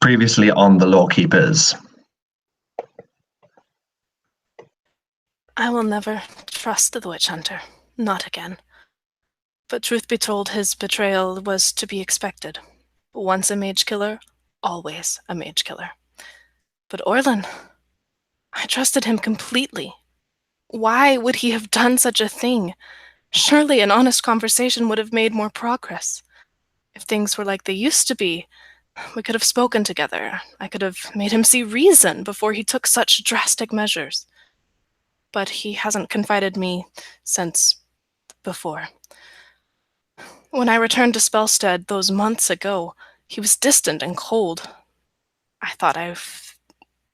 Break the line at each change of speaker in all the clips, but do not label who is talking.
Previously on the Lorekeepers.
I will never trust the witch hunter. Not again. But truth be told, his betrayal was to be expected. Once a mage killer, always a mage killer. But Orlin, I trusted him completely. Why would he have done such a thing? Surely an honest conversation would have made more progress. If things were like they used to be, we could have spoken together. I could have made him see reason before he took such drastic measures. But he hasn't confided me since before. When I returned to Spellstead those months ago, he was distant and cold. I thought I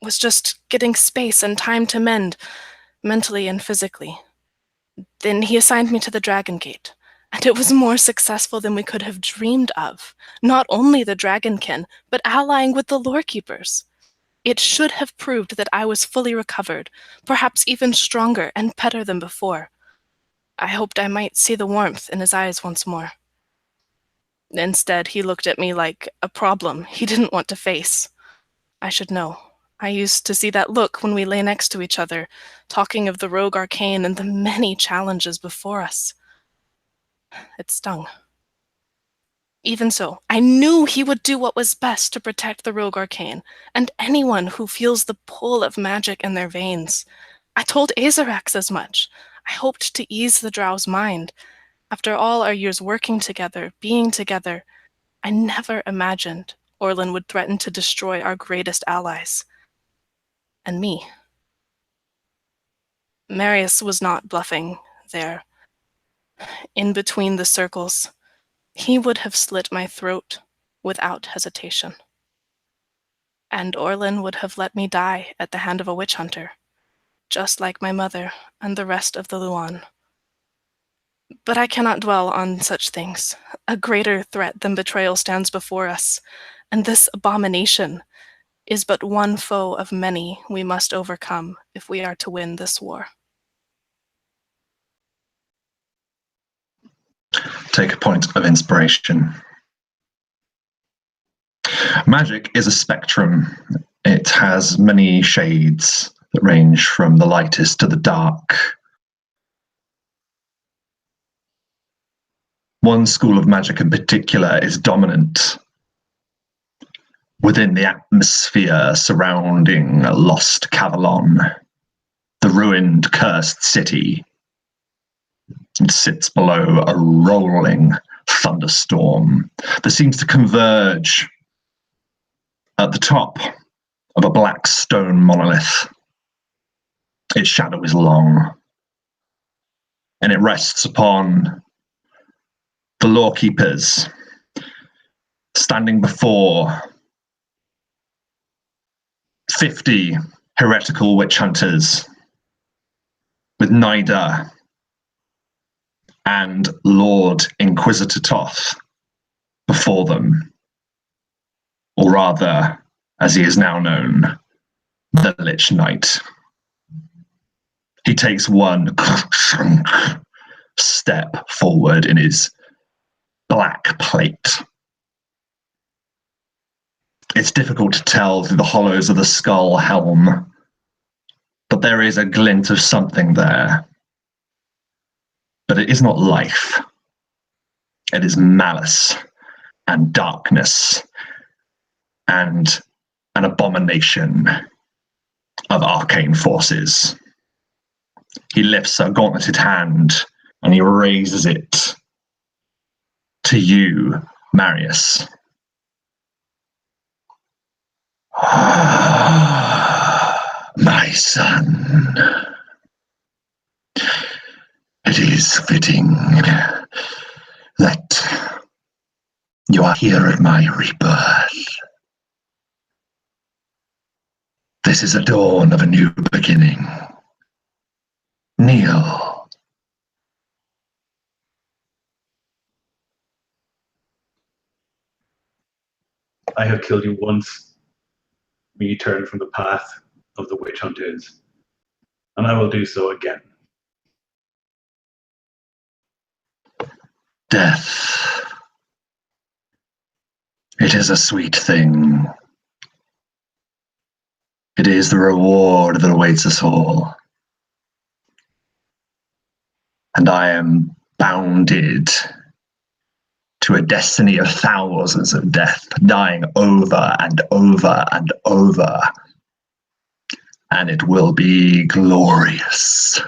was just getting space and time to mend, mentally and physically. Then he assigned me to the Dragon Gate, and it was more successful than we could have dreamed of. Not only the Dragonkin, but allying with the Lorekeepers. It should have proved that I was fully recovered, perhaps even stronger and better than before. I hoped I might see the warmth in his eyes once more. Instead, he looked at me like a problem he didn't want to face. I should know. I used to see that look when we lay next to each other, talking of the rogue arcane and the many challenges before us. It stung. Even so, I knew he would do what was best to protect the rogue arcane, and anyone who feels the pull of magic in their veins. I told Azarax as much. I hoped to ease the Drow's mind. After all our years working together, being together, I never imagined Orlin would threaten to destroy our greatest allies. And me. Marius was not bluffing there. In between the circles, he would have slit my throat without hesitation. And Orlin would have let me die at the hand of a witch hunter, just like my mother and the rest of the Luan. But I cannot dwell on such things. A greater threat than betrayal stands before us, and this abomination is but one foe of many we must overcome if we are to win this war.
Take a point of inspiration. Magic is a spectrum. It has many shades that range from the lightest to the dark. One school of magic in particular is dominant within the atmosphere surrounding Lost Kavalon, the ruined, cursed city. It sits below a rolling thunderstorm that seems to converge at the top of a black stone monolith. Its shadow is long, and it rests upon the Lorekeepers standing before 50 heretical witch hunters with Nida and Lord Inquisitor Toth before them, or rather, as he is now known, the Lich Knight. He takes one step forward in his black plate. It's difficult to tell through the hollows of the skull helm, but there is a glint of something there. But it is not life. It is malice and darkness and an abomination of arcane forces. He lifts a gauntleted hand and he raises it to you, Marius. My son, it is fitting that you are here at my rebirth. This is a dawn of a new beginning. Kneel.
I have killed you once. We turn from the path of the witch hunters, and I will do so again.
Death. It is a sweet thing It is the reward that awaits us all. And I am bounded to a destiny of thousands of death, dying over and over and over. And it will be glorious.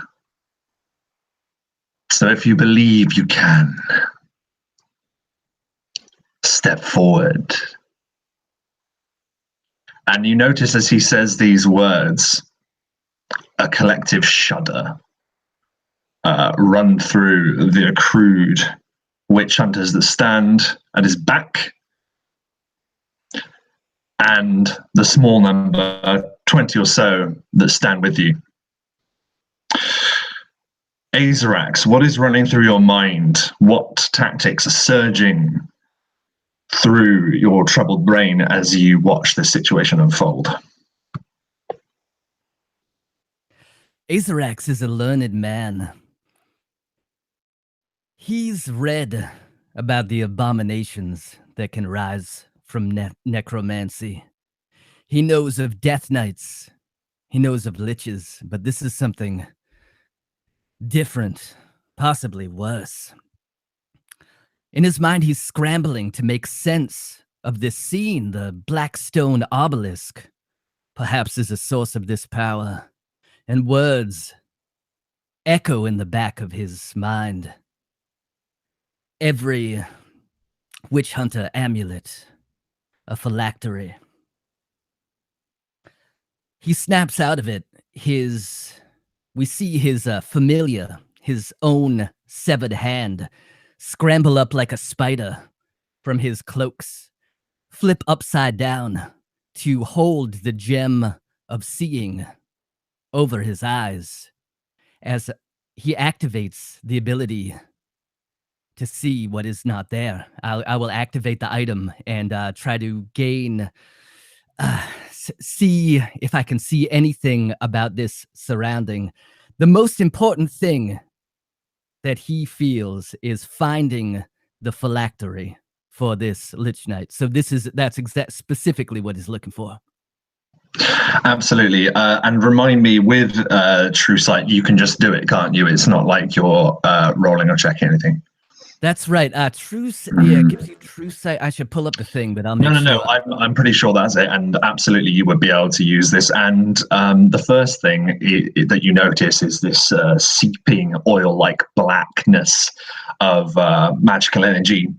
So if you believe you can, step forward. And you notice as he says these words, a collective shudder run through the accrued witch hunters that stand at his back, and the small number, 20 or so, that stand with you. Azarax, what is running through your mind? What tactics are surging through your troubled brain as you watch this situation unfold?
Azarax is a learned man. He's read about the abominations that can rise from necromancy. He knows of death knights. He knows of liches, but this is something different, possibly worse. In his mind, he's scrambling to make sense of this scene. The black stone obelisk perhaps is a source of this power, and words echo in the back of his mind. Every witch hunter amulet, a phylactery. He snaps out of it. We see his familiar, his own severed hand, scramble up like a spider from his cloaks, flip upside down to hold the gem of seeing over his eyes as he activates the ability to see what is not there. I will activate the item and try to gain, see if I can see anything about this surrounding. The most important thing that he feels is finding the phylactery for this Lich Knight. So that's specifically what he's looking for.
Absolutely. And remind me, with True Sight, you can just do it, can't you? It's not like you're rolling or checking anything.
That's right. True, yeah, it gives you True Sight. I should pull up the thing, but I'll make sure.
No. I'm pretty sure that's it, and absolutely you would be able to use this. And the first thing that you notice is this seeping oil-like blackness of magical energy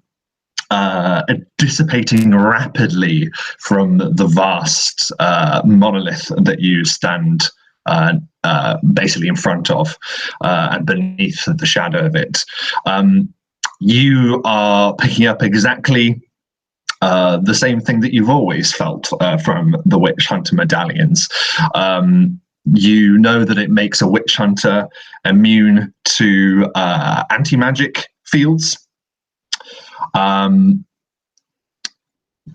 dissipating rapidly from the vast monolith that you stand basically in front of and beneath the shadow of it. You are picking up exactly the same thing that you've always felt from the witch hunter medallions. You know that it makes a witch hunter immune to anti-magic fields.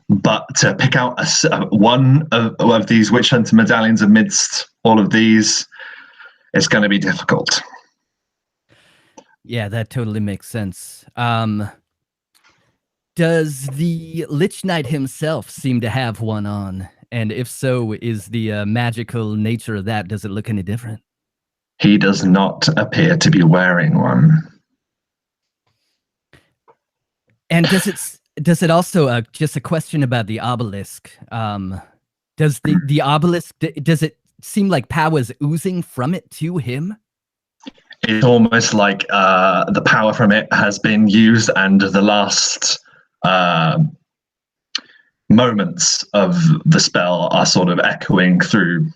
But to pick out one of these witch hunter medallions amidst all of these, it's going to be difficult.
Yeah, that totally makes sense. Does the Lich Knight himself seem to have one on? And if so, is the magical nature of that, does it look any different?
He does not appear to be wearing one.
And does it also, just a question about the obelisk, does the obelisk, does it seem like power is oozing from it to him?
It's almost like the power from it has been used, and the last moments of the spell are sort of echoing through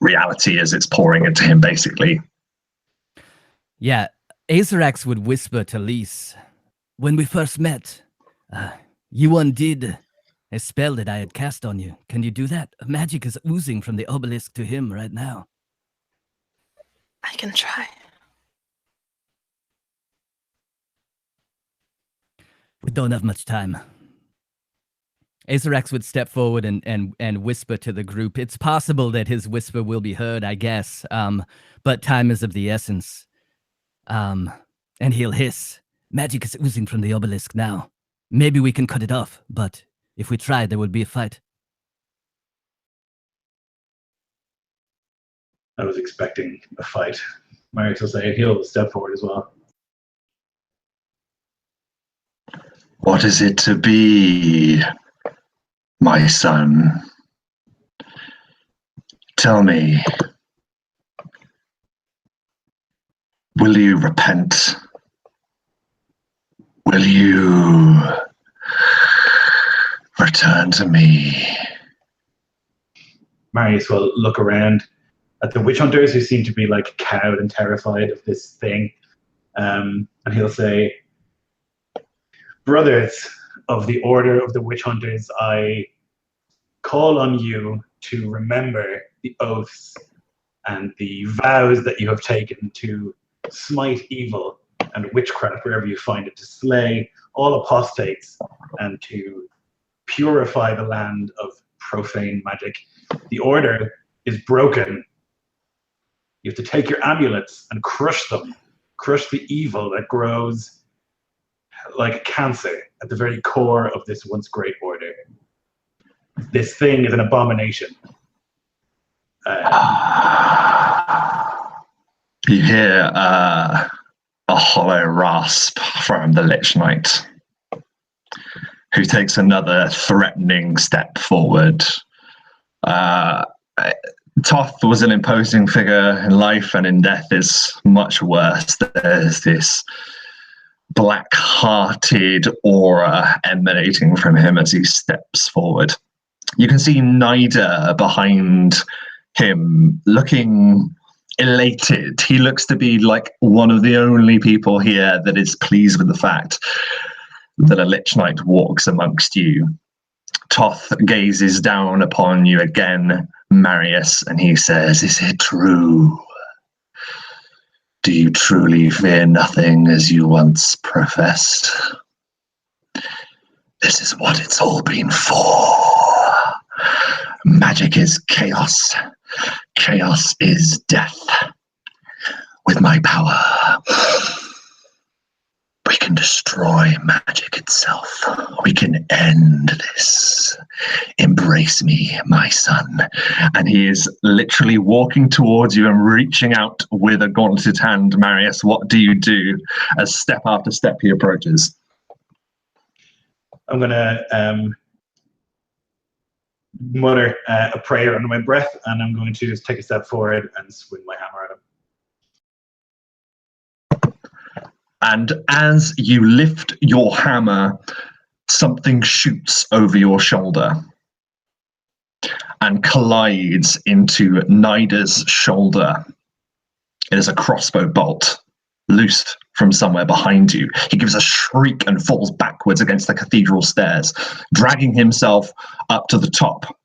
reality as it's pouring into him, basically.
Yeah, Azarax would whisper to Lise, when we first met, you undid a spell that I had cast on you. Can you do that? Magic is oozing from the obelisk to him right now.
I can try.
We don't have much time. Azarax would step forward and whisper to the group. It's possible that his whisper will be heard, I guess, but time is of the essence. And he'll hiss. Magic is oozing from the obelisk now. Maybe we can cut it off, but if we try, there will be a fight.
I was expecting a fight. Marius will say he'll step forward as well.
What is it to be, my son? Tell me, will you repent? Will you return to me?
Marius will look around at the witch hunters who seem to be like cowed and terrified of this thing. And he'll say, brothers of the Order of the Witch Hunters, I call on you to remember the oaths and the vows that you have taken to smite evil and witchcraft wherever you find it, to slay all apostates and to purify the land of profane magic. The order is broken. You have to take your amulets and crush them, crush the evil that grows like cancer at the very core of this once great order. This thing is an abomination.
You hear a hollow rasp from the Lich Knight, who takes another threatening step forward. Toth was an imposing figure in life, and in death is much worse. There's this black-hearted aura emanating from him as he steps forward. You can see Nida behind him, looking elated. He looks to be like one of the only people here that is pleased with the fact that a Lich Knight walks amongst you. Toth gazes down upon you again, Marius, and he says, "Is it true? Do you truly fear nothing as you once professed? This is what it's all been for. Magic is chaos. Chaos is death. With my power, we can destroy magic itself. We can end this. Embrace me, my son." And he is literally walking towards you and reaching out with a gauntleted hand. Marius, what do you do as step after step he approaches?
I'm going to mutter a prayer under my breath, and I'm going to just take a step forward and swing my hammer at him.
And as you lift your hammer, something shoots over your shoulder and collides into Nida's shoulder. It is a crossbow bolt loosed from somewhere behind you. He gives a shriek and falls backwards against the cathedral stairs, dragging himself up to the top.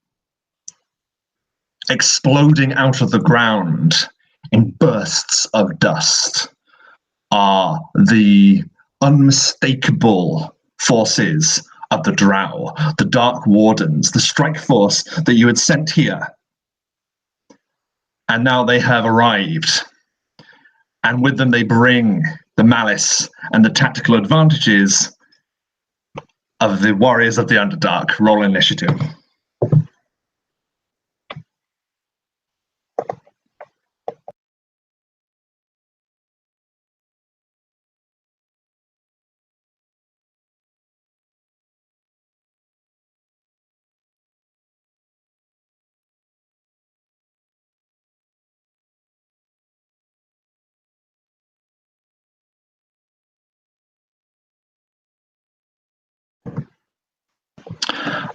Exploding out of the ground in bursts of dust are the unmistakable forces of the Drow, the Dark Wardens, the strike force that you had sent here. And now they have arrived. And with them they bring the malice and the tactical advantages of the Warriors of the Underdark. Roll initiative.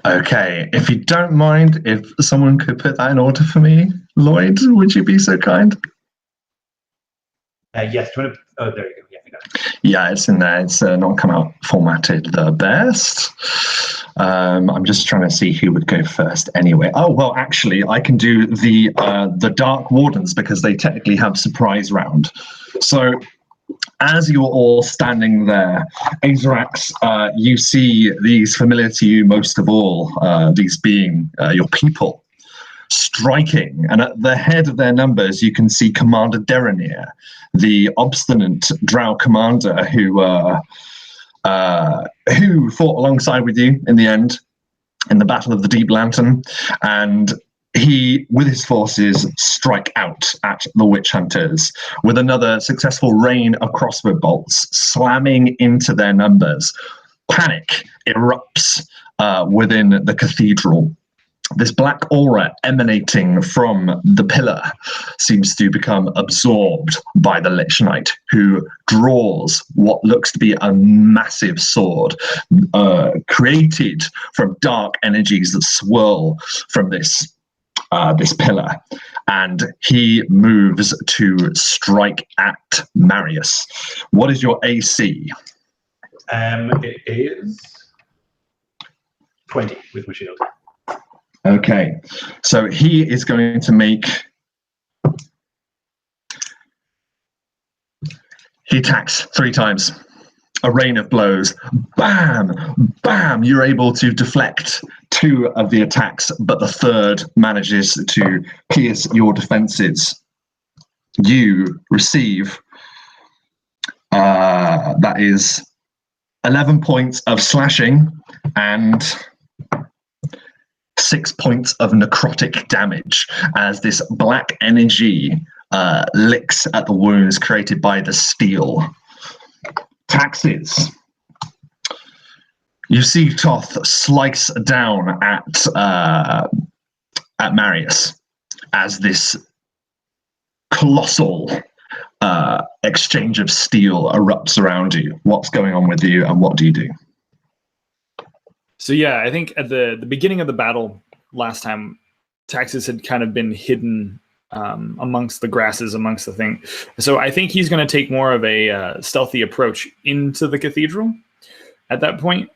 Okay, if you don't mind, if someone could put that in order for me, Lloyd, would you be so kind?
Yes, do you want to? Oh, there you go. Yeah, I got it.
Yeah, it's in there. It's not come out formatted the best. I'm just trying to see who would go first anyway. Oh, well, actually, I can do the Dark Wardens because they technically have surprise round. So as you're all standing there, Azrax, you see these familiar to you most of all, these being your people, striking. And at the head of their numbers, you can see Commander Deranir, the obstinate Drow commander who fought alongside with you in the end, in the Battle of the Deep Lantern. And he, with his forces, strike out at the witch hunters with another successful rain of crossbow bolts, slamming into their numbers. Panic erupts within the cathedral. This black aura emanating from the pillar seems to become absorbed by the Lich Knight, who draws what looks to be a massive sword created from dark energies that swirl from this pillar. And he moves to strike at Marius. What is your AC?
It is 20 with my shield.
Okay, so he is going to make... He attacks 3 times. A rain of blows. Bam! Bam! You're able to deflect 2 of the attacks, but the third manages to pierce your defenses. You receive... that is 11 points of slashing and 6 points of necrotic damage as this black energy licks at the wounds created by the steel. Taxes. You see Toth slice down at Marius as this colossal exchange of steel erupts around you. What's going on with you, and what do you do?
So yeah, I think at the beginning of the battle last time, Taxis had kind of been hidden amongst the grasses, amongst the thing. So I think he's going to take more of a stealthy approach into the cathedral. At that point,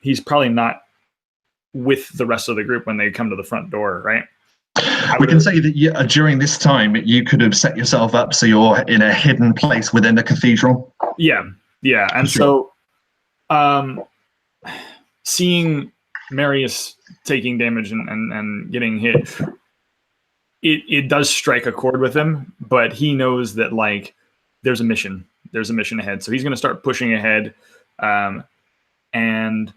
he's probably not with the rest of the group when they come to the front door, right?
We can say that during this time, you could have set yourself up so you're in a hidden place within the cathedral.
Yeah. And
Sure.
So seeing Marius taking damage and getting hit, it does strike a chord with him, but he knows that like there's a mission ahead. So he's going to start pushing ahead. And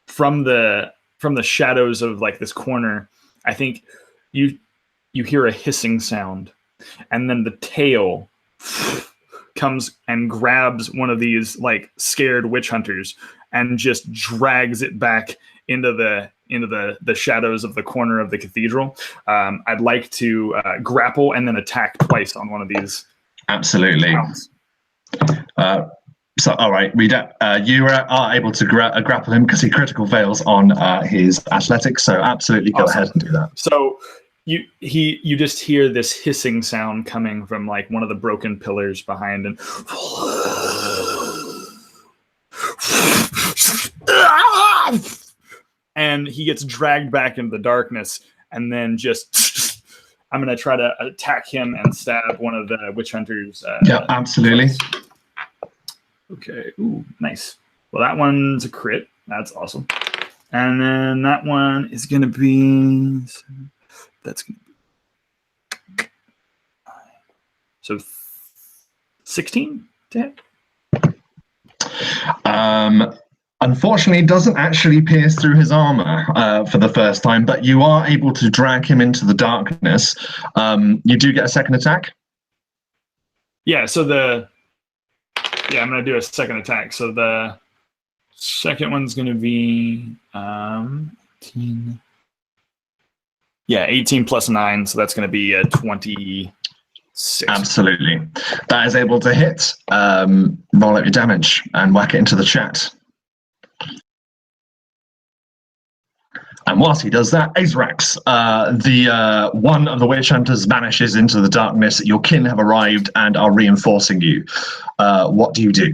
from the shadows of like this corner, I think you hear a hissing sound, and then the tail comes and grabs one of these like scared witch hunters and just drags it back into the shadows of the corner of the cathedral. I'd like to grapple and then attack twice on one of these.
Absolutely. So, all right, you are able to grapple him because he critical fails on his athletics. So, absolutely, go ahead and do that.
So, you just hear this hissing sound coming from like one of the broken pillars behind, and he gets dragged back into the darkness, and then just I'm gonna try to attack him and stab one of the witch hunters.
Yeah, absolutely.
Okay. Ooh, nice. Well, that one's a crit. That's awesome. And then that one is going to be... That's... So 16 to hit?
Unfortunately, it doesn't actually pierce through his armor for the first time, but you are able to drag him into the darkness. You do get a second attack?
Yeah, so I'm going to do a second attack. So the second one's going to be 18. Yeah, 18 plus 9. So that's going to be a 26.
Absolutely. That is able to hit. Roll out your damage and whack it into the chat. And whilst he does that, Azrax, the one of the witch hunters vanishes into the darkness. Your kin have arrived and are reinforcing you. What do you do?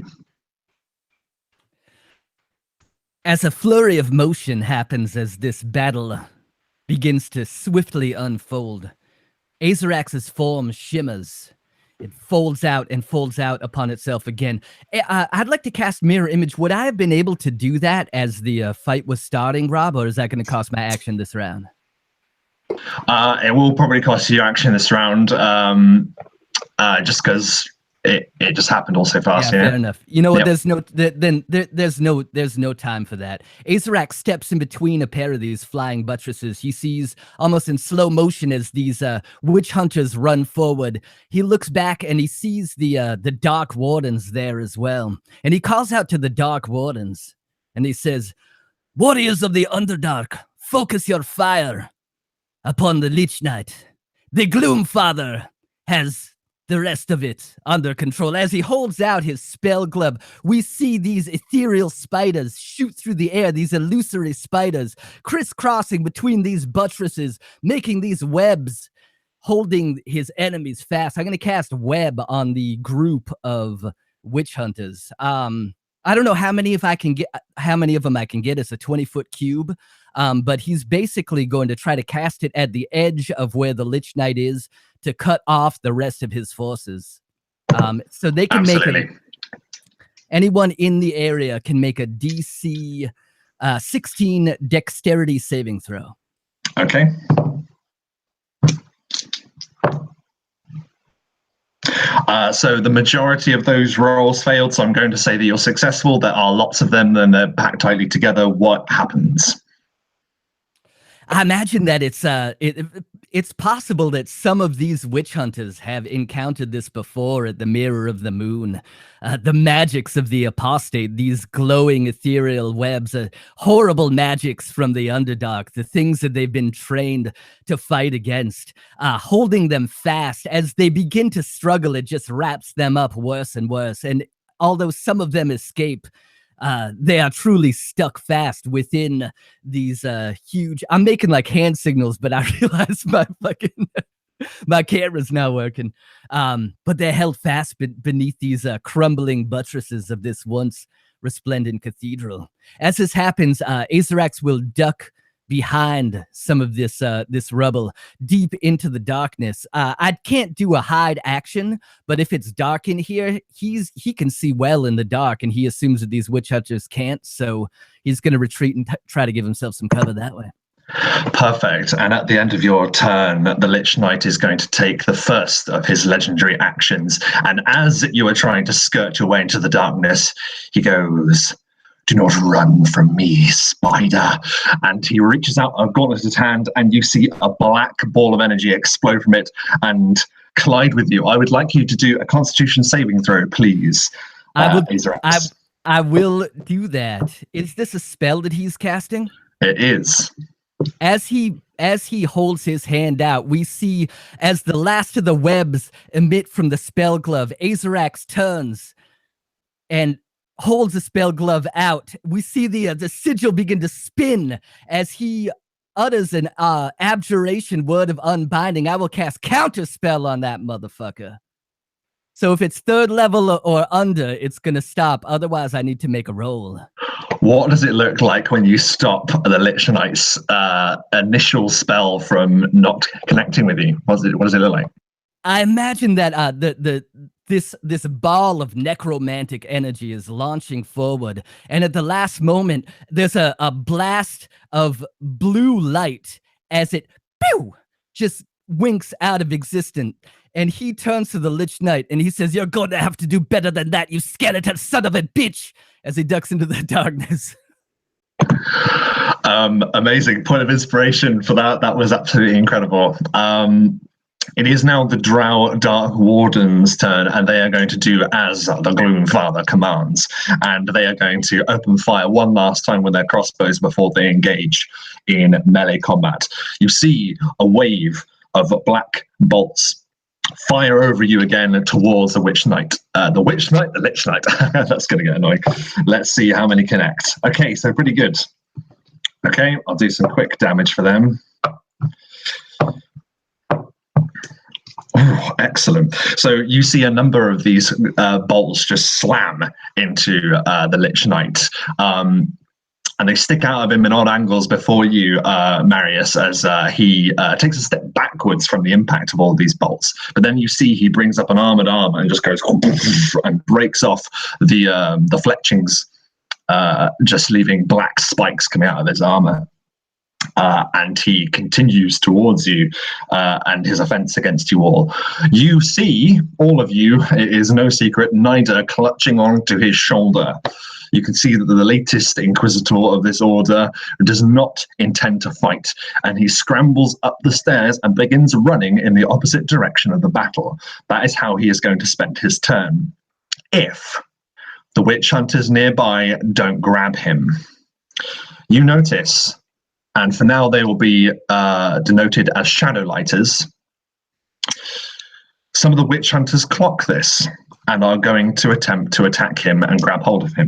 As a flurry of motion happens as this battle begins to swiftly unfold, Azrax's form shimmers. It folds out and folds out upon itself again. I'd like to cast Mirror Image. Would I have been able to do that as the fight was starting, Rob, or is that going to cost my action this round?
It will probably cost you action this round, just because it just happened all so fast.
Yeah,
Yeah.
fair enough. You know what?
Yep.
There's no time for that. Azarak steps in between a pair of these flying buttresses. He sees almost in slow motion as these witch hunters run forward. He looks back and he sees the Dark Wardens there as well. And he calls out to the Dark Wardens and he says, "Warriors of the Underdark, focus your fire upon the Lich Knight. The Gloom Father has the rest of it under control." As he holds out his spell glove, we see these ethereal spiders shoot through the air, these illusory spiders crisscrossing between these buttresses, making these webs, holding his enemies fast. I'm going to cast web on the group of witch hunters. I don't know how many of them I can get. It's a 20-foot cube. But he's basically going to try to cast it at the edge of where the Lich Knight is to cut off the rest of his forces. So they can anyone in the area can make a DC 16 dexterity saving throw.
Okay. So the majority of those rolls failed, so I'm going to say that you're successful. There are lots of them, and they're packed tightly together. What happens?
I imagine that it's possible that some of these witch hunters have encountered this before at the Mirror of the Moon. The magics of the apostate, these glowing ethereal webs, horrible magics from the Underdark, the things that they've been trained to fight against, holding them fast. As they begin to struggle, it just wraps them up worse and worse. And although some of them escape, they are truly stuck fast within these huge. I'm making like hand signals, but I realize my camera's not working. But they're held fast beneath these crumbling buttresses of this once resplendent cathedral. As this happens, Azarax will duck behind some of this rubble deep into the darkness. I can't do a hide action, but if it's dark in here, he can see well in the dark, and he assumes that these witch hunters can't, so he's going to retreat and try to give himself some cover that way.
Perfect. And at the end of your turn, the Lich Knight is going to take the first of his legendary actions, and as you are trying to skirt your way into the darkness, he goes, "Do not run from me, spider." And he reaches out a gauntleted hand, and you see a black ball of energy explode from it and collide with you. I would like you to do a Constitution saving throw, please.
I will do that. Is this a spell that he's casting?
It is.
As he holds his hand out, we see as the last of the webs emit from the spell glove, Azarax turns and holds the spell glove out. We see the sigil begin to spin as he utters an abjuration word of unbinding. I will cast counter spell on that motherfucker. So if it's 3rd level or under, it's going to stop. Otherwise, I need to make a roll.
What does it look like when you stop the Lich Knight's initial spell from not connecting with you? What does it look like?
I imagine that this ball of necromantic energy is launching forward, and at the last moment, there's a blast of blue light as it just winks out of existence. And he turns to the Lich Knight and he says, "You're going to have to do better than that, you skeleton son of a bitch," as he ducks into the darkness.
Amazing point of inspiration for that. That was absolutely incredible. It is now the Drow Dark Warden's turn, and they are going to do as the Gloom Father commands. And they are going to open fire one last time with their crossbows before they engage in melee combat. You see a wave of black bolts fire over you again towards the Witch Knight. The Lich Knight. That's going to get annoying. Let's see how many connect. Okay, so pretty good. Okay, I'll do some quick damage for them. Oh, excellent. So you see a number of these bolts just slam into the Lich Knight. And they stick out of him in odd angles before you, Marius, as he takes a step backwards from the impact of all these bolts. But then you see he brings up an armored armor and just goes and breaks off the fletchings, just leaving black spikes coming out of his armor. and he continues towards you and his offense against you all. You see, all of you, it is no secret, Nida clutching onto his shoulder. You can see that the latest inquisitor of this order does not intend to fight, and he scrambles up the stairs and begins running in the opposite direction of the battle. That is how he is going to spend his turn, if the witch hunters nearby don't grab him. You notice, and for now they will be denoted as shadow lighters, some of the witch hunters clock this and are going to attempt to attack him and grab hold of him.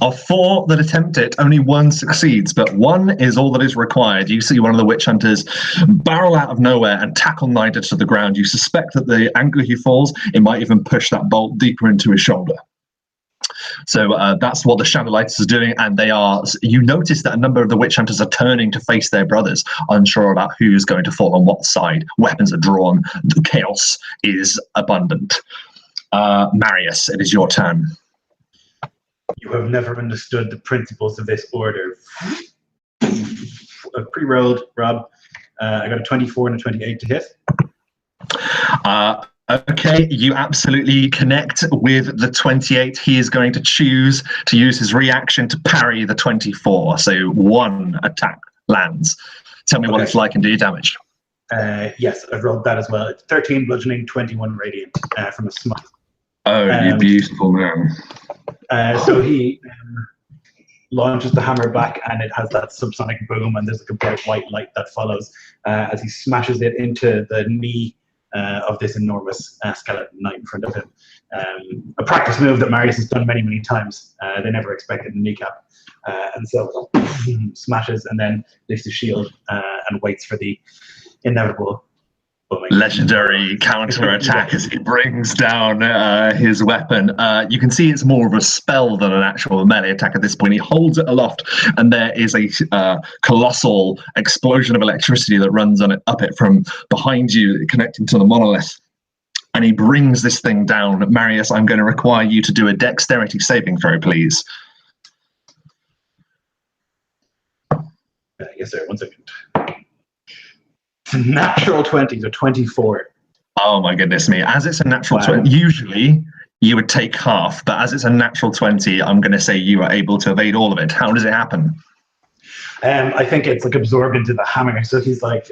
Of 4 that attempt it, only 1 succeeds, but 1 is all that is required. You see one of the witch hunters barrel out of nowhere and tackle Nida to the ground. You suspect that the angle he falls, it might even push that bolt deeper into his shoulder. So that's what the shadow lighters are doing, and they are. You notice that a number of the witch hunters are turning to face their brothers, unsure about who's going to fall on what side. Weapons are drawn. The chaos is abundant. Marius, it is your turn.
You have never understood the principles of this order. I've pre-rolled, Rob. I got a 24 and a 28 to hit.
Okay, you absolutely connect with the 28. He is going to choose to use his reaction to parry the 24. So 1 attack lands. Tell me what it's like and do your damage.
Yes, I've rolled that as well. It's 13 bludgeoning, 21 radiant from a smite.
Oh, you beautiful man.
So he launches the hammer back, and it has that subsonic boom, and there's like a bright white light that follows as he smashes it into the knee of this enormous skeleton knight in front of him. A practice move that Marius has done many, many times. They never expected the kneecap. And so smashes and then lifts his shield and waits for the inevitable
legendary counter-attack as he brings down his weapon. You can see it's more of a spell than an actual melee attack at this point. He holds it aloft, and there is a colossal explosion of electricity that runs up it from behind you, connecting to the monolith. And he brings this thing down. Marius, I'm going to require you to do a dexterity saving throw, please.
Yes, sir. 1 second. Natural 20, so 24.
Oh my goodness me. As it's a natural 20, usually you would take half, but as it's a natural 20, I'm going to say you are able to evade all of it. How does it happen?
I think it's like absorbed into the hammer. So he's like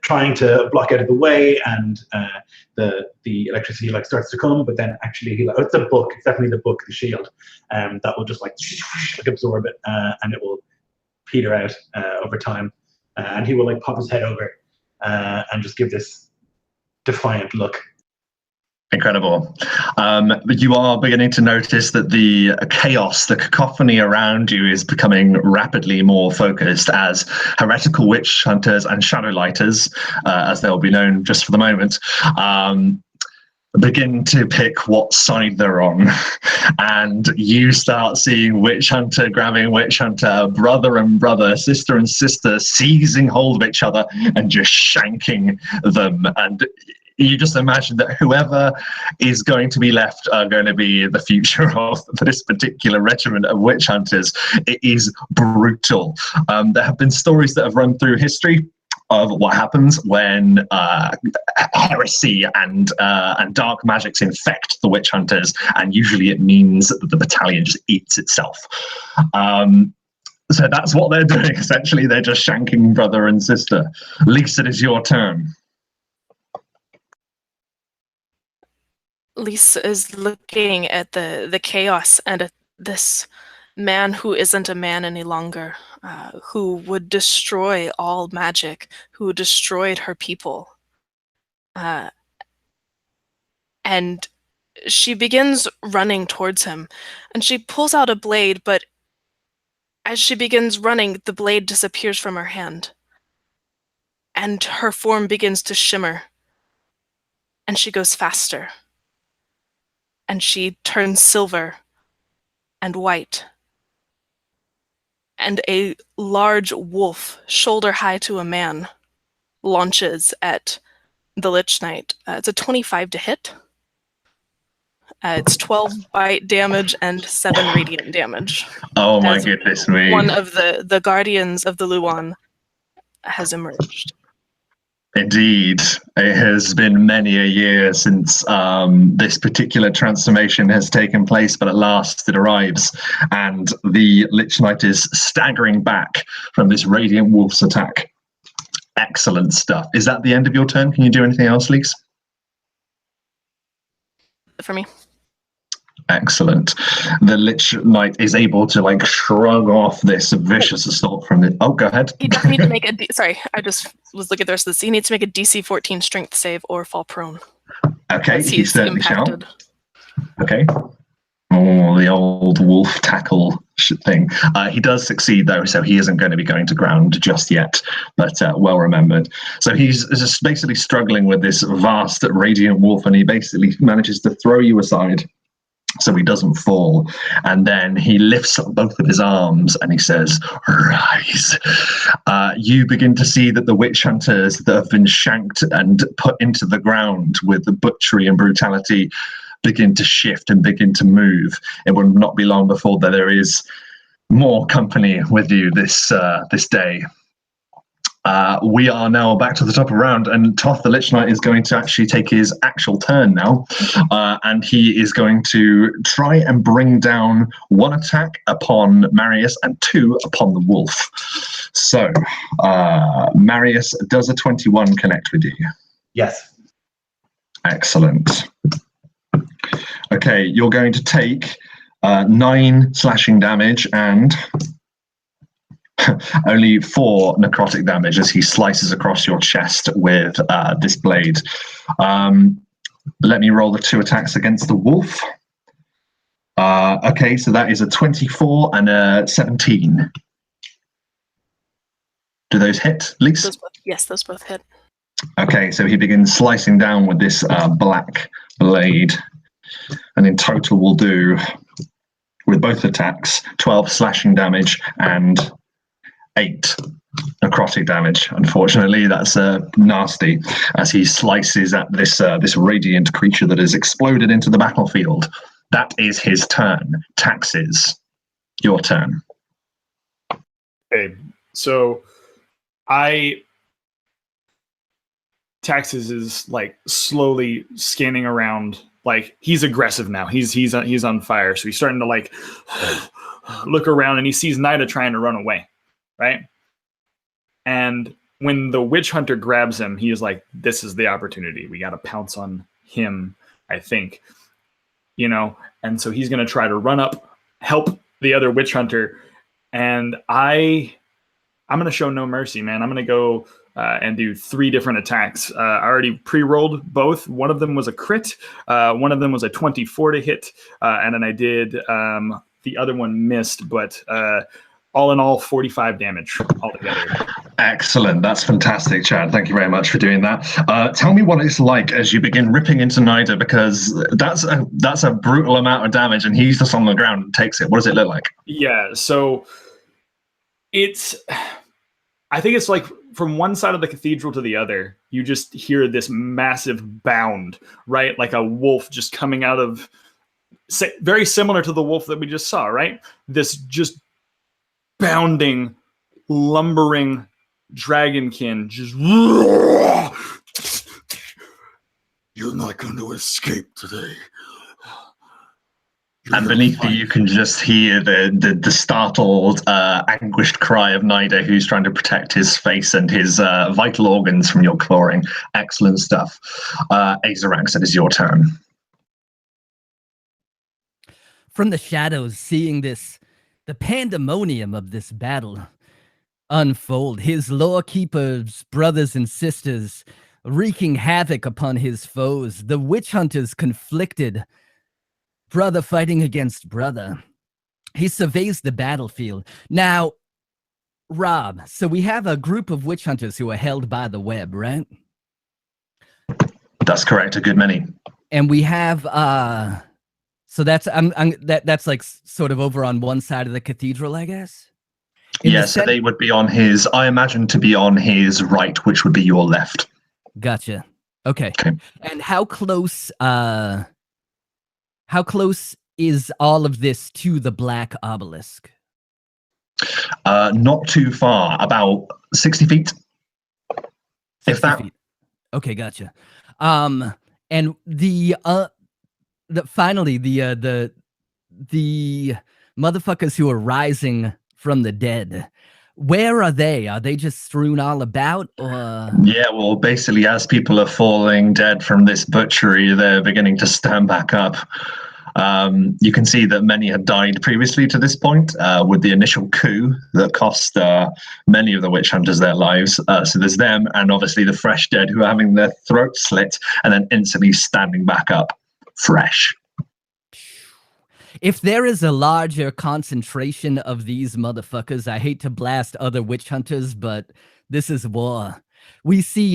trying to block out of the way, and the electricity like starts to come, but then actually it's a book. It's definitely the book, the shield, that will just like absorb it, and it will peter out over time. And he will like pop his head over and just give this defiant look.
Incredible. You are beginning to notice that the chaos, the cacophony around you is becoming rapidly more focused as heretical witch hunters and shadow lighters, as they'll be known just for the moment, begin to pick what side they're on. And you start seeing witch hunter grabbing witch hunter, brother and brother, sister and sister, seizing hold of each other and just shanking them. And you just imagine that whoever is going to be left are going to be the future of this particular regiment of witch hunters. It is brutal. There have been stories that have run through history of what happens when heresy and dark magics infect the witch hunters, and usually it means that the battalion just eats itself. So that's what they're doing. Essentially, they're just shanking brother and sister. Lisa, it is your turn.
Lisa is looking at the chaos and at this man who isn't a man any longer, who would destroy all magic, who destroyed her people. And she begins running towards him, and she pulls out a blade, but as she begins running, the blade disappears from her hand, and her form begins to shimmer, and she goes faster, and she turns silver and white. And a large wolf, shoulder high to a man, launches at the Lich Knight. It's a 25 to hit. It's 12 bite damage and 7 radiant damage.
Oh my
As
goodness me.
One of the guardians of the Luan has emerged.
Indeed, it has been many a year since this particular transformation has taken place, but at last it arrives, and the Lich Knight is staggering back from this Radiant Wolf's attack. Excellent stuff. Is that the end of your turn? Can you do anything else, Leeks?
For me.
Excellent. The Lich Knight is able to shrug off this vicious assault from the. Oh, go ahead.
He does need to make a. Sorry, I just was looking at the rest of this. He needs to make a DC 14 Strength save or fall prone.
Okay, he certainly
impacted.
shall. Okay. Oh, the old wolf tackle thing. He does succeed though, so he isn't going to be going to ground just yet. But well remembered. So he's just basically struggling with this vast radiant wolf, and he basically manages to throw you aside, so he doesn't fall. And then he lifts up both of his arms and he says, "Rise." You begin to see that the witch hunters that have been shanked and put into the ground with the butchery and brutality begin to shift and begin to move. It will not be long before there is more company with you this day. We are now back to the top of the round, and Toth the Lich Knight is going to actually take his actual turn now, and he is going to try and bring down 1 attack upon Marius and 2 upon the wolf. So, Marius, does a 21 connect with you?
Yes.
Excellent. Okay, you're going to take 9 slashing damage and only 4 necrotic damage as he slices across your chest with this blade. Let me roll the 2 attacks against the wolf. Okay, so that is a 24 and a 17. Do those hit, Lisa?
Yes, those both hit.
Okay, so he begins slicing down with this black blade, and in total will do, with both attacks, 12 slashing damage and 8 necrotic damage. Unfortunately, that's nasty, as he slices at this radiant creature that has exploded into the battlefield. That is his turn. Taxes, your turn.
Okay, so Taxes is slowly scanning around. He's aggressive now. He's on fire. So he's starting to look around, and he sees Nida trying to run away, right? And when the witch hunter grabs him, he is like, "This is the opportunity. We got to pounce on him." I think, And so he's going to try to run up, help the other witch hunter, and I'm going to show no mercy, man. I'm going to go and do 3 different attacks. I already pre-rolled both. One of them was a crit. One of them was a 24 to hit. And then I did, the other one missed, but all in all, 45 damage altogether.
Excellent. That's fantastic, Chad. Thank you very much for doing that. Tell me what it's like as you begin ripping into Nida, because that's a brutal amount of damage, and he's just on the ground and takes it. What does it look like? Yeah,
so I think it's from one side of the cathedral to the other, you just hear this massive bound, right? Like a wolf just coming out of, very similar to the wolf that we just saw, right? This just bounding, lumbering dragonkin, just
you're not going to escape today.
And beneath you can just hear the startled, anguished cry of Nida, who's trying to protect his face and his vital organs from your clawing. Excellent stuff. Azarax, it is your turn.
From the shadows, seeing the pandemonium of this battle unfold, his Lorekeepers, brothers and sisters, wreaking havoc upon his foes, the witch hunters conflicted, brother fighting against brother. He surveys the battlefield. Now, Rob, so we have a group of witch hunters who are held by the web, right?
That's correct, a good many.
And we have so that's that's sort of over on one side of the cathedral, I guess.
So they would be on his, I imagine, to be on his right, which would be your left.
Gotcha. Okay. And how close How close is all of this to the black obelisk?
Not too far, about 60 feet.
60
If that.
feet. Okay, gotcha. And finally the motherfuckers who are rising from the dead, where are they? Are they just strewn all about, or?
Yeah, well, basically, as people are falling dead from this butchery, they're beginning to stand back up. You can see that many had died previously to this point with the initial coup that cost many of the witch hunters their lives. So there's them, and obviously the fresh dead who are having their throats slit and then instantly standing back up fresh.
If there is a larger concentration of these motherfuckers, I hate to blast other witch hunters, but this is war. We see,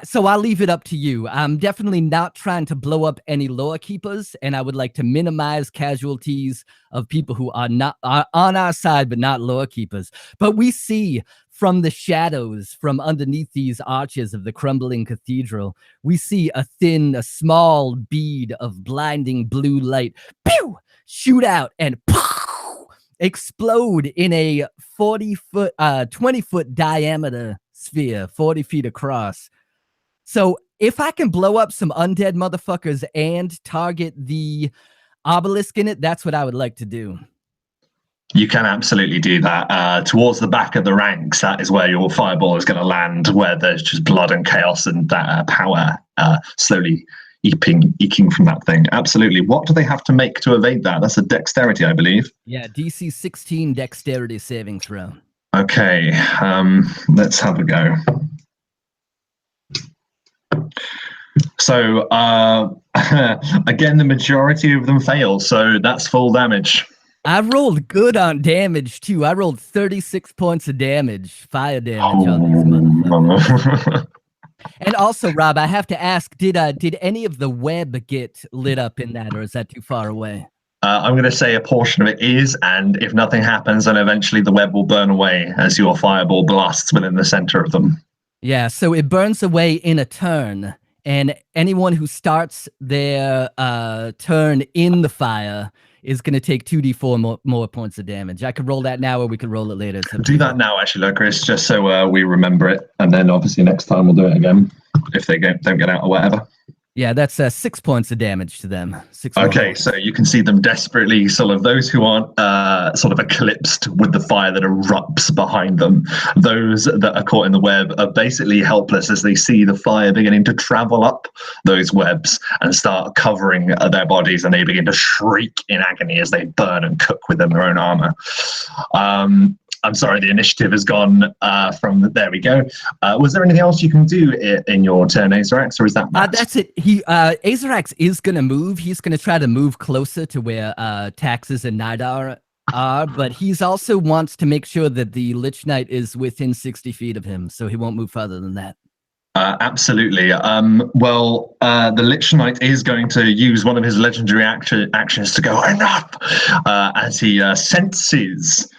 so I'll leave it up to you. I'm definitely not trying to blow up any Lorekeepers, and I would like to minimize casualties of people who are not on our side, but not Lorekeepers. But we see from the shadows, from underneath these arches of the crumbling cathedral, we see a small bead of blinding blue light, pew, shoot out and explode in a 20-foot diameter sphere, 40 feet across. So if I can blow up some undead motherfuckers and target the obelisk in it, that's what I would like to do.
You can absolutely do that. Towards the back of the ranks, that is where your fireball is going to land, where there's just blood and chaos and that power slowly eking from that thing. Absolutely. What do they have to make to evade that? That's a dexterity, I believe.
Yeah, DC 16 dexterity saving throw.
Okay, let's have a go. So, again, the majority of them fail, so that's full damage.
I rolled good on damage, too. I rolled 36 points of damage, fire damage on these motherfuckers. And also, Rob, I have to ask, did any of the web get lit up in that, or is that too far away?
I'm going to say a portion of it is, and if nothing happens, then eventually the web will burn away as your fireball blasts within the center of them.
Yeah, so it burns away in a turn, and anyone who starts their turn in the fire is going to take 2d4 more points of damage. I could roll that now, or we could roll it later.
Do that now, actually, Chris, just so we remember it, and then obviously next time we'll do it again if they don't get out or whatever.
Yeah, that's 6 points of damage to them.
Okay, so you can see them desperately, sort of those who aren't sort of eclipsed with the fire that erupts behind them. Those that are caught in the web are basically helpless as they see the fire beginning to travel up those webs and start covering their bodies, and they begin to shriek in agony as they burn and cook within their own armor. I'm sorry, the initiative has gone from there we go. Was there anything else you can do in your turn, Azarax, or is that
that's it. Azarax is going to move. He's going to try to move closer to where Taxes and Nida are, but he's also wants to make sure that the Lich Knight is within 60 feet of him, so he won't move further than that.
Absolutely. The Lich Knight is going to use one of his legendary actions to go enough as he senses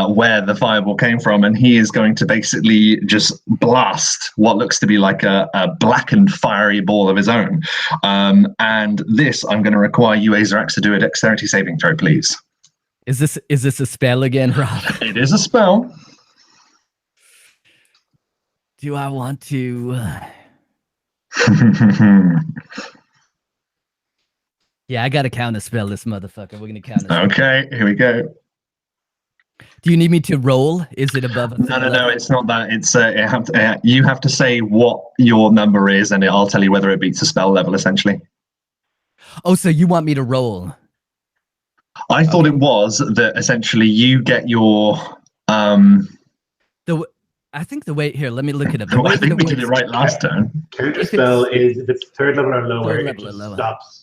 where the fireball came from, and he is going to basically just blast what looks to be like a blackened fiery ball of his own. And this, I'm going to require you, Azarax, to do a dexterity saving throw, please.
Is this a spell again, Rob?
It is a spell.
Do I want to? Yeah, I got to counter spell this motherfucker. We're going to counter.
Okay, here we go.
Do you need me to roll? Is it above?
No, it's not that. It's you have to say what your number is, and I'll tell you whether it beats the spell level, essentially.
Oh, so you want me to roll?
I thought it was that essentially you get your
I think the way here, let me look it up.
I think we did it right last turn.
Counterspell is if it's third level or lower,
Third
it
level
just
or lower.
stops.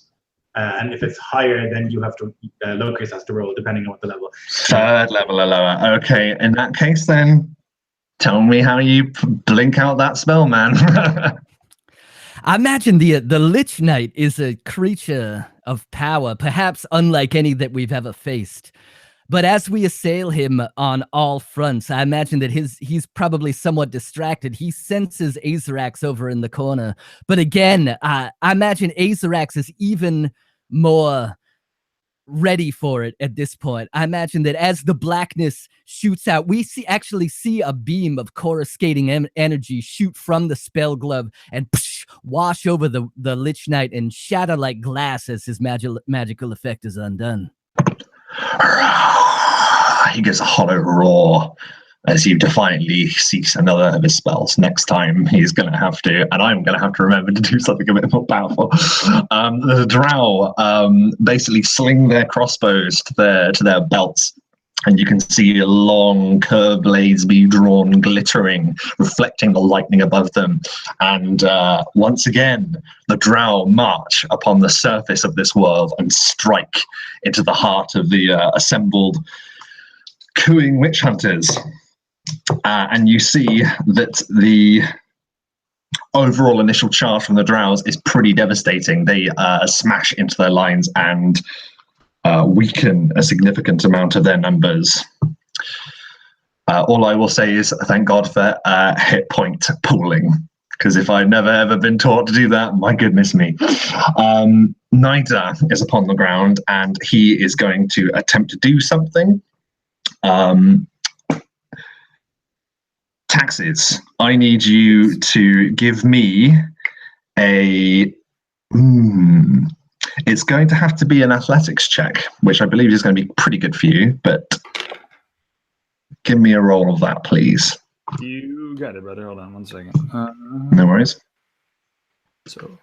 And if it's higher, then you have to, Locus has to roll, depending on what the level.
Third level or lower. Okay, in that case then, tell me how you blink out that spell, man.
I imagine the Lich Knight is a creature of power, perhaps unlike any that we've ever faced. But as we assail him on all fronts, I imagine that he's probably somewhat distracted. He senses Azarax over in the corner. But again, I imagine Azarax is even more ready for it at this point. I imagine that as the blackness shoots out, we actually see a beam of coruscating energy shoot from the spell glove and wash over the Lich Knight and shatter like glass as his magical effect is undone.
He gives a hollow roar as you defiantly cease another of his spells. Next time he's going to have to, and I'm going to have to remember to do something a bit more powerful. The drow basically sling their crossbows to their belts, and you can see long curved blades be drawn, glittering, reflecting the lightning above them. And once again, the drow march upon the surface of this world and strike into the heart of the assembled cooing witch hunters. And you see that the overall initial charge from the drows is pretty devastating. They smash into their lines and weaken a significant amount of their numbers. All I will say is thank God for hit point pooling, because if I'd never ever been taught to do that, my goodness me. Nida is upon the ground and he is going to attempt to do something. Taxes. I need you to give me a... It's going to have to be an athletics check, which I believe is going to be pretty good for you, but give me a roll of that, please.
You got it, brother. Hold on 1 second.
No worries.
So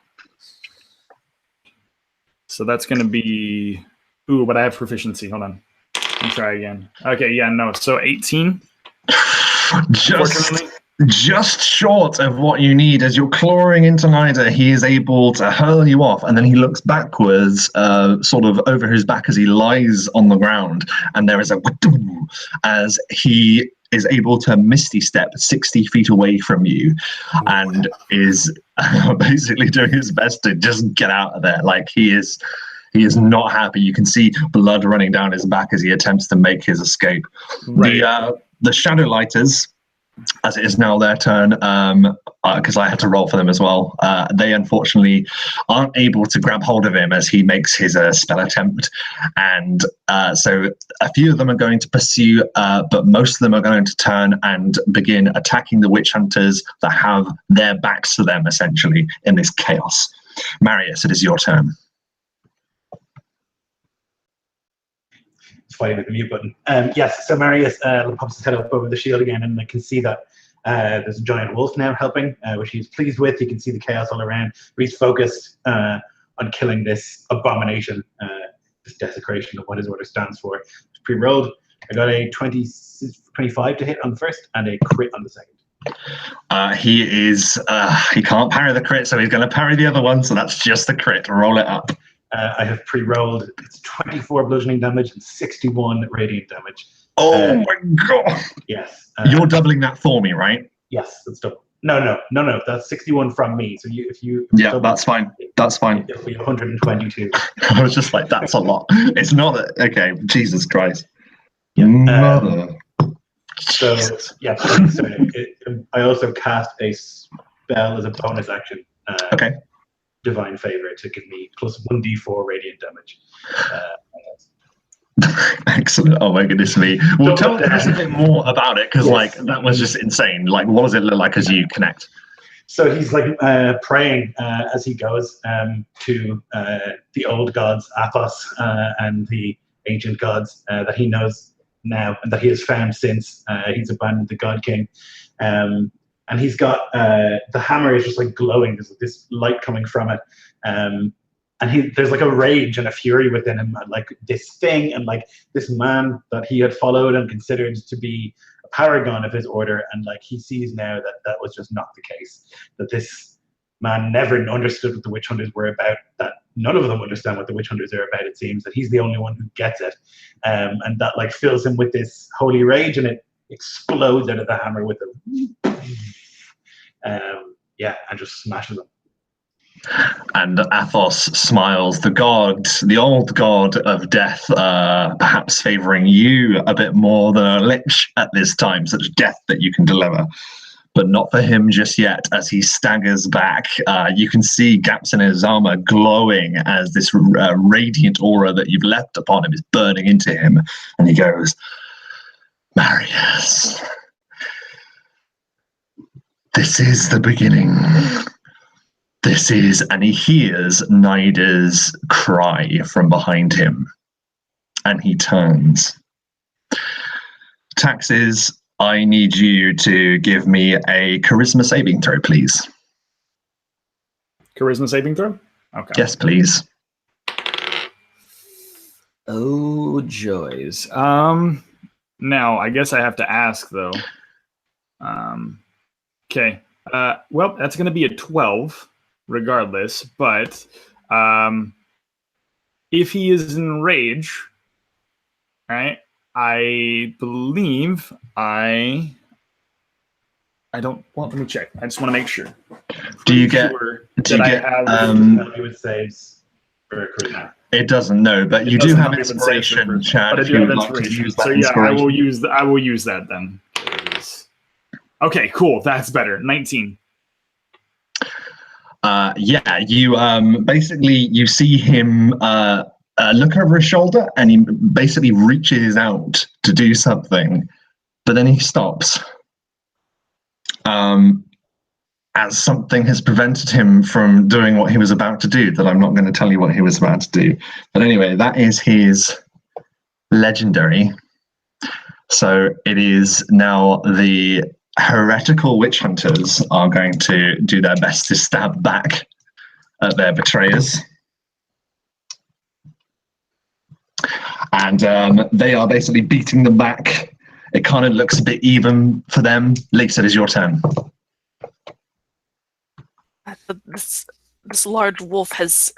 that's going to be... Ooh, but I have proficiency. Hold on. Let me try again. Okay, yeah, no. So 18?
Just short of what you need. As you're clawing into Nida, he is able to hurl you off, and then he looks backwards, sort of over his back as he lies on the ground, and there is a as he is able to misty step 60 feet away from you, and is basically doing his best to just get out of there. Like he is not happy. You can see blood running down his back as he attempts to make his escape. Right. The Shadow Lighters, as it is now their turn, because I had to roll for them as well, they unfortunately aren't able to grab hold of him as he makes his spell attempt. And so a few of them are going to pursue, but most of them are going to turn and begin attacking the witch hunters that have their backs to them, essentially, in this chaos. Marius, it is your turn.
Fighting with the mute button. Yes, so Marius pops his head up over the shield again, and I can see that there's a giant wolf now helping, which he's pleased with. You can see the chaos all around. He's focused on killing this abomination, this desecration of what his order stands for. It's pre-rolled. I got a 25 to hit on the first and a crit on the second.
He can't parry the crit, so he's going to parry the other one, so that's just the crit. Roll it up.
I have pre-rolled. It's 24 bludgeoning damage and 61 radiant damage.
Oh my god!
Yes.
You're doubling that for me, right?
Yes, that's double. No. That's 61 from me. So if you
yeah, that's fine. That's fine.
It'll be 122.
I was just like, that's a lot. It's not okay. Jesus Christ. Mother.
So yeah. I also cast a spell as a bonus action.
Okay.
Divine Favor to give me plus 1d4 radiant damage.
Excellent. Oh my goodness me. Well, tell us a bit more about it, because like that was just insane. Like, what does it look like as you connect?
So he's like praying as he goes to the old gods, Athos, and the ancient gods that he knows now and that he has found since he's abandoned the God King. And he's got the hammer is just like glowing. There's this light coming from it, and there's like a rage and a fury within him, and like this thing, and like this man that he had followed and considered to be a paragon of his order, and like he sees now that was just not the case. That this man never understood what the witch hunters were about. That none of them understand what the witch hunters are about. It seems that he's the only one who gets it, and that like fills him with this holy rage, and it explodes out of the hammer with a and just smashes them.
And Athos smiles, the old god of death, perhaps favoring you a bit more than a lich at this time, such death that you can deliver. But not for him just yet. As he staggers back, you can see gaps in his armor glowing as this radiant aura that you've left upon him is burning into him. And he goes, Marius, this is the beginning. This is, and he hears Nida's cry from behind him. And he turns. Taxes, I need you to give me a charisma saving throw, please.
Charisma saving throw? Okay.
Yes, please.
Oh, joys. Now, I guess I have to ask, though. Okay. Well, that's going to be a 12, regardless. But if he is in rage, right, I believe I don't. Well, let me check. I just want to make sure.
Do you get? Do you
I
get?
have?
Help you with saves for charisma.
It doesn't know, but you do have inspiration, Chad.
But I do have inspiration. So yeah, I will use that then. Okay, cool. That's better. 19.
Yeah, you basically you see him look over his shoulder, and he basically reaches out to do something, but then he stops. As something has prevented him from doing what he was about to do, that I'm not going to tell you what he was about to do. But anyway, that is his legendary. So it is now the heretical witch hunters are going to do their best to stab back at their betrayers. And they are basically beating them back. It kind of looks a bit even for them. Lisa, it is your turn.
This large wolf has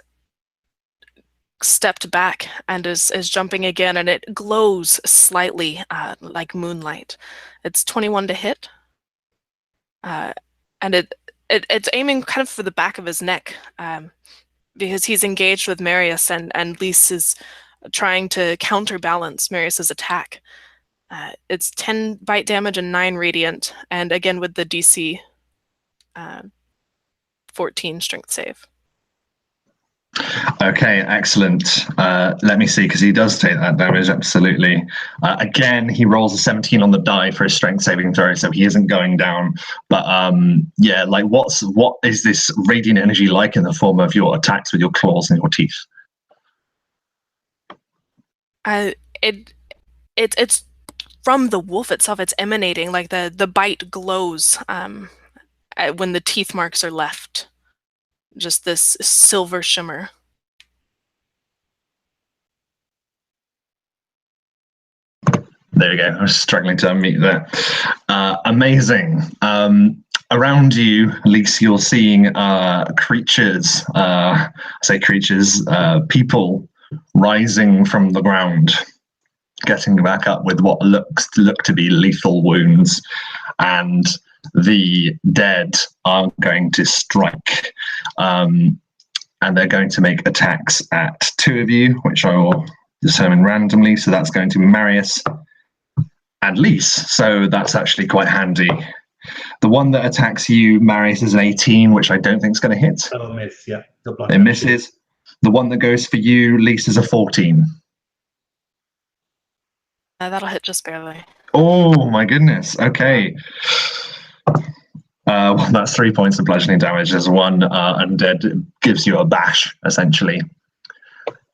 stepped back and is jumping again, and it glows slightly like moonlight. It's 21 to hit, and it's aiming kind of for the back of his neck, because he's engaged with Marius, and Lys is trying to counterbalance Marius's attack. It's 10 bite damage and 9 radiant, and again with the DC 14 strength save.
Okay, excellent. Let me see, because he does take that damage, absolutely. Again, he rolls a 17 on the die for his strength saving throw, so he isn't going down. But yeah, like what is this radiant energy like in the form of your attacks with your claws and your teeth?
It's from the wolf itself. It's emanating, like the bite glows when the teeth marks are left. Just this silver shimmer.
There you go. I was struggling to unmute there. Amazing. Around you, Lys, you're seeing creatures. I say creatures, people rising from the ground, getting back up with what look to be lethal wounds, and the dead are going to strike, and they're going to make attacks at 2 of you, which I will determine randomly. So that's going to be Marius and Lys. So that's actually quite handy. The one that attacks you, Marius, is an 18, which I don't think is going to hit.
That'll miss, yeah.
It misses. The one that goes for you, Lys, is a 14.
That'll hit just barely.
Oh my goodness. Okay. Well, that's 3 points of bludgeoning damage as one undead gives you a bash, essentially.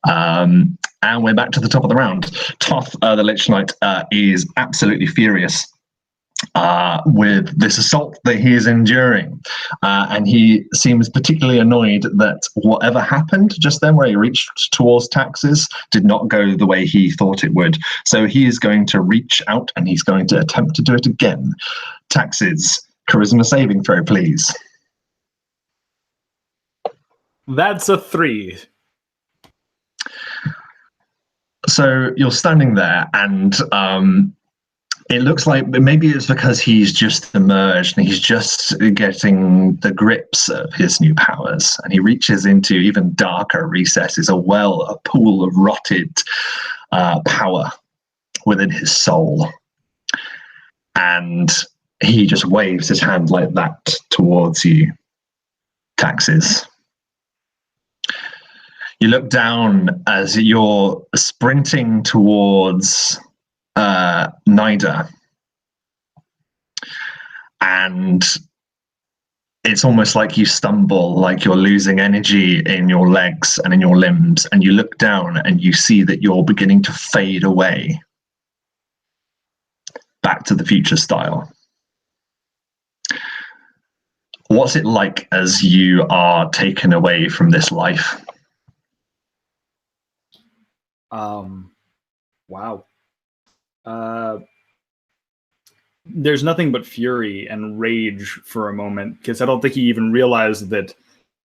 And we're back to the top of the round. Toth, the Lich Knight, is absolutely furious with this assault that he is enduring. And he seems particularly annoyed that whatever happened just then, where he reached towards Taxes, did not go the way he thought it would. So he is going to reach out and he's going to attempt to do it again. Taxes, charisma saving throw, please.
That's a 3.
So you're standing there, and It looks like maybe it's because he's just emerged and he's just getting the grips of his new powers, and he reaches into even darker recesses, a pool of rotted power within his soul. And he just waves his hand like that towards you, Taxes. You look down as you're sprinting towards Nida, and it's almost like you stumble, like you're losing energy in your legs and in your limbs, and you look down and you see that you're beginning to fade away, Back to the Future style. What's it like as you are taken away from this life?
Wow. There's nothing but fury and rage for a moment, because I don't think he even realized that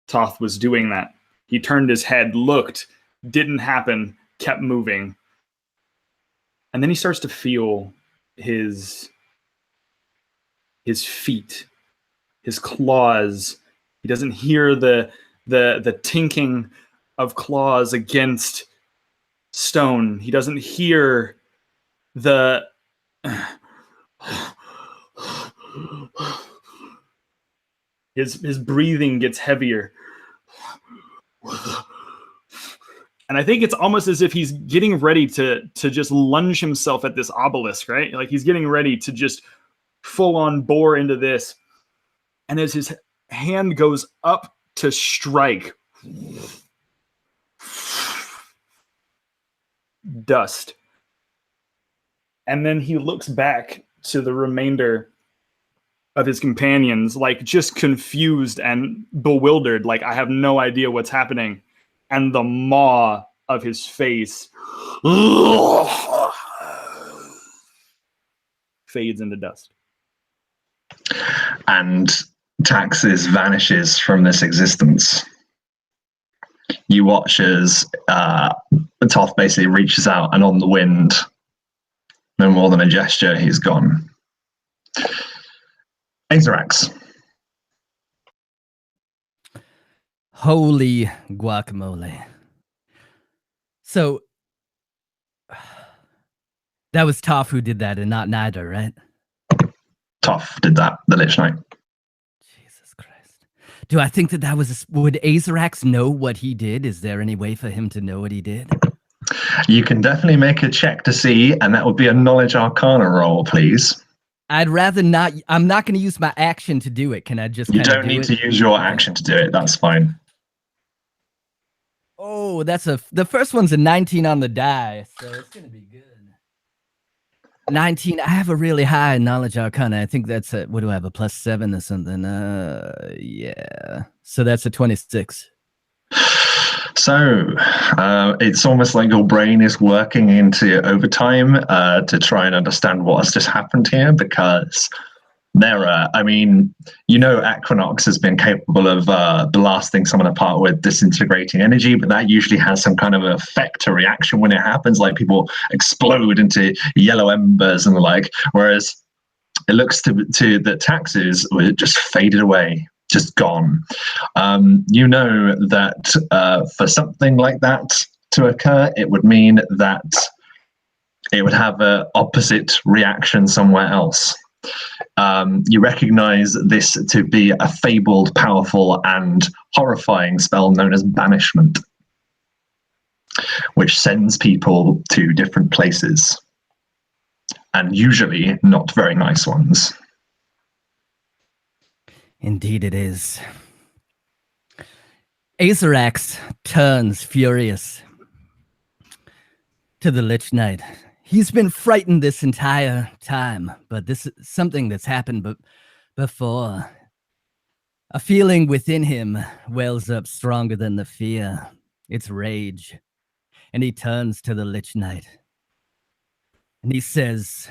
Toth was doing that. He turned his head, looked, didn't happen, kept moving. And then he starts to feel his feet, his claws. He doesn't hear the tinking of claws against stone. He doesn't hear the his breathing gets heavier. And I think it's almost as if he's getting ready to just lunge himself at this obelisk, right? Like he's getting ready to just full on bore into this. And as his hand goes up to strike, dust. And then he looks back to the remainder of his companions, like just confused and bewildered, like I have no idea what's happening. And the maw of his face fades into dust.
And Taxes vanishes from this existence. You watch as Toth basically reaches out, and on the wind, no more than a gesture, he's gone. Azarax.
Holy guacamole. So, that was Toph who did that and not Nida, right?
Toth did that, the Lich Knight.
Jesus Christ. Do I think that was... would Azarax know what he did? Is there any way for him to know what he did?
You can definitely make a check to see, and that would be a knowledge arcana roll, please.
I'd rather not... I'm not going to use my action to do it. Can I just
You don't need to use your action to do it. That's fine.
Oh, the first one's a 19 on the die, so it's going to be good. 19. I have a really high knowledge arcana. I think that's what do I have, a +7 or something? Yeah. So that's a 26.
So it's almost like your brain is working into overtime to try and understand what has just happened here, because Equinox has been capable of blasting someone apart with disintegrating energy, but that usually has some kind of effect or reaction when it happens, like people explode into yellow embers and the like, whereas it looks to the Taxes were just faded away, just gone. You know that for something like that to occur, it would mean that it would have an opposite reaction somewhere else. You recognize this to be a fabled, powerful, and horrifying spell known as banishment, which sends people to different places, and usually not very nice ones.
Indeed it is. Azarax turns furious to the Lich Knight. He's been frightened this entire time, but this is something that's happened before. A feeling within him wells up stronger than the fear. It's rage. And he turns to the Lich Knight. And he says,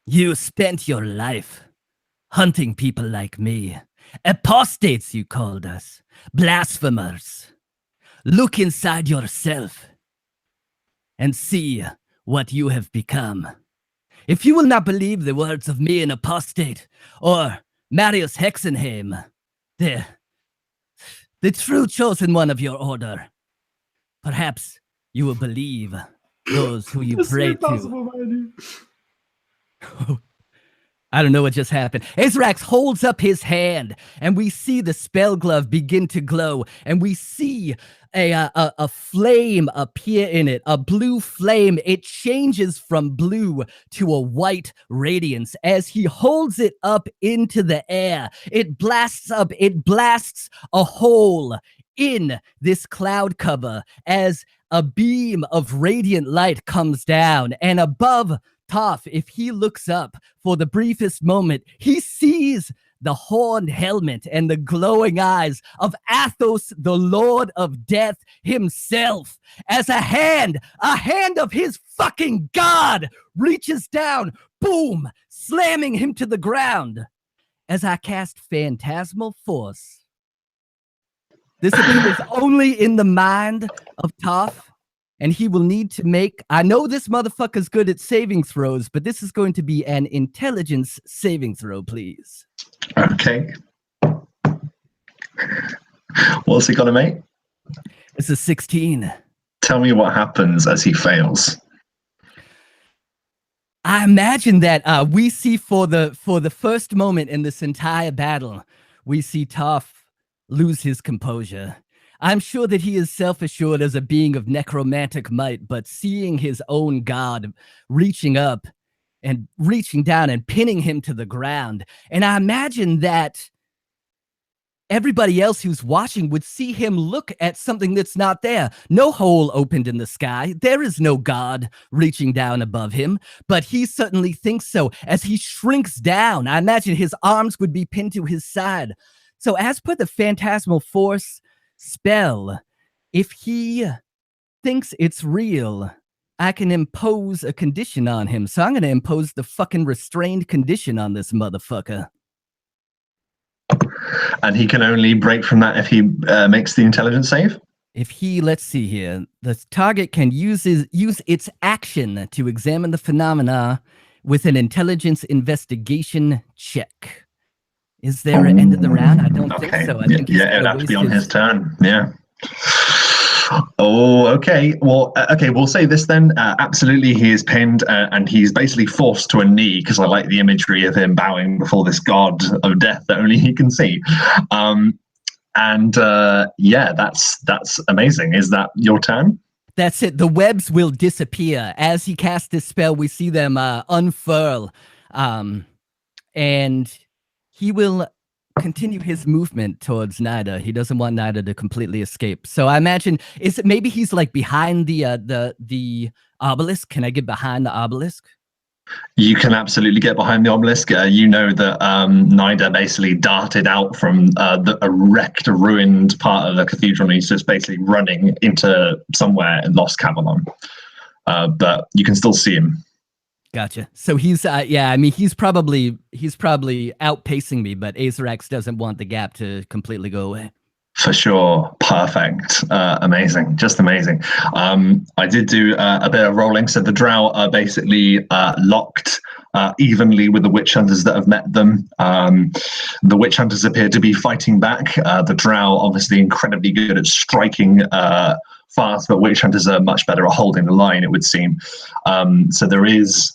"You spent your life hunting people like me. Apostates, you called us. Blasphemers. Look inside yourself and see what you have become. If you will not believe the words of me, an apostate, or Marius Hexenheim, the true chosen one of your order, perhaps you will believe those who you pray to. I don't know what just happened. Azrax holds up his hand, and we see the spell glove begin to glow, and we see a flame appear in it, a blue flame. It changes from blue to a white radiance as he holds it up into the air. It blasts up, it blasts a hole in this cloud cover as a beam of radiant light comes down, and above Toph, if he looks up for the briefest moment, he sees the horned helmet and the glowing eyes of Athos, the Lord of Death himself, as a hand of his fucking god reaches down, boom, slamming him to the ground. As I cast Phantasmal Force. This appears only in the mind of Toph. And he will need to make, I know this motherfucker's good at saving throws, but this is going to be an intelligence saving throw, please.
Okay. What's he got to make?
It's a 16.
Tell me what happens as he fails.
I imagine that we see for the first moment in this entire battle, we see Toph lose his composure. I'm sure that he is self-assured as a being of necromantic might, but seeing his own god reaching up and reaching down and pinning him to the ground. And I imagine that everybody else who's watching would see him look at something that's not there. No hole opened in the sky. There is no god reaching down above him, but he certainly thinks so. As he shrinks down, I imagine his arms would be pinned to his side. So as per the Phantasmal Force spell, if he thinks it's real, I can impose a condition on him. So I'm going to impose the fucking restrained condition on this motherfucker.
And he can only break from that if he makes the intelligence save?
If he, let's see here, the target can use its action to examine the phenomena with an intelligence investigation check. Is there an end of the round? I don't think so. I think
it'd have to be on his turn. Yeah. Oh, okay. Well, okay. We'll say this then. Absolutely, he is pinned, and he's basically forced to a knee because I like the imagery of him bowing before this god of death that only he can see. Yeah, that's amazing. Is that your turn?
That's it. The webs will disappear as he casts this spell. We see them unfurl, and he will continue his movement towards Nida. He doesn't want Nida to completely escape. So I imagine, is it maybe he's like behind the obelisk? Can I get behind the obelisk?
You can absolutely get behind the obelisk. You know that Nida basically darted out from a wrecked, ruined part of the cathedral, and he's just basically running into somewhere in Lost Kavalon. But you can still see him.
Gotcha. So he's he's probably outpacing me, but Azrax doesn't want the gap to completely go away.
For sure. Perfect. Amazing. Just amazing. I did do a bit of rolling. So the drow are basically locked evenly with the witch hunters that have met them. The witch hunters appear to be fighting back. The drow obviously incredibly good at striking fast, but witch hunters are much better at holding the line, it would seem. So there is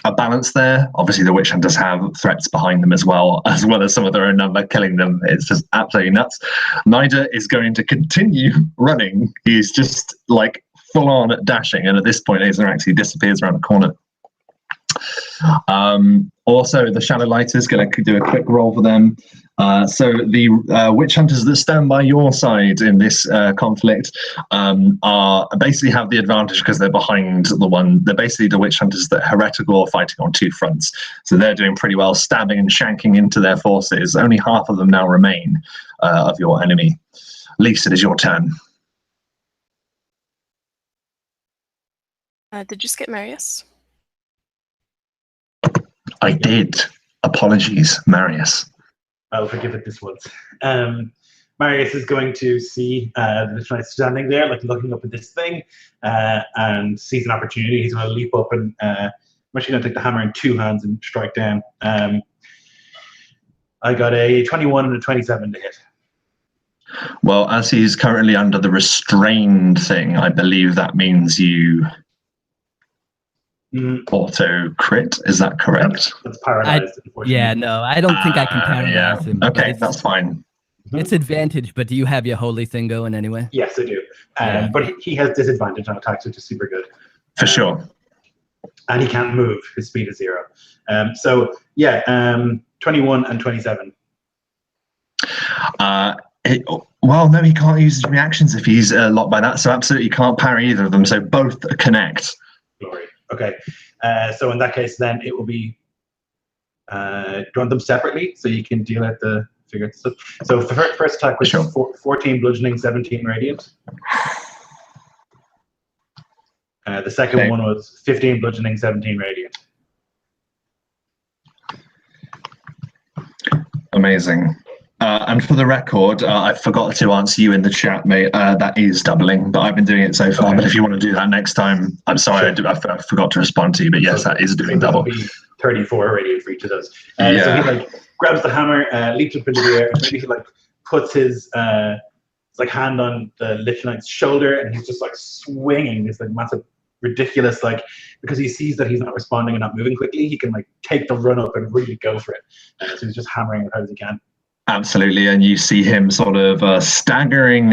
a balance there. Obviously, the witch hunters have threats behind them as well as some of their own number killing them. It's just absolutely nuts. Nida is going to continue running. He's just like full on dashing, and at this point, Azrax, he disappears around the corner. Also, the Shadow Lighter is going to do a quick roll for them. So the witch hunters that stand by your side in this conflict are basically have the advantage because they're behind the one. They're basically the witch hunters that heretical are fighting on two fronts. So they're doing pretty well, stabbing and shanking into their forces. Only half of them now remain of your enemy. Lisa, it is your turn.
Did you skip Marius?
I did. Apologies, Marius.
I'll forgive it this once. Marius is going to see the Lich Knight standing there, like looking up at this thing, and sees an opportunity. He's going to leap up and actually going to take the hammer in 2 hands and strike down. I got a 21 and a 27 to hit.
Well, as he's currently under the restrained thing, I believe that means you auto crit. Is that correct?
That's paralyzed, unfortunately.
Yeah, no, I don't think I can paralyze him. but
Okay,
it's-
that's fine.
It's advantage, but do you have your holy thing going anyway?
Yes, I do.
Yeah.
But he has disadvantage on attacks, which is super good.
For sure.
And he can't move. His speed is 0. 21 and 27.
Well, no, he can't use his reactions if he's locked by that, so absolutely can't parry either of them, so both connect.
Glory. Okay. So in that case, then it will be... do you want them separately so you can deal out the figure stuff? So the first attack was
Sure.
14 bludgeoning, 17 radiant. The second one was 15 bludgeoning, 17 radiant.
Amazing. And for the record, I forgot to answer you in the chat, mate. That is doubling, but I've been doing it so far.
Okay.
But if you want to do that next time, I'm sorry,
Sure.
I forgot to respond to you. But yes, that is doing double.
That'll be 34 radiant for each of those. So
Yeah.
he grabs the hammer, leaps up into the air, and maybe he puts his hand on the Lich Knight's shoulder, and he's just swinging this massive, ridiculous because he sees that he's not responding and not moving quickly. He can take the run up and really go for it. So he's just hammering as hard as he can.
Absolutely, and you see him sort of staggering,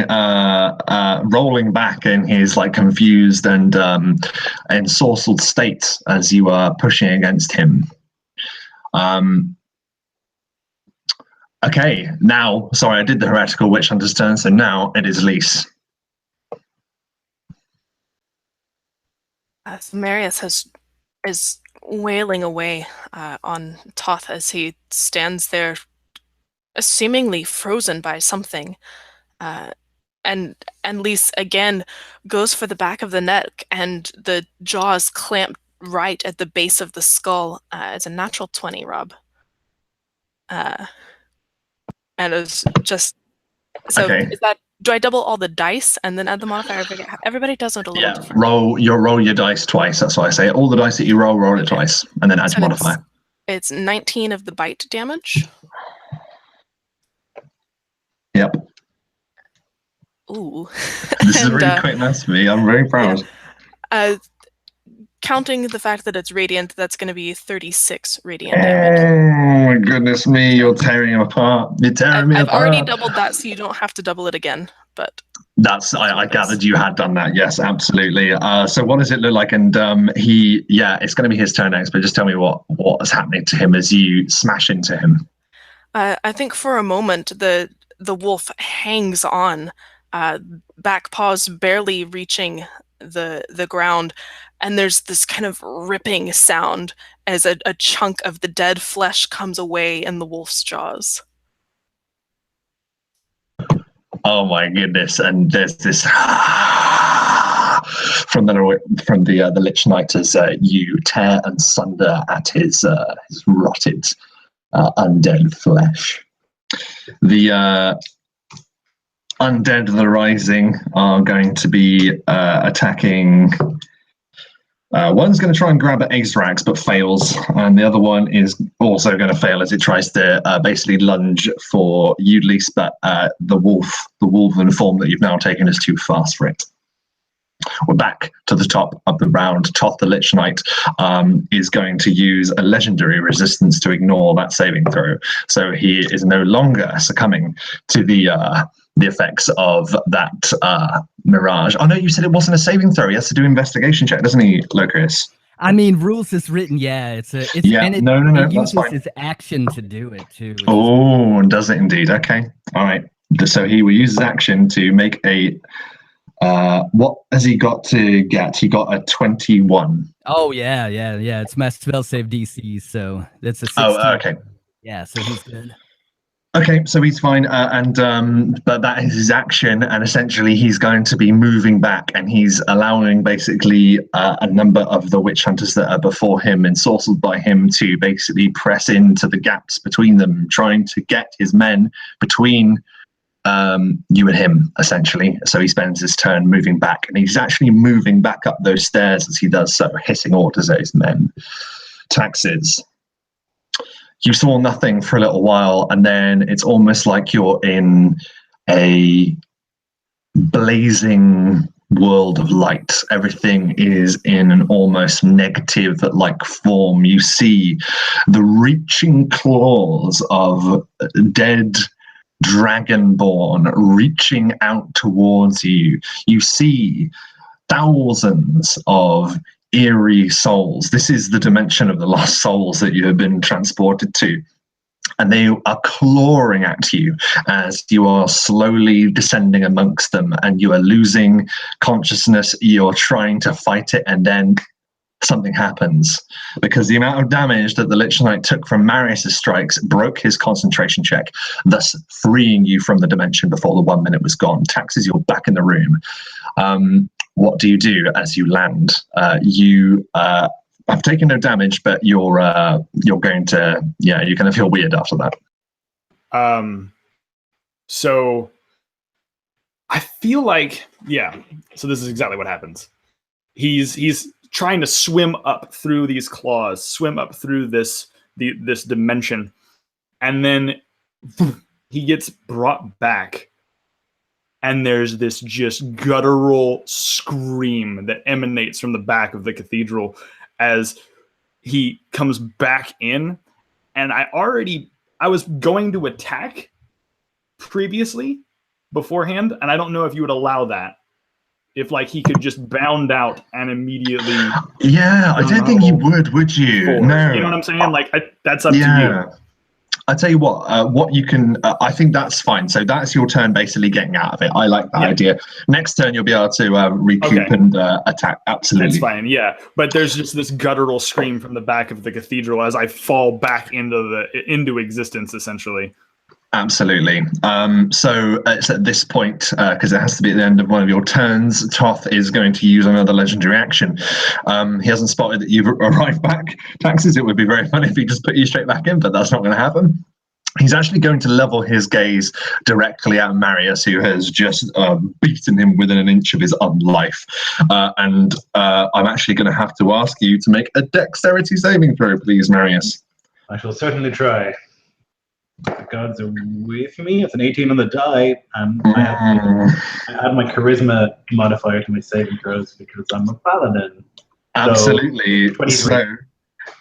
rolling back in his confused and ensorcelled state as you are pushing against him. Okay, now, sorry, I did the heretical witch hunter's turn, so now it is Lise.
Marius is wailing away on Toth as he stands there, seemingly frozen by something, and Lise again goes for the back of the neck, and the jaws clamp right at the base of the skull. It's a natural 20, Rob, and it's just so.
Okay.
Is that? Do I double all the dice and then add the modifier? Everybody does it a little different.
Roll your dice twice. That's why I say it. All the dice that you roll it twice, and then add your modifier.
It's 19 of the bite damage.
Yep.
Ooh.
This is really quick maths for me. I'm very proud.
Yeah. Counting the fact that it's radiant, that's going to be 36 radiant damage.
Oh my goodness me! You're tearing him apart. You're tearing me
I've
apart.
already doubled that, so you don't have to double it again. But
That's I gathered you had done that. Yes, absolutely. So what does it look like? And it's going to be his turn next. But just tell me what is happening to him as you smash into him.
I think for a moment the wolf hangs on, back paws barely reaching the ground, and there's this kind of ripping sound as a chunk of the dead flesh comes away in the wolf's jaws.
Oh my goodness! And there's this from the Lich Knight as you tear and sunder at his rotted undead flesh. The undead of the rising are going to be attacking. One's going to try and grab at Azrax but fails, and the other one is also going to fail as it tries to basically lunge for Udlis, but the wolven form that you've now taken is too fast for it. We're back to the top of the round. Toth the Lich Knight is going to use a legendary resistance to ignore that saving throw, so he is no longer succumbing to the effects of that mirage. Oh no, you said it wasn't a saving throw. He has to do investigation check, doesn't he, Locris?
I mean, rules is written. Yeah, it's
Yeah,
and it,
no,
it
that's
uses
fine.
his action to do it too.
Oh, does it indeed? Okay, all right. So he will use his action to make a. What has he got to get? He got a 21.
Oh yeah. It's my spell save DC, so that's a 16.
Oh, okay.
Yeah, so he's good.
Okay, so he's fine, but that is his action, and essentially he's going to be moving back, and he's allowing basically a number of the witch hunters that are before him, ensorcelled by him, to basically press into the gaps between them, trying to get his men between you and him, essentially. So he spends his turn moving back, and he's actually moving back up those stairs as he does so, hissing orders at his men. Taxes. You saw nothing for a little while, and then it's almost like you're in a blazing world of light. Everything is in an almost negative like form. You see the reaching claws of dead dragonborn reaching out towards you. You see thousands of eerie souls. This is the dimension of the lost souls that you have been transported to. And they are clawing at you as you are slowly descending amongst them, and you are losing consciousness. You're trying to fight it, and then something happens, because the amount of damage that the Lich Knight took from Marius's strikes broke his concentration check, thus freeing you from the dimension before the 1 minute was gone. Taxes, you're back in the room. What do you do as you land? You have taken no damage, but you're going to, you're going to feel weird after that.
So I feel like, so this is exactly what happens. He's trying to swim up through these claws, swim up through this dimension, and then he gets brought back, and there's this just guttural scream that emanates from the back of the cathedral as he comes back in. And I was going to attack previously beforehand, and I don't know if you would allow that. If like he could just bound out and immediately.
Yeah, I don't think you would you?
Forward.
No.
You know what I'm saying? Like that's up to you.
I tell you what you can. I think that's fine. So that's your turn, basically getting out of it. I like that idea. Next turn, you'll be able to recoup and attack. Absolutely,
that's fine. Yeah, but there's just this guttural scream from the back of the cathedral as I fall back into existence, essentially.
Absolutely. So it's at this point, because it has to be at the end of one of your turns, Toth is going to use another legendary action. He hasn't spotted that you've arrived back. Taxes, it would be very funny if he just put you straight back in, but that's not going to happen. He's actually going to level his gaze directly at Marius, who has just beaten him within an inch of his own life. And I'm actually going to have to ask you to make a dexterity saving throw, please, Marius.
I shall certainly try. The gods are with me. It's an 18 on the die, and I add my charisma modifier to my saving throws because I'm a paladin.
Absolutely. So,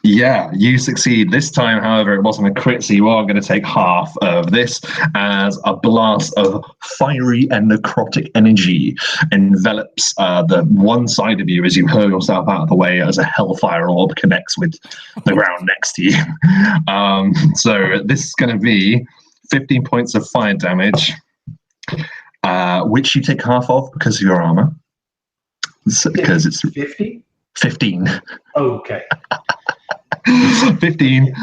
you succeed. This time, however, it wasn't a crit, so you are going to take half of this as a blast of fiery and necrotic energy envelops the one side of you as you hurl yourself out of the way as a hellfire orb connects with the ground next to you. So this is going to be 15 points of fire damage, which you take half of because of your armor. Because it's
50?
15.
Okay.
15.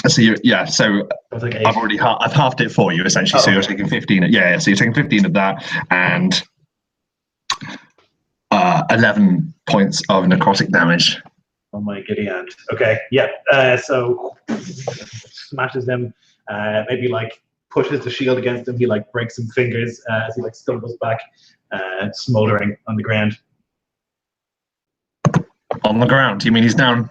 So so
like
I've halved it for you essentially. So you're taking 15. So you're taking 15 of that and 11 points of necrotic damage.
Oh my giddy aunt. Okay, so smashes him, maybe like pushes the shield against him. He like breaks some fingers as he like stumbles back, smoldering on the ground.
On the ground? You mean he's down?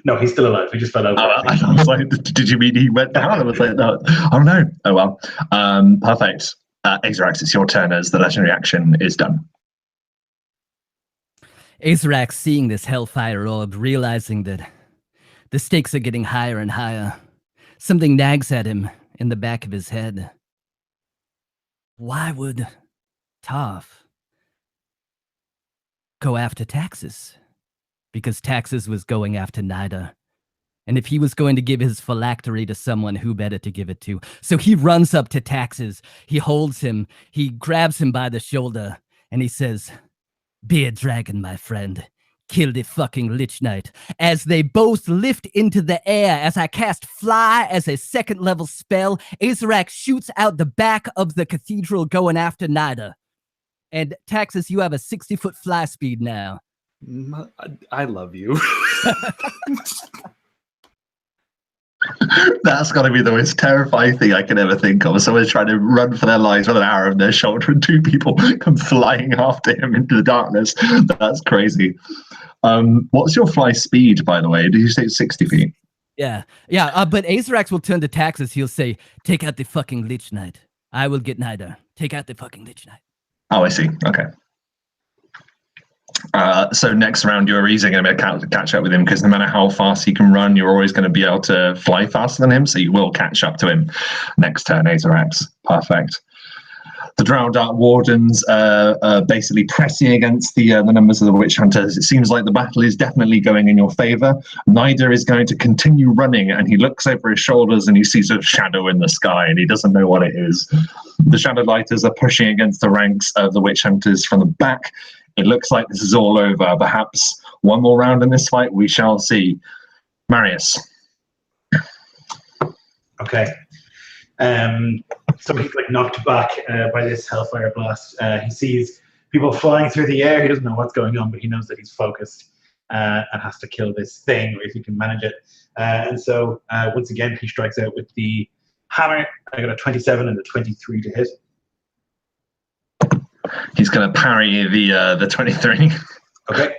No, he's still alive. He just fell over.
I was like, did you mean he went down? I was like, no. Oh no. Oh well. Perfect. Azrax, it's your turn as the legendary action is done.
Azrax, seeing this hellfire orb, realizing that the stakes are getting higher and higher, something nags at him in the back of his head. Why would Toth go after Taxes? Because Taxes was going after Nida. And if he was going to give his phylactery to someone, who better to give it to? So he runs up to Taxes. He holds him. He grabs him by the shoulder. And he says, "Be a dragon, my friend. Kill the fucking Lich Knight." As they both lift into the air, as I cast Fly as a 2nd level spell, Azrax shoots out the back of the cathedral going after Nida. And Taxes, you have a 60-foot fly speed now.
I love you.
That's got to be the most terrifying thing I can ever think of. Someone's trying to run for their lives with an arrow in their shoulder, and two people come flying after him into the darkness. That's crazy. What's your fly speed, by the way? Did you say 60 feet?
Yeah. But Azrax will turn to Taxus. He'll say, "Take out the fucking Lich Knight. I will get Nida. Take out the fucking Lich Knight."
Oh, I see. Okay. So next round, you're easily going to be able to catch up with him, because no matter how fast he can run, you're always going to be able to fly faster than him. So you will catch up to him next turn, Azarax. Perfect. The Drow Dark Wardens are basically pressing against the numbers of the Witch Hunters. It seems like the battle is definitely going in your favor. Nida is going to continue running, and he looks over his shoulders and he sees a shadow in the sky, and he doesn't know what it is. The Shadow Lighters are pushing against the ranks of the Witch Hunters from the back. It looks like this is all over. Perhaps one more round in this fight, we shall see. Marius.
Okay. So he's like knocked back by this hellfire blast. He sees people flying through the air. He doesn't know what's going on, but he knows that he's focused and has to kill this thing, or if he can manage it. And so once again, he strikes out with the hammer. I got a 27 and a 23 to hit.
He's going to parry the 23.
Okay.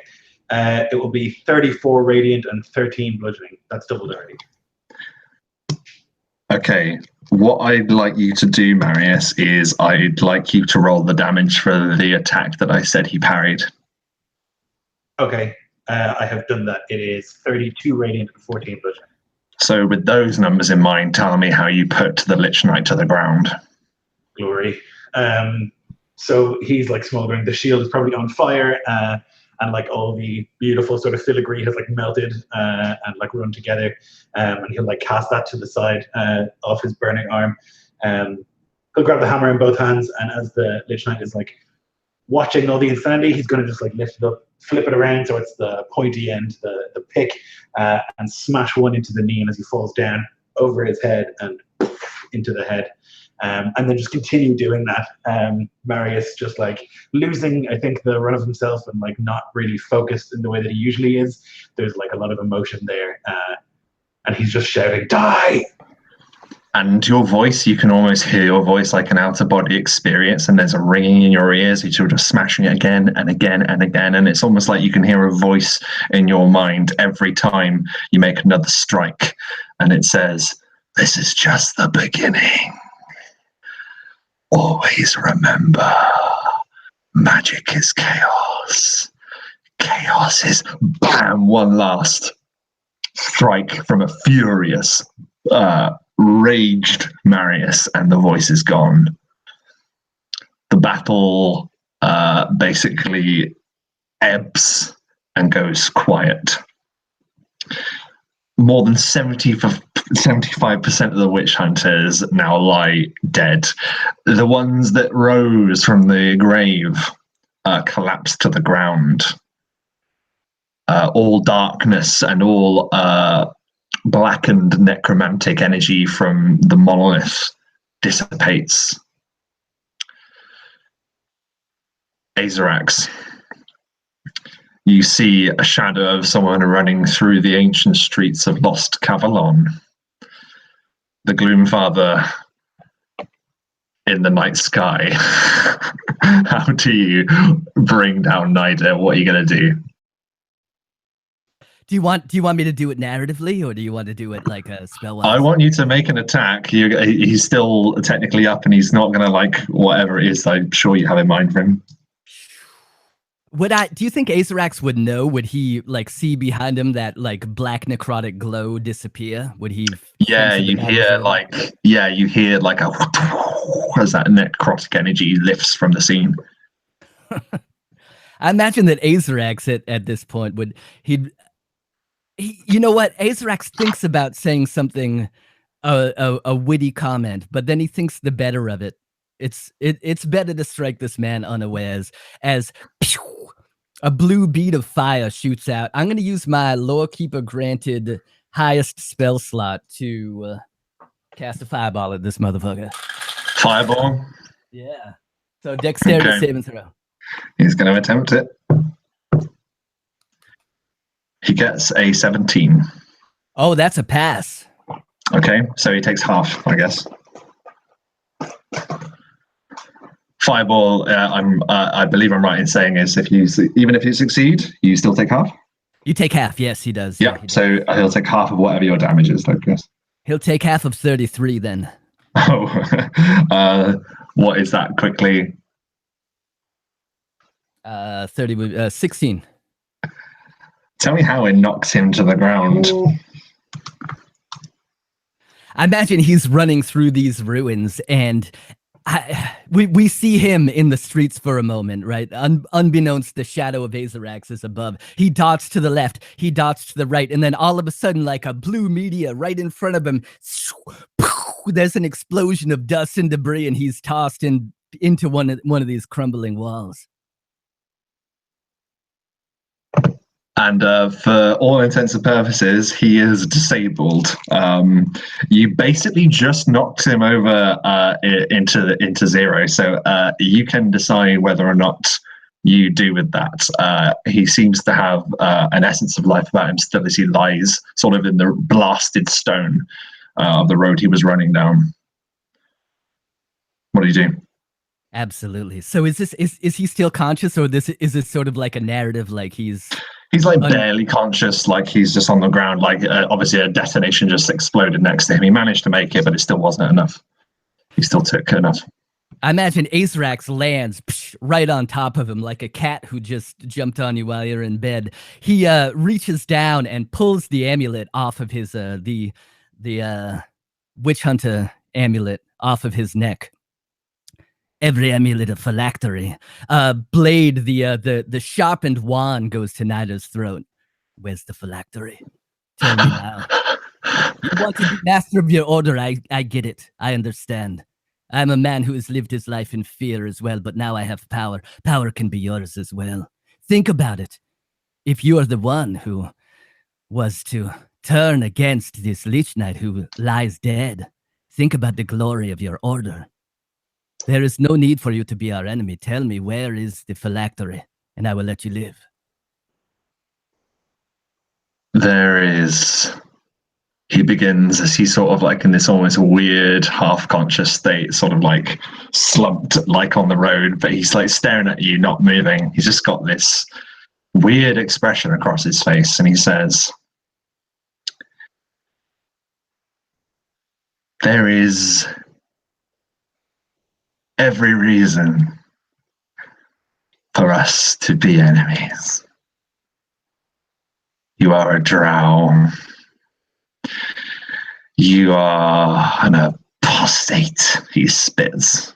It will be 34 radiant and 13 bludgeoning. That's doubled already.
Okay. What I'd like you to do, Marius, is I'd like you to roll the damage for the attack that I said he parried.
Okay. I have done that. It is 32 radiant and 14 bludgeoning.
So with those numbers in mind, tell me how you put the Lich Knight to the ground.
Glory. So he's like smoldering. The shield is probably on fire, and like all the beautiful sort of filigree has like melted and like run together. And he'll like cast that to the side of his burning arm. He'll grab the hammer in both hands, and as the Lich Knight is like watching all the insanity, he's going to just like lift it up, flip it around so it's the pointy end, the pick, and smash one into the knee, and as he falls down over his head and into the head. And then just continue doing that. Marius just like losing, I think, the run of himself and like not really focused in the way that he usually is. There's like a lot of emotion there. And he's just shouting, "Die!"
And your voice, you can almost hear your voice like an out-of-body experience, and there's a ringing in your ears. You're just smashing it again and again and again, and it's almost like you can hear a voice in your mind every time you make another strike, and it says, "This is just the beginning. Always remember, magic is chaos. Chaos is," bam, one last strike from a furious, raged Marius, and the voice is gone. The battle basically ebbs and goes quiet. More than 75% of the witch hunters now lie dead. The ones that rose from the grave collapsed to the ground. All darkness and all blackened necromantic energy from the monolith dissipates. Azarax, you see a shadow of someone running through the ancient streets of Lost Kavalon. The Gloomfather in the night sky. How do you bring down Nida? What are you going to do?
Do you want me to do it narratively, or do you want to do it like a spell?
I want you to make an attack. He's still technically up, and he's not going to like whatever it is I'm sure you have in mind for him.
Do you think Azarax would know? Would he like see behind him that like black necrotic glow disappear? Would he?
Yeah, you hear like a as that necrotic energy lifts from the scene.
I imagine that Azarax at this point would you know what? Azarax thinks about saying something, a witty comment, but then he thinks the better of it. It's better to strike this man unawares as pew, a blue bead of fire shoots out. I'm going to use my Lorekeeper granted highest spell slot to cast a fireball at this motherfucker.
Fireball?
Yeah. So dexterity saving throw.
He's going to attempt it. He gets a 17.
Oh, that's a pass.
Okay, so he takes half, I guess. Fireball, I believe I'm right in saying is even if you succeed, you still take half.
You take half. Yes, he does.
Yeah,
he does.
so he'll take half of whatever your damage is, Lucas.
He'll take half of 33 then.
Oh, what is that quickly?
16.
Tell me how it knocks him to the ground.
I imagine he's running through these ruins, and we see him in the streets for a moment, right? Unbeknownst, the shadow of Azarax is above. He dots to the left, he dots to the right, and then all of a sudden, like a blue meteor right in front of him, there's an explosion of dust and debris, and he's tossed into one of these crumbling walls.
And for all intents and purposes, he is disabled. You basically just knocked him over into zero. So you can decide whether or not you do with that. He seems to have an essence of life about him still as he lies sort of in the blasted stone of the road he was running down. What do you do?
Absolutely. So is he still conscious, or is this sort of like a narrative, like he's
like barely conscious, like he's just on the ground, like obviously a detonation just exploded next to him. He managed to make it, but it still wasn't enough. He still took enough.
I imagine Azarax lands right on top of him like a cat who just jumped on you while you're in bed. He reaches down and pulls the amulet off of his the witch hunter amulet off of his neck. Every amulet of phylactery. Blade, the sharpened wand goes to Nida's throat. Where's the phylactery? Tell me now. You want to be master of your order, I get it. I understand. I'm a man who has lived his life in fear as well, but now I have power. Power can be yours as well. Think about it. If you are the one who was to turn against this Lich Knight who lies dead, think about the glory of your order. There is no need for you to be our enemy. Tell me, where is the phylactery, and I will let you live.
There is... He begins as he's sort of like in this almost weird half-conscious state, sort of like slumped like on the road, but he's like staring at you, not moving. He's just got this weird expression across his face, and he says, there is every reason for us to be enemies. You are a drow. You are an apostate, he spits.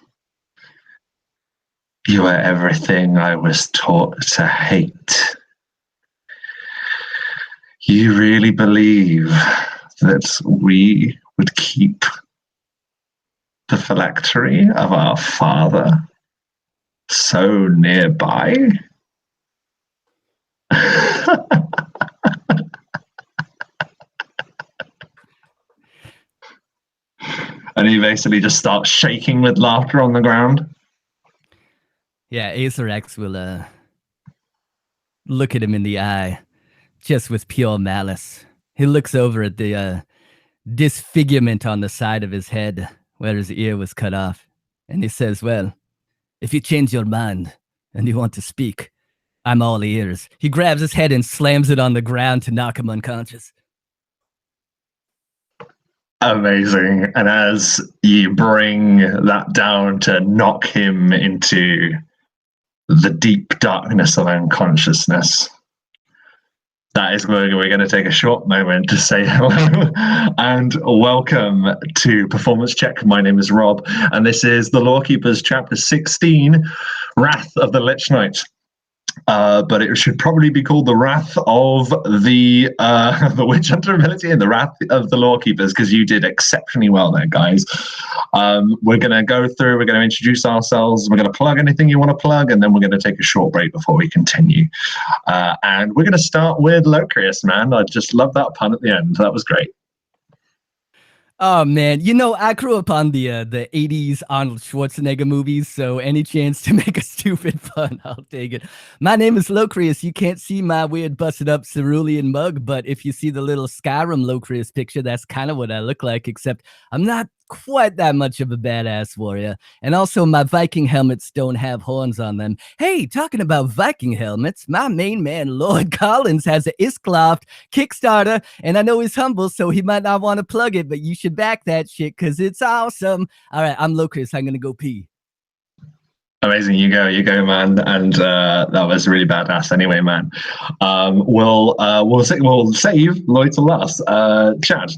You are everything I was taught to hate. You really believe that we would keep the phylactery of our father so nearby? And he basically just starts shaking with laughter on the ground.
Yeah, Azarax will look at him in the eye, just with pure malice. He looks over at the disfigurement on the side of his head, where his ear was cut off, and he says, well, if you change your mind and you want to speak, I'm all ears. He grabs his head and slams it on the ground to knock him unconscious.
Amazing. And as you bring that down to knock him into the deep darkness of unconsciousness, that is where we're going to take a short moment to say hello and welcome to Performance Check. My name is Rob, and this is the Lorekeepers Chapter 16, Wrath of the Lich Knight. But it should probably be called the Wrath of the Witch Hunter ability and the Wrath of the Lorekeepers, because you did exceptionally well there, guys. We're going to go through, we're going to introduce ourselves, we're going to plug anything you want to plug, and then we're going to take a short break before we continue. And we're going to start with Locrius, man. I just love that pun at the end. That was great.
Oh man, I grew up on the 80s Arnold Schwarzenegger movies, so any chance to make a stupid pun, I'll take it. My name is Locrius. You can't see my weird busted up cerulean mug, but if you see the little Skyrim Locrius picture, that's kind of what I look like, except I'm not quite that much of a badass warrior. And also my Viking helmets don't have horns on them. Hey, talking about Viking helmets, my main man Lord Collins has a Iskloft Kickstarter, and I know he's humble, so he might not want to plug it, but you should back that shit because it's awesome. All right, I'm Locrius. I'm gonna go pee.
Amazing, you go, man, and that was really badass. Anyway, man, we'll save Lloyd to last. Chad.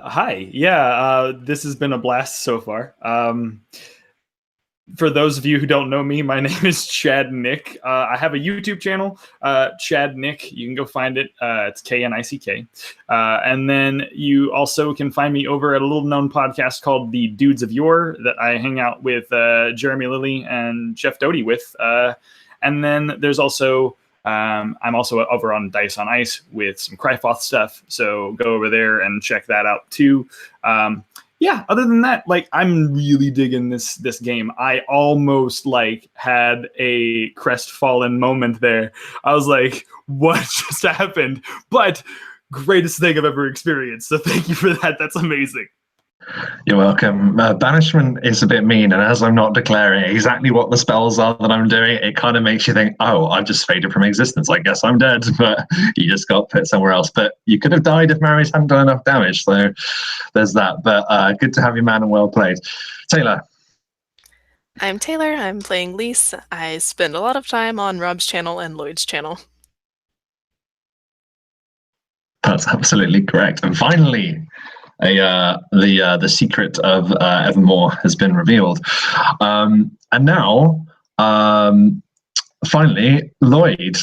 Hi. Yeah, this has been a blast so far. For those of you who don't know me, my name is Chad Nick. I have a YouTube channel, Chad Nick. You can go find it. It's Knick. And then you also can find me over at a little known podcast called The Dudes of Yore that I hang out with Jeremy Lilly and Jeff Doty with. And then there's also I'm also over on Dice on Ice with some Cryfoth stuff, so go over there and check that out too. Yeah, other than that, like, I'm really digging this game. I almost like had a crestfallen moment there. I was like, what just happened? But greatest thing I've ever experienced. So thank you for that. That's amazing.
You're welcome. Banishment is a bit mean, and as I'm not declaring exactly what the spells are that I'm doing, it kind of makes you think, oh, I've just faded from existence. I guess I'm dead, but you just got put somewhere else. But you could have died if Marius hadn't done enough damage, so there's that. But good to have you, man, and well played. Taylor.
I'm Taylor. I'm playing Lise. I spend a lot of time on Rob's channel and Lloyd's channel.
That's absolutely correct. And finally, the secret of Evermore has been revealed, and now finally, Lloyd,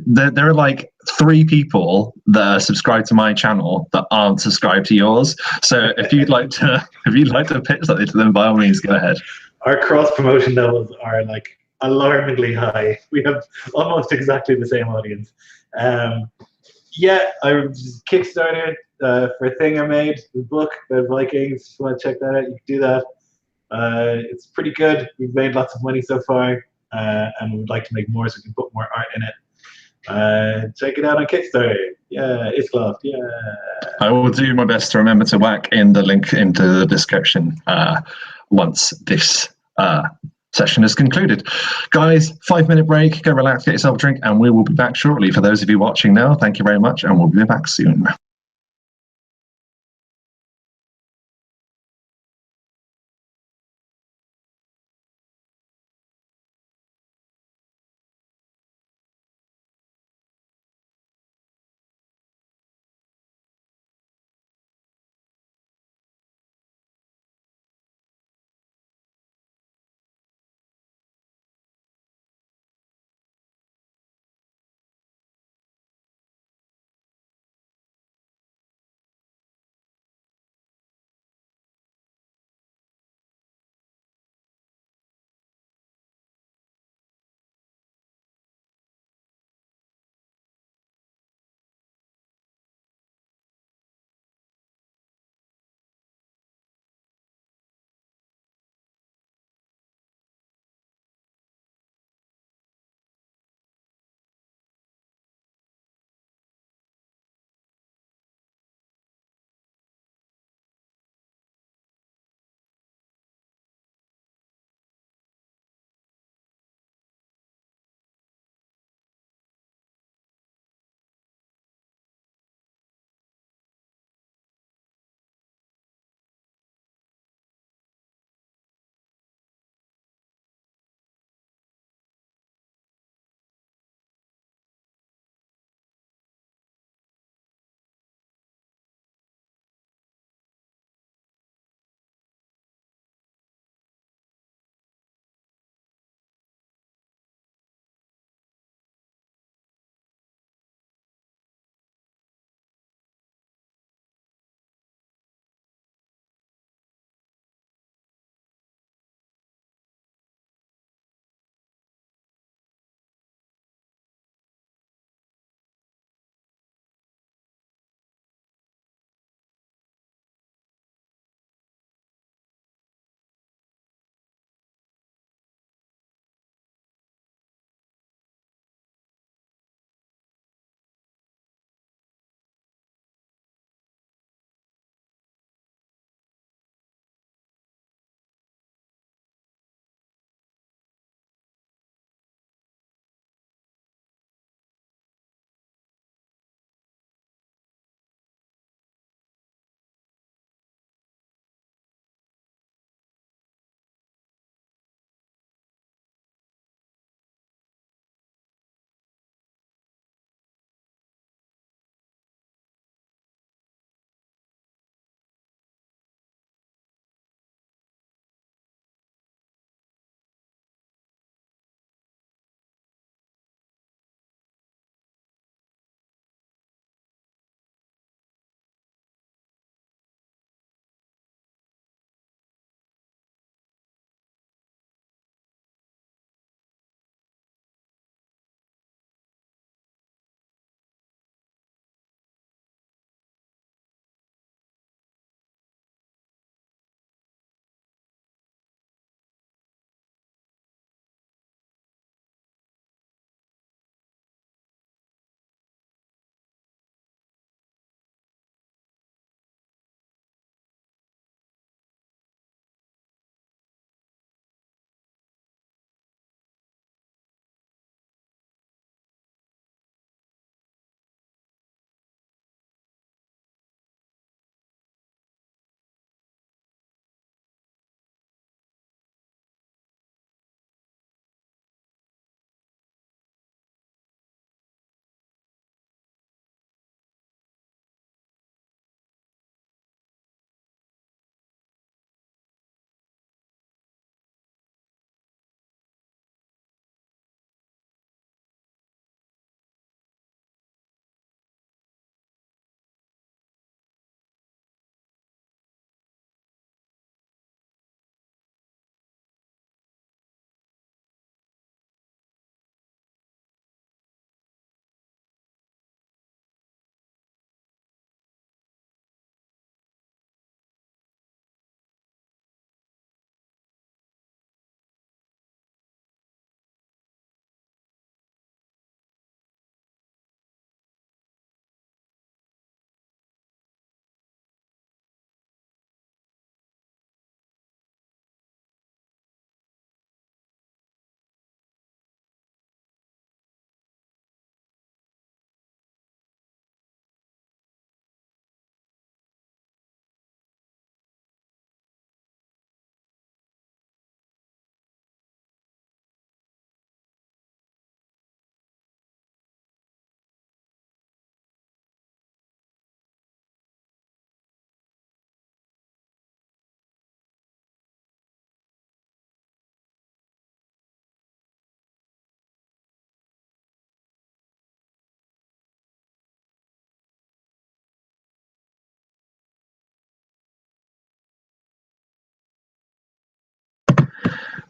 there are like 3 people that are subscribed to my channel that aren't subscribed to yours. So if you'd like to pitch something to them, by all means, go ahead.
Our cross promotion levels are like alarmingly high. We have almost exactly the same audience. Yeah, I Kickstarter for a thing I made, the book about Vikings. If you want to check that out, you can do that. It's pretty good. We've made lots of money so far, and we would like to make more so we can put more art in it. Check it out on Kickstarter. Yeah, Iskloft. Yeah.
I will do my best to remember to whack in the link into the description once this session is concluded. Guys, 5-minute break, go relax, get yourself a drink, and we will be back shortly. For those of you watching now, thank you very much, and we'll be back soon.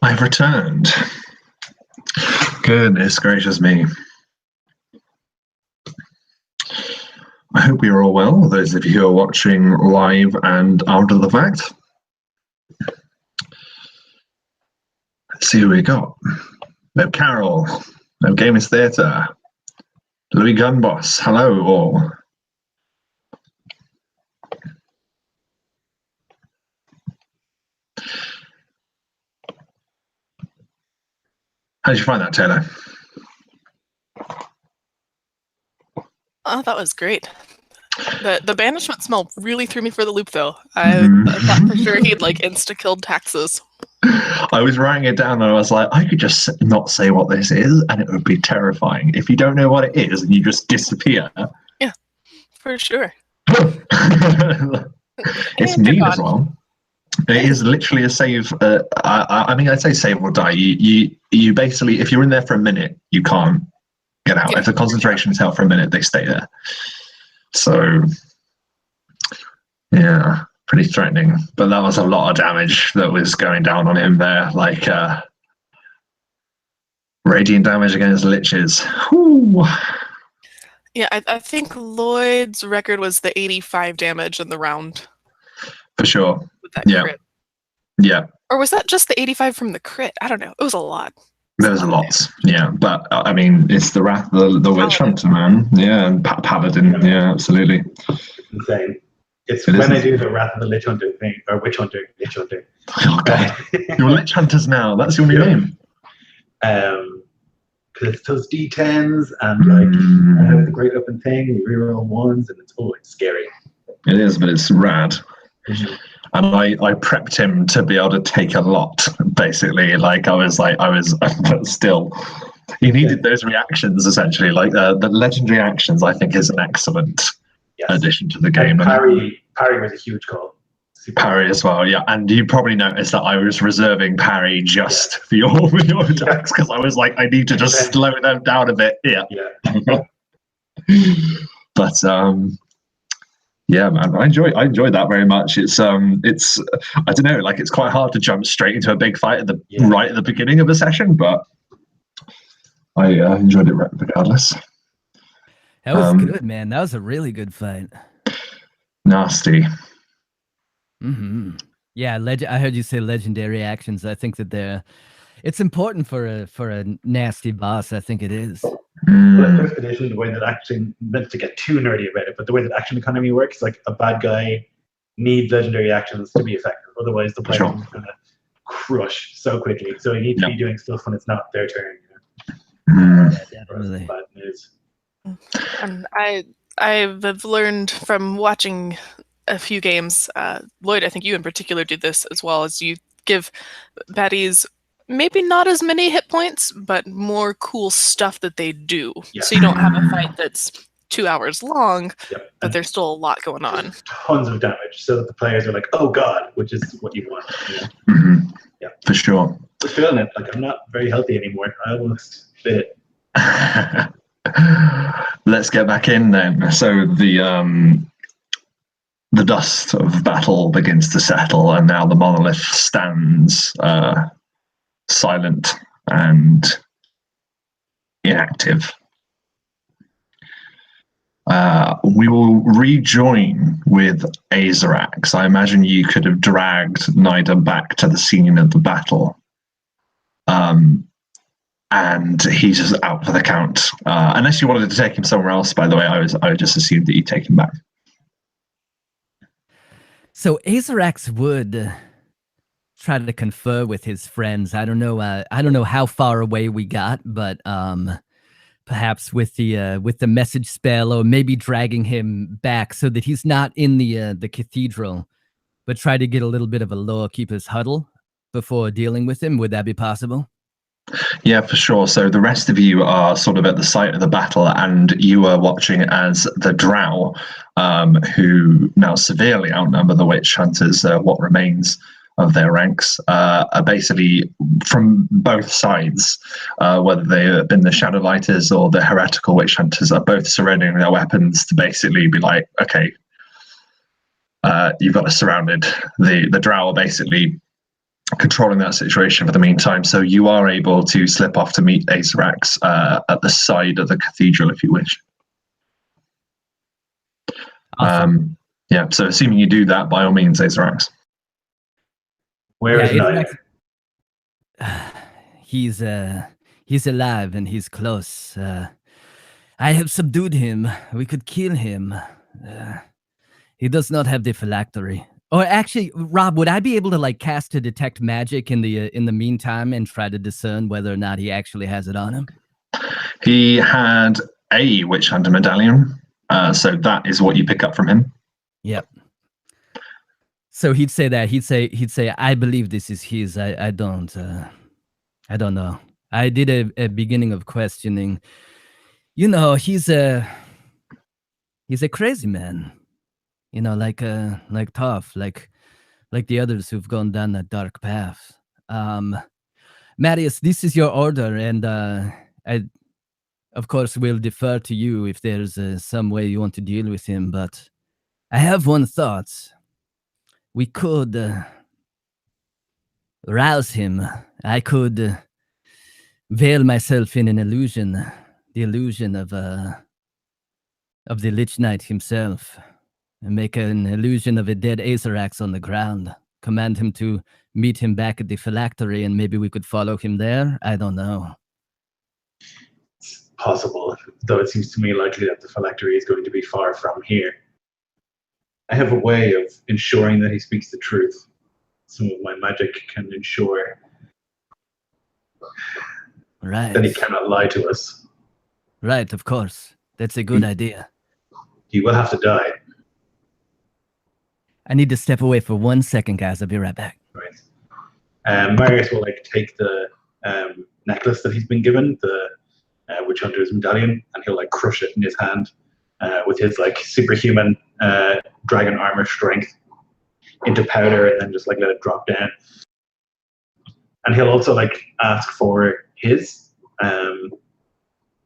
I've returned. Goodness gracious me. I hope you're all well, those of you who are watching live and after the fact. Let's see who we got. No Carol. No Gamers Theatre. Louis Gunboss. Hello all. How did you find that, Taylor?
Oh, that was great. The banishment smell really threw me for the loop, though. I thought for sure he'd like insta-killed taxes.
I was writing it down and I was like, I could just not say what this is and it would be terrifying. If you don't know what it is and you just disappear.
Yeah, for sure.
It's mean as well. It is literally a save. I mean, I'd say save or die. You basically, if you're in there for a minute, you can't get out. If the concentration is held for a minute, they stay there. So, yeah, pretty threatening. But that was a lot of damage that was going down on him there. Like, radiant damage against liches. Whew.
Yeah, I think Lloyd's record was the 85 damage in the round.
For sure.
With that
crit. Yeah.
Or was that just the 85 from the crit? I don't know. It was a lot.
There was a lot. Yeah. But, I mean, it's the Wrath of the Witch Hunter, man. Yeah. And Paladin. Yeah, absolutely.
Insane. It's when I do the Wrath of the Lich Hunter thing, or Lich Hunter.
Oh, God. You're Lich Hunters now. That's your new name.
Because it's those D10s and like I have the great open thing, you reroll ones, and it's scary.
It is, but it's rad.
Mm-hmm.
And I prepped him to be able to take a lot, basically. Like I was but still, he needed those reactions essentially. Like the legendary actions, I think, is an excellent addition to the game.
And parry was a huge call.
Parry as well, yeah. And you probably noticed that I was reserving parry just for your attacks because I was like, I need to just slow them down a bit. Yeah. But yeah, man, I enjoy that very much. It's I don't know, like it's quite hard to jump straight into a big fight right at the beginning of the session, but I enjoyed it regardless.
That was good, man. That was a really good fight.
Nasty.
Mm-hmm. Yeah, I heard you say legendary actions. I think that it's important for a nasty boss. I think it is.
Well, first edition, the way that action, meant to get too nerdy about it, but the way that action economy works, like a bad guy needs legendary actions to be effective. Otherwise, the player is going to crush so quickly. So you need to be doing stuff when it's not their turn.
Definitely.
Bad news.
And I've learned from watching a few games, Lloyd, I think you in particular did this as well, as you give baddies maybe not as many hit points, but more cool stuff that they do. Yeah. So you don't have a fight that's 2 hours long, but there's still a lot going on.
Tons of damage, so that the players are like, oh God, which is what you want.
Yeah, for sure.
I'm feeling it. Like, I'm not very healthy anymore. I almost fit it.
Let's get back in then. So the dust of battle begins to settle, and now the monolith stands silent and inactive. We will rejoin with Azarax. I imagine you could have dragged Nida back to the scene of the battle. And he's just out for the count. Unless you wanted to take him somewhere else, by the way, I just assumed that you'd take him back.
So Azarax would try to confer with his friends. I don't know how far away we got, but perhaps with the message spell, or maybe dragging him back so that he's not in the cathedral, but try to get a little bit of a Lorekeepers huddle before dealing with him. Would that be possible?
Yeah, for sure. So the rest of you are sort of at the site of the battle, and you are watching as the Drow, who now severely outnumber the Witch Hunters, what remains of their ranks, are basically from both sides, whether they have been the Shadowlighters or the heretical Witch Hunters, are both surrendering their weapons to basically be like, okay, you've got us surrounded. The Drow are basically controlling that situation for the meantime. So you are able to slip off to meet Azarax at the side of the cathedral if you wish.
Awesome.
Yeah, so assuming you do that, by all means, Azarax.
Where is Nida?
He's alive and he's close. I have subdued him. We could kill him. He does not have the phylactery. Or actually, Rob, would I be able to like cast to detect magic in the meantime and try to discern whether or not he actually has it on him?
He had a witch hunter medallion, so that is what you pick up from him.
Yep. So he'd say that he'd say I believe this is his. I don't know. I did a beginning of questioning. You know, he's a crazy man. You know, like tough, like the others who've gone down that dark path. Marius, this is your order, and I, of course, will defer to you if there's some way you want to deal with him. But I have one thought. We could rouse him. I could veil myself in an illusion, the illusion of the Lich Knight himself, and make an illusion of a dead Azarax on the ground. Command him to meet him back at the phylactery, and maybe we could follow him there. I don't know.
It's possible, though it seems to me likely that the phylactery is going to be far from here. I have a way of ensuring that he speaks the truth. Some of my magic can ensure that he cannot lie to us.
Right, of course. That's a good idea.
He will have to die.
I need to step away for 1 second, guys. I'll be right back.
Right. Marius will like take the necklace that he's been given, the witch hunter's medallion, and he'll like crush it in his hand with his like superhuman dragon armor strength into powder, and then just like let it drop down. And he'll also like ask for his. I'm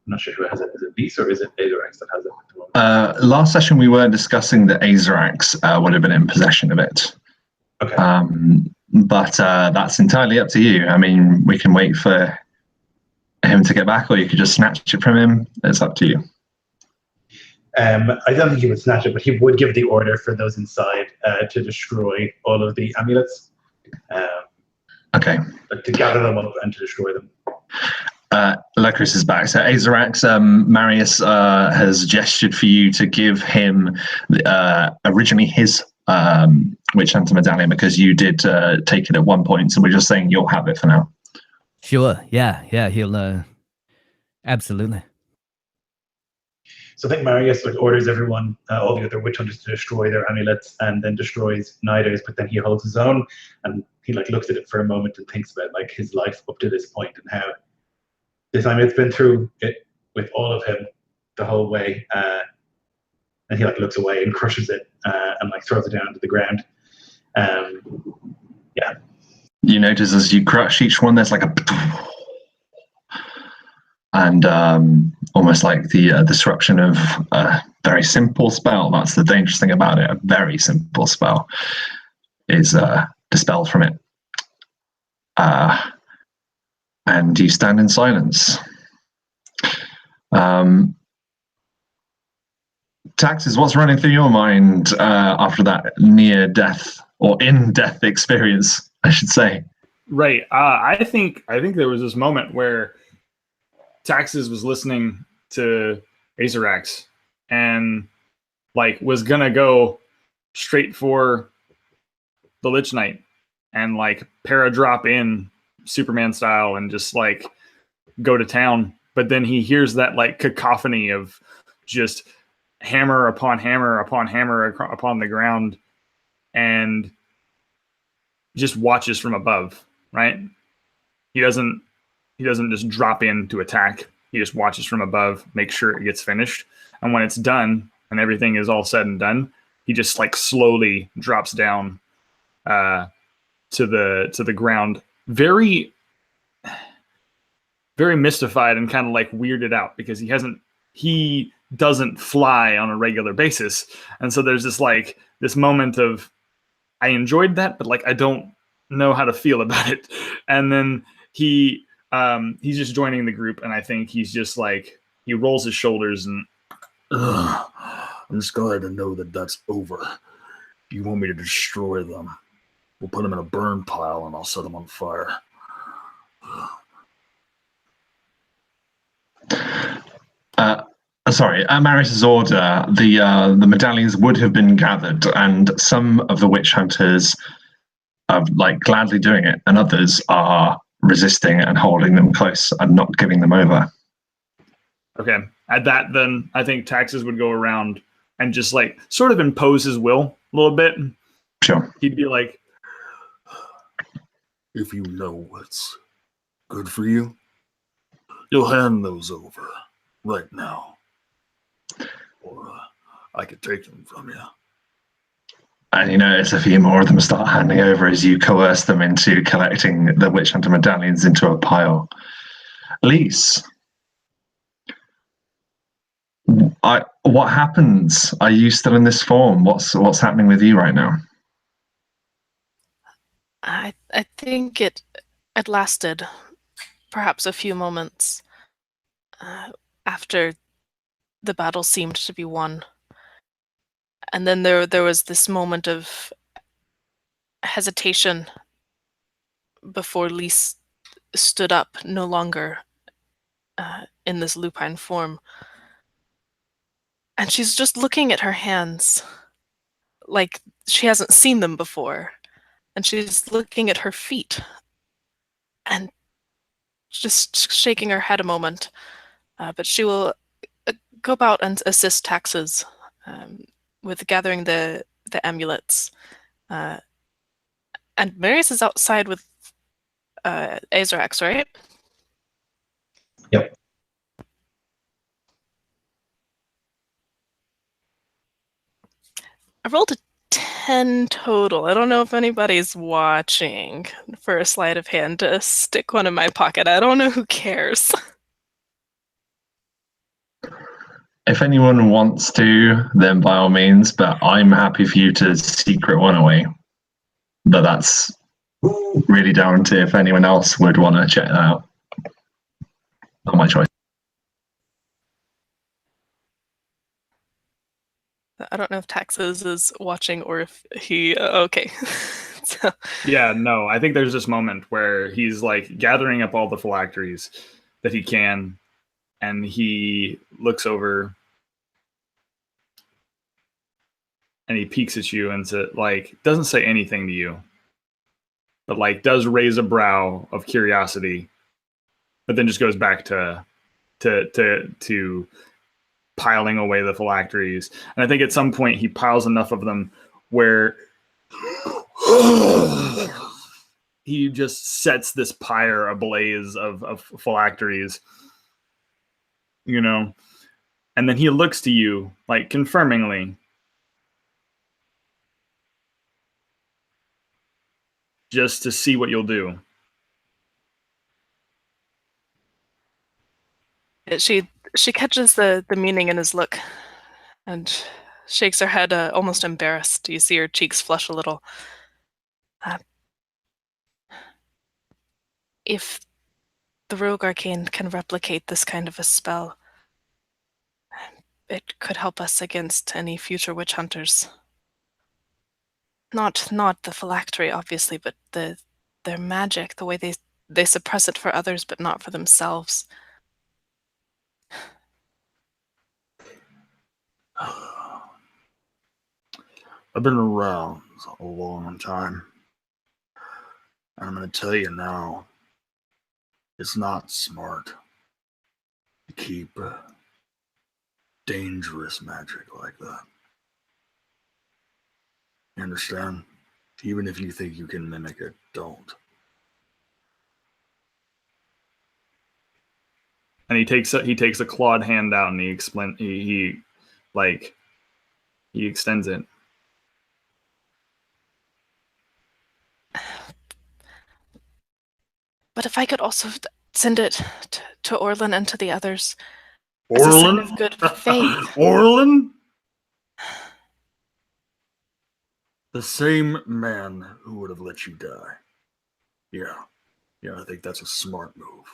not sure who has it. Is it Beast or is it Azarax that has it at the moment?
Last session we were discussing that Azarax would have been in possession of it.
Okay.
But that's entirely up to you. I mean, we can wait for him to get back, or you could just snatch it from him. It's up to you.
I don't think he would snatch it, but he would give the order for those inside to destroy all of the amulets.
Okay.
To gather them up and to destroy them.
Lacris is back. So Azarax, Marius has gestured for you to give him originally his witch hunter medallion, because you did take it at one point. So we're just saying you'll have it for now.
Sure. Yeah. He'll absolutely.
So I think Marius like orders everyone, all the other witch hunters, to destroy their amulets, and then destroys Nida's. But then he holds his own, and he like looks at it for a moment and thinks about like his life up to this point and how this amulet's been through it with all of him the whole way. And he like looks away and crushes it and like throws it down to the ground. Yeah.
You notice as you crush each one, there's like a and almost like the disruption of a very simple spell. That's the dangerous thing about it. A very simple spell is dispelled from it. And you stand in silence. Taxes, what's running through your mind after that near death or in death experience, I should say?
Right. I think there was this moment where Taxes was listening to Azarax and like was gonna go straight for the Lich Knight and like paradrop in Superman style and just like go to town. But then he hears that like cacophony of just hammer upon hammer upon hammer upon the ground and just watches from above, right? He doesn't just drop in to attack. He just watches from above, make sure it gets finished. And when it's done and everything is all said and done, he just like slowly drops down to the ground. Very, very mystified and kind of like weirded out because he doesn't fly on a regular basis. And so there's this moment of, I enjoyed that, but like, I don't know how to feel about it. And then he's just joining the group, and I think he's just like, he rolls his shoulders and
I'm just glad to know that that's over. You want me to destroy them? We'll put them in a burn pile and I'll set them on fire.
Sorry, at Maris's order, the medallions would have been gathered, and some of the witch hunters are like gladly doing it, and others are resisting and holding them close and not giving them over.
Okay. At that, then I think Taxes would go around and just like sort of impose his will a little bit.
Sure.
He'd be like,
If you know what's good for you, you'll hand those over right now. Or I could take them from you.
And you notice a few more of them start handing over as you coerce them into collecting the witch hunter medallions into a pile. Lise, what happens? Are you still in this form? What's happening with you right now?
I think it lasted perhaps a few moments after the battle seemed to be won. And then there was this moment of hesitation before Lise stood up, no longer in this lupine form. And she's just looking at her hands like she hasn't seen them before. And she's looking at her feet and just shaking her head a moment. But she will go about and assist Taxes with gathering the amulets. And Marius is outside with Azrax, right?
Yep.
I rolled a 10 total. I don't know if anybody's watching for a sleight of hand to stick one in my pocket. I don't know who cares.
If anyone wants to, then by all means, but I'm happy for you to secret one away. But that's really down to if anyone else would want to check that out. Not my choice.
I don't know if Taxes is watching or if he... okay. So,
yeah, no, I think there's this moment where he's like gathering up all the phylacteries that he can, and he looks over and he peeks at you and like doesn't say anything to you, but like does raise a brow of curiosity, but then just goes back to piling away the phylacteries. And I think at some point he piles enough of them where he just sets this pyre ablaze of phylacteries, you know, and then he looks to you like confirmingly, just to see what you'll do.
She catches the meaning in his look and shakes her head, almost embarrassed. You see her cheeks flush a little. If the rogue arcane can replicate this kind of a spell, it could help us against any future witch hunters. Not the phylactery, obviously, but their magic, the way they suppress it for others, but not for themselves.
I've been around a long time. And I'm going to tell you now, it's not smart to keep dangerous magic like that. You understand? Even if you think you can mimic it, don't.
And he takes a clawed hand out and he extends it.
But if I could also send it to Orlin and to the others
Orlin?
as a sign of good faith.
Orlin? The same man who would have let you die. Yeah, I think that's a smart move.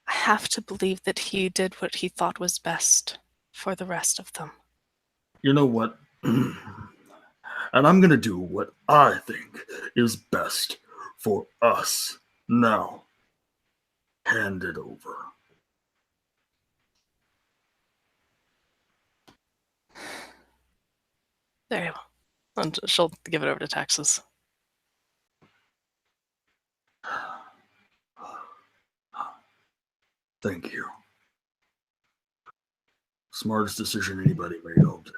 I have to believe that he did what he thought was best for the rest of them.
You know what? And I'm gonna do what I think is best for us. Now, hand it over.
Very well. And she'll give it over to Taxes.
Thank you. Smartest decision anybody made all day.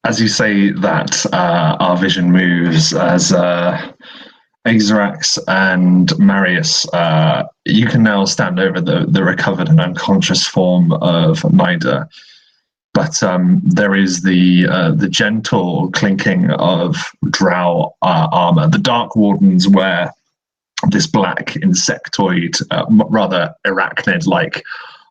As you say that, our vision moves as Azrax and Marius. You can now stand over the recovered and unconscious form of Nida. But there is the gentle clinking of drow armor. The Dark Wardens wear this black insectoid, rather arachnid-like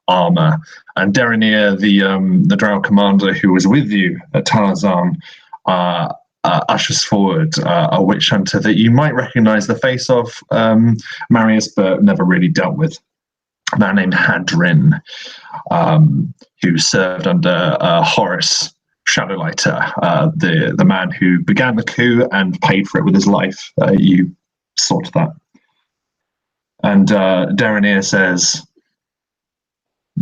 armor. And Deranir, the drow commander who was with you at Talazan, ushers forward a witch hunter that you might recognize the face of, Marius, but never really dealt with. A man named Hadrin, who served under Horus Shadowlighter, the man who began the coup and paid for it with his life. You sorted that. And Deranir says,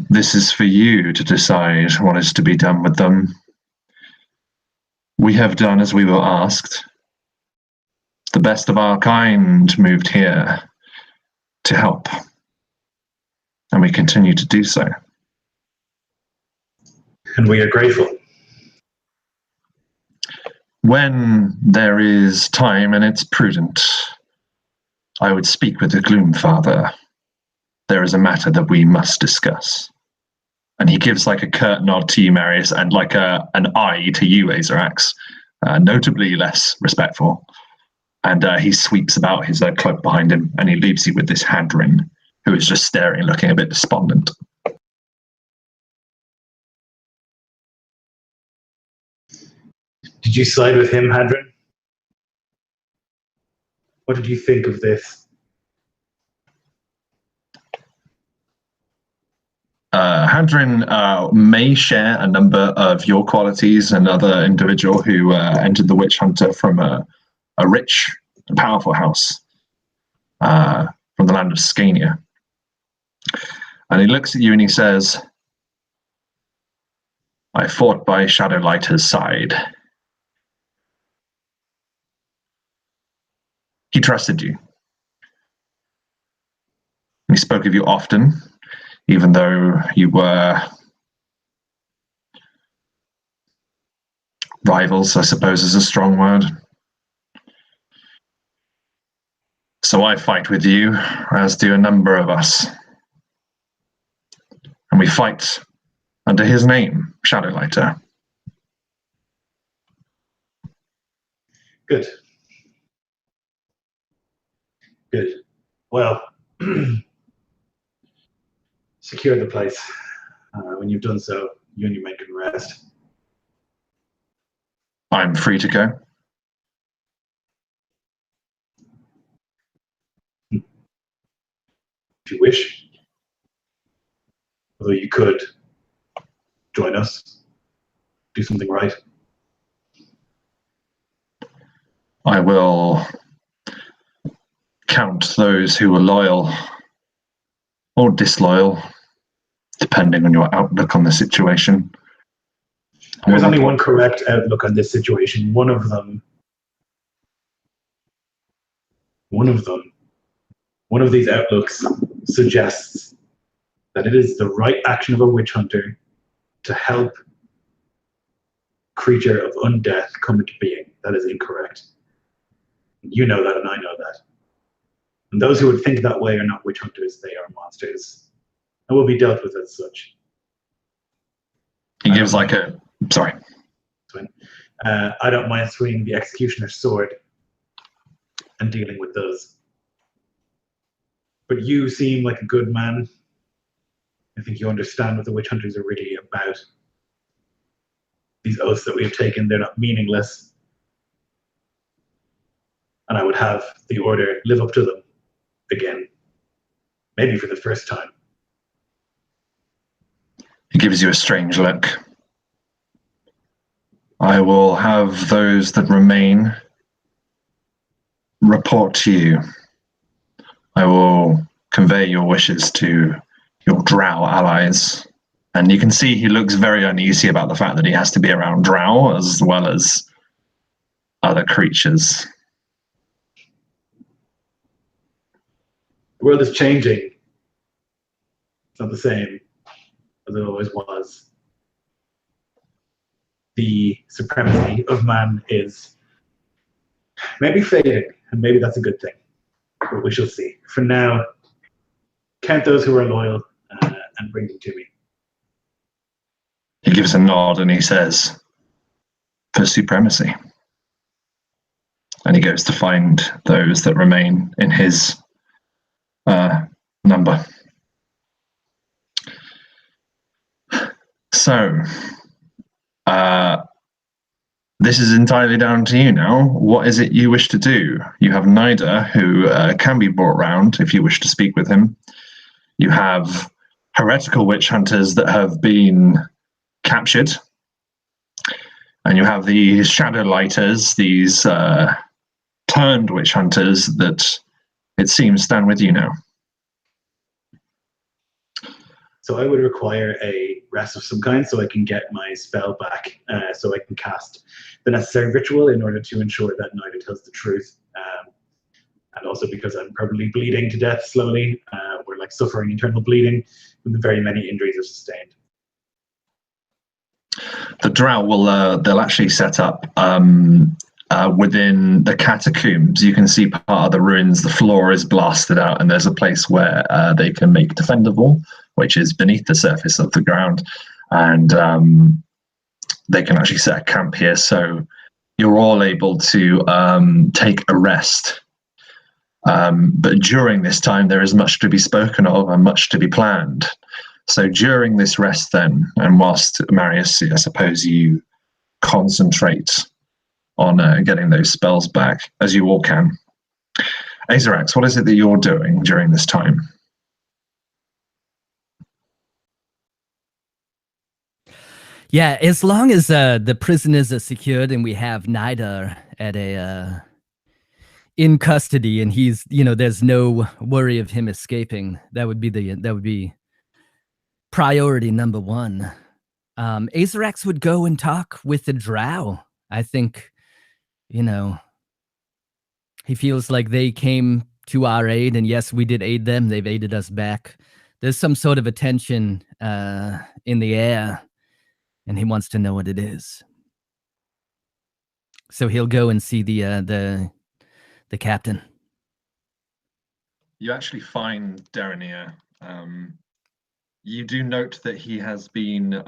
"This is for you to decide what is to be done with them. We have done as we were asked. The best of our kind moved here to help, and we continue to do so.
And we are grateful.
When there is time and it's prudent, I would speak with the Gloomfather. There is a matter that we must discuss." And he gives like a curt nod to you, Marius, and like an eye to you, Azrax, notably less respectful. And he sweeps about his cloak behind him, and he leaves you with this Hadrin, who is just staring, looking a bit despondent.
Did you side with him, Hadrin? What did you think of this?
Hadrin may share a number of your qualities. Another individual who entered the Witch Hunter from a rich, powerful house from the land of Scania. And he looks at you and he says, "I fought by Shadowlighter's side. He trusted you. He spoke of you often, even though you were rivals, I suppose is a strong word. So I fight with you, as do a number of us. And we fight under his name, Shadowlighter."
Good. Good. Well, secure the place. When you've done so, you and your men can rest.
I'm free to go.
If you wish. Although you could join us, do something right.
I will count those who are loyal or disloyal, depending on your outlook on the situation.
There's only one correct outlook on this situation. One of these outlooks suggests that it is the right action of a witch hunter to help creature of undeath come into being. That is incorrect. You know that, and I know that. And those who would think that way are not witch hunters, they are monsters, and will be dealt with as such.
He gives like a... Sorry.
I don't mind swinging the executioner's sword and dealing with those. But you seem like a good man. I think you understand what the witch hunters are really about. These oaths that we have taken, they're not meaningless. and I would have the order live up to them again, maybe for the first time.
He gives you a strange look. I will have those that remain report to you. I will convey your wishes to your drow allies. And you can see he looks very uneasy about the fact that he has to be around drow as well as other creatures.
The world is changing. It's not the same as it always was. The supremacy of man is maybe fading, and maybe that's a good thing. But we shall see. For now, count those who are loyal and bring them to me.
He gives a nod and he says, for supremacy. And he goes to find those that remain in his number. So, this is entirely down to you now. What is it you wish to do? You have Nida, who can be brought round if you wish to speak with him. You have heretical witch hunters that have been captured. And you have these shadow lighters, these turned witch hunters that it seems stand with you now.
So I would require a rest of some kind so I can get my spell back, so I can cast the necessary ritual in order to ensure that Nida tells the truth. And also because I'm probably bleeding to death slowly. We're like suffering internal bleeding from the very many injuries I've sustained.
The drow will, they'll actually set up within the catacombs. You can see part of the ruins, the floor is blasted out, and there's a place where they can make defendable, which is beneath the surface of the ground. And they can actually set a camp here. So you're all able to take a rest. But during this time, there is much to be spoken of and much to be planned. So during this rest then, and whilst Marius, I suppose you concentrate on getting those spells back, as you all can. Azarax, what is it that you're doing during this time?
Yeah, as long as the prisoners are secured and we have Nida at in custody, and he's, there's no worry of him escaping, that would be priority number one. Azarax would go and talk with the drow. I think, he feels like they came to our aid, and yes, we did aid them. They've aided us back. There's some sort of a tension in the air, and he wants to know what it is. So he'll go and see the captain.
You actually find Derenier. You do note that he has been.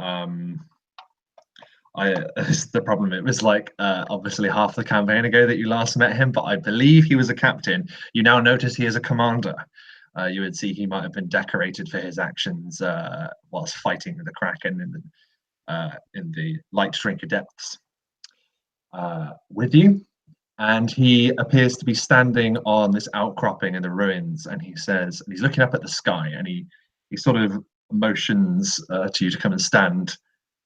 The problem. It was like obviously half the campaign ago that you last met him, but I believe he was a captain. You now notice he is a commander. You would see he might have been decorated for his actions whilst fighting the Kraken in the Light Drinker depths with you. And he appears to be standing on this outcropping in the ruins, and he says, and he's looking up at the sky, and he sort of motions to you to come and stand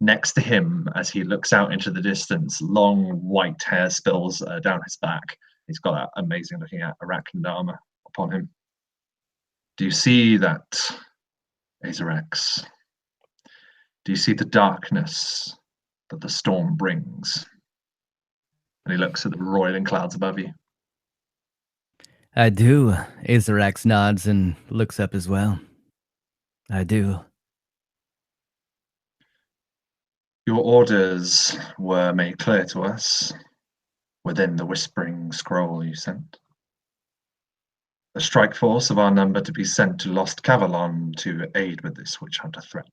next to him as he looks out into the distance. Long white hair spills down his back. He's got that amazing looking arachnid armor upon him. Do you see that, Azarax? Do you see the darkness that the storm brings? And he looks at the roiling clouds above you.
I do. Azarax nods and looks up as well. I do.
Your orders were made clear to us within the whispering scroll you sent. The strike force of our number to be sent to Lost Kavalon to aid with this witch hunter threat.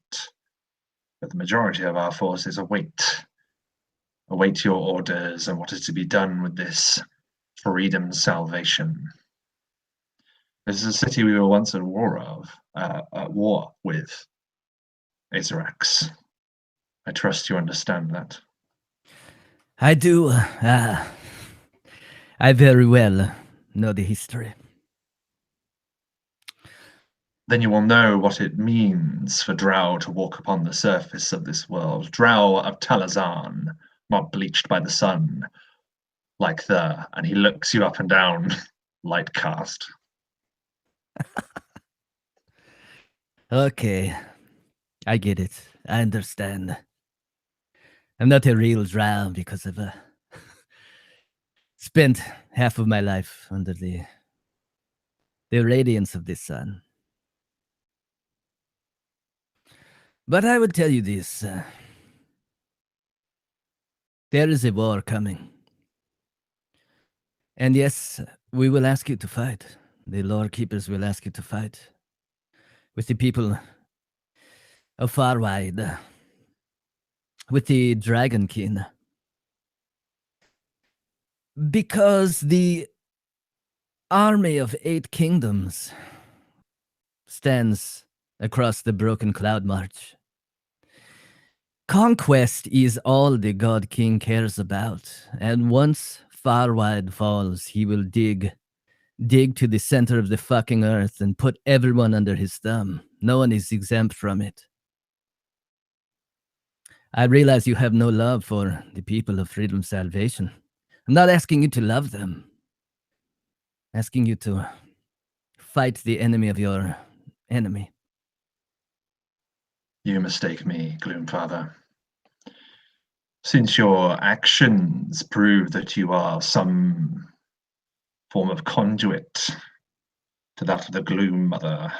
But the majority of our forces await your orders and what is to be done with this freedom salvation. This is a city we were once at war with, Azarax. I trust you understand that.
I do. I very well know the history.
Then you will know what it means for Drow to walk upon the surface of this world. Drow of Talazan, not bleached by the sun, like and he looks you up and down, light cast.
Okay, I get it. I understand. I'm not a real drow because I've spent half of my life under the radiance of the sun. But I would tell you this. There is a war coming. And yes, we will ask you to fight. The Lorekeepers will ask you to fight with the people of Farwide, with the Dragon King. Because the army of 8 kingdoms stands across the broken cloud march. Conquest is all the God King cares about, and once Farwide falls, he will dig to the center of the fucking earth and put everyone under his thumb. No one is exempt from it. I realize you have no love for the people of Freedom Salvation. I'm not asking you to love them. I'm asking you to fight the enemy of your enemy.
You mistake me, Gloomfather. Since your actions prove that you are some form of conduit to that of the Gloom Mother,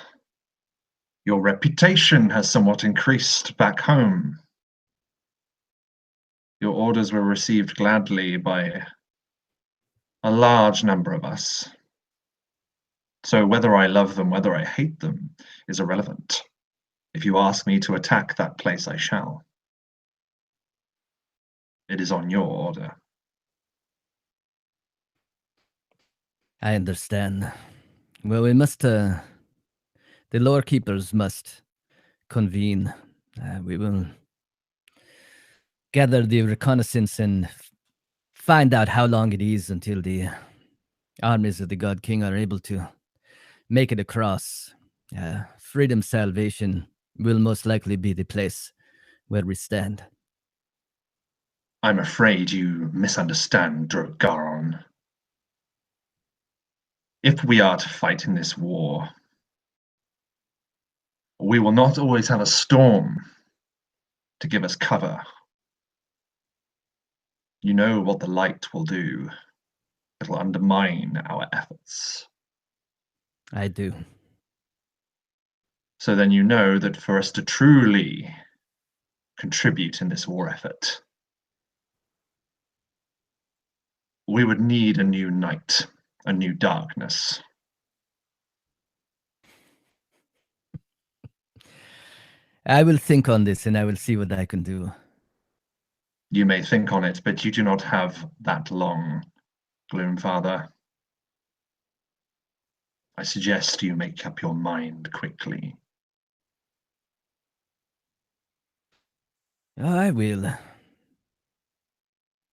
your reputation has somewhat increased back home. Your orders were received gladly by a large number of us. So whether I love them, whether I hate them, is irrelevant. If you ask me to attack that place, I shall. It is on your order.
I understand. Well, we must, the Lorekeepers must convene. We will gather the reconnaissance and find out how long it is until the armies of the God King are able to make it across. Freedom Salvation will most likely be the place where we stand.
I'm afraid you misunderstand Drogaron. If we are to fight in this war, we will not always have a storm to give us cover. You know what the light will do. It will undermine our efforts.
I do.
So then you know that for us to truly contribute in this war effort, we would need a new night, a new darkness.
I will think on this and I will see what I can do.
You may think on it, but you do not have that long, Gloomfather. I suggest you make up your mind quickly.
Oh, I will.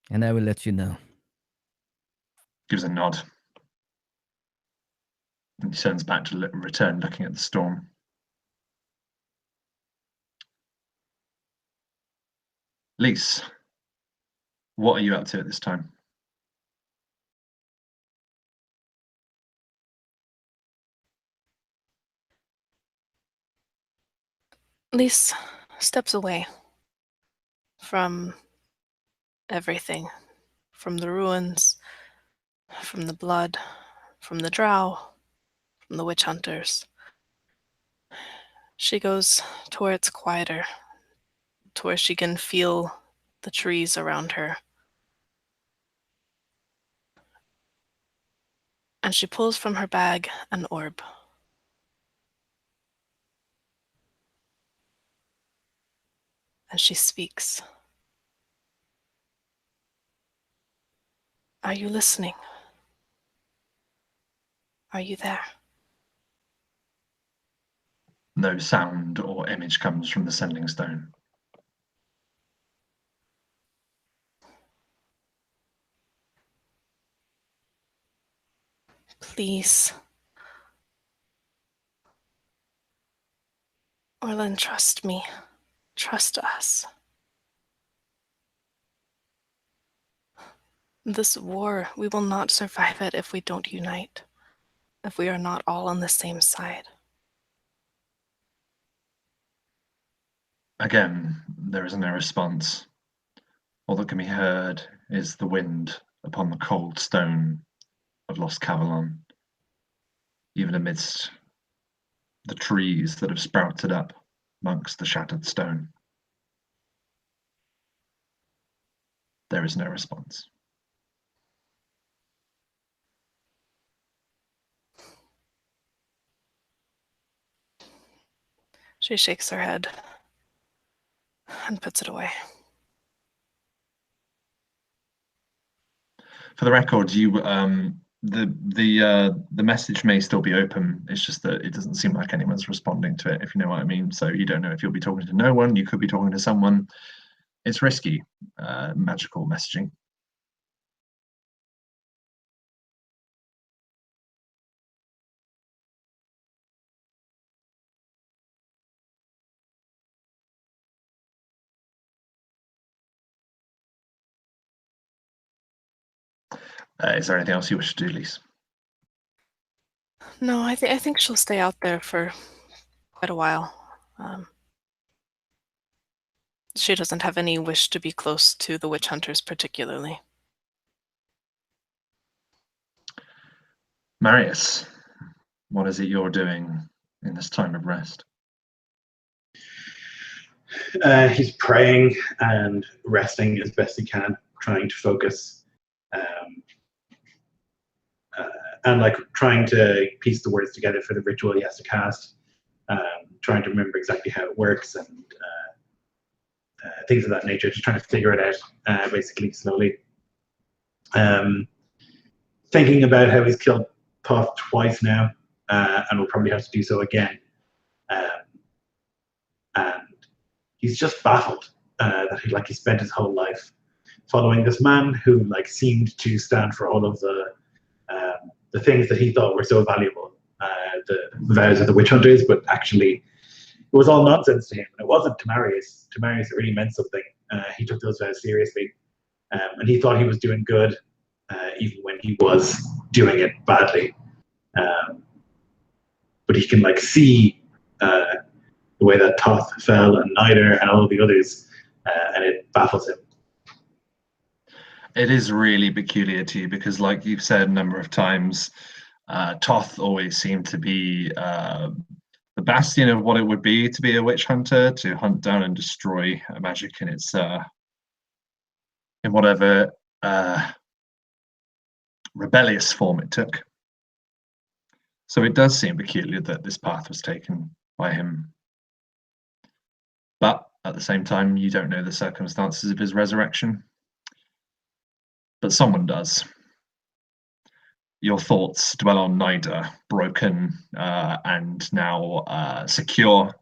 And I will let you know.
Gives a nod. And he turns back to return looking at the storm. Lise, what are you up to at this time?
Lise steps away from everything, from the ruins, from the blood, from the drow, from the witch hunters. She goes to where it's quieter, to where she can feel the trees around her. And she pulls from her bag an orb. And she speaks. Are you listening? Are you there?
No sound or image comes from the sending stone.
Please. Orlin, trust me. Trust us. This war, we will not survive it if we don't unite. If we are not all on the same side.
Again, there is no response. All that can be heard is the wind upon the cold stone of Lost Kavalon, even amidst the trees that have sprouted up amongst the shattered stone. There is no response.
She shakes her head and puts it away.
For the record, the message may still be open. It's just that it doesn't seem like anyone's responding to it, if you know what I mean. So you don't know if you'll be talking to no one. You could be talking to someone. It's risky, magical messaging. Is there anything else you wish to do, Lise?
No, I think she'll stay out there for quite a while. She doesn't have any wish to be close to the witch hunters particularly.
Marius, what is it you're doing in this time of rest?
He's praying and resting as best he can, trying to focus, and like trying to piece the words together for the ritual he has to cast, trying to remember exactly how it works and things of that nature, just trying to figure it out, basically slowly. Thinking about how he's killed Thoth twice now, and will probably have to do so again. And he's just baffled that he spent his whole life following this man who seemed to stand for all of the things that he thought were so valuable, the vows of the witch hunters, but actually it was all nonsense to him, and it wasn't to Marius. To Marius, it really meant something. He took those vows seriously, and he thought he was doing good, even when he was doing it badly. But he can see the way that Thoth fell and Nida and all of the others, and it baffles him.
It is really peculiar to you because, like you've said a number of times, Thoth always seemed to be the bastion of what it would be to be a witch hunter, to hunt down and destroy a magic in its in whatever rebellious form it took. So it does seem peculiar that this path was taken by him. But at the same time, you don't know the circumstances of his resurrection. But someone does. Your thoughts dwell on Nida, broken and now secure.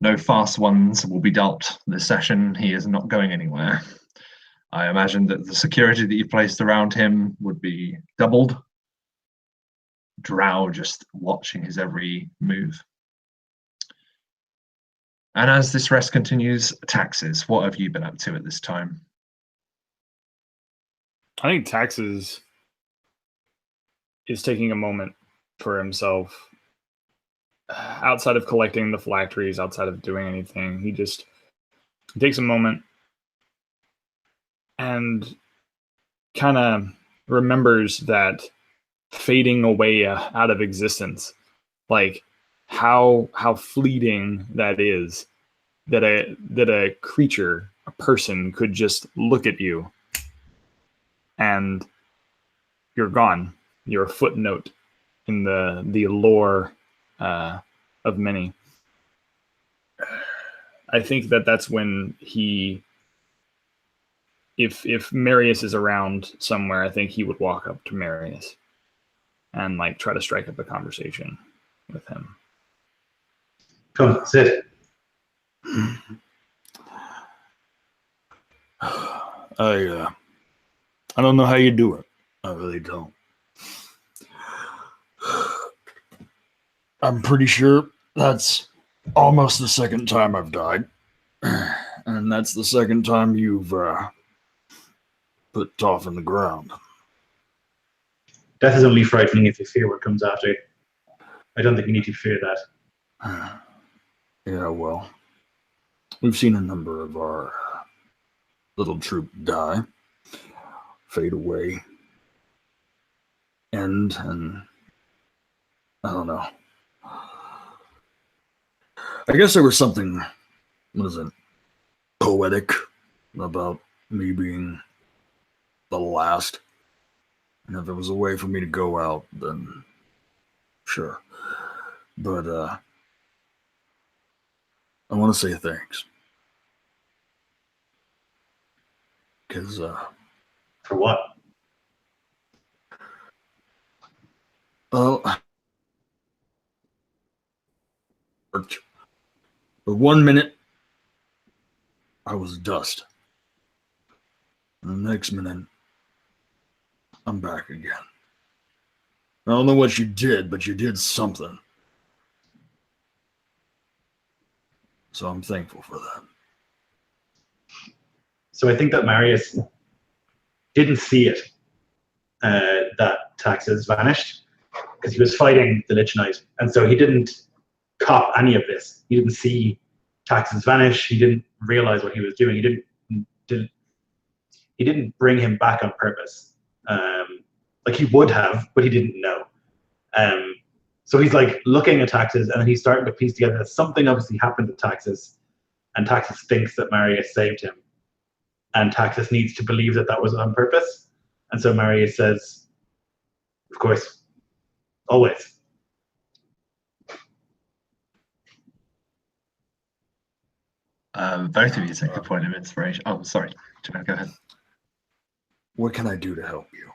No fast ones will be dealt this session. He is not going anywhere. I imagine that the security that you placed around him would be doubled. Drow just watching his every move. And as this rest continues, taxes. What have you been up to at this time?
I think Taxes is taking a moment for himself. Outside of collecting the phylacteries, outside of doing anything, he takes a moment and kind of remembers that fading away out of existence, how fleeting that is, that a creature, a person, could just look at you and you're gone. You're a footnote in the lore of many. I think that's when he, if Marius is around somewhere, I think he would walk up to Marius and try to strike up a conversation with him.
Come, sit.
I don't know how you do it. I really don't. I'm pretty sure that's almost the second time I've died. And that's the second time you've put Toph in the ground.
Death is only frightening if you fear what comes after. I don't think you need to fear that.
Yeah, well, we've seen a number of our little troop die, fade away, end, and I don't know. I guess there was something, what is it, poetic about me being the last. And if there was a way for me to go out, then sure. But I want to say thanks. Because
For what?
well, for 1 minute, I was dust. And the next minute, I'm back again. I don't know what you did, but you did something. So I'm thankful for that.
So I think that Marius didn't see it, that Taxes vanished, because he was fighting the Lich Knight. And so he didn't cop any of this. He didn't see Taxes vanish. He didn't realize what he was doing. He didn't bring him back on purpose. Like he would have, but he didn't know. So he's like looking at Taxes, and then he's starting to piece together that something obviously happened to Taxes, and Taxes thinks that Marius saved him, and Taxes needs to believe that that was on purpose. And so Marius says, "Of course, always."
Both of you take a point of inspiration. Oh, sorry. Go ahead.
What can I do to help you?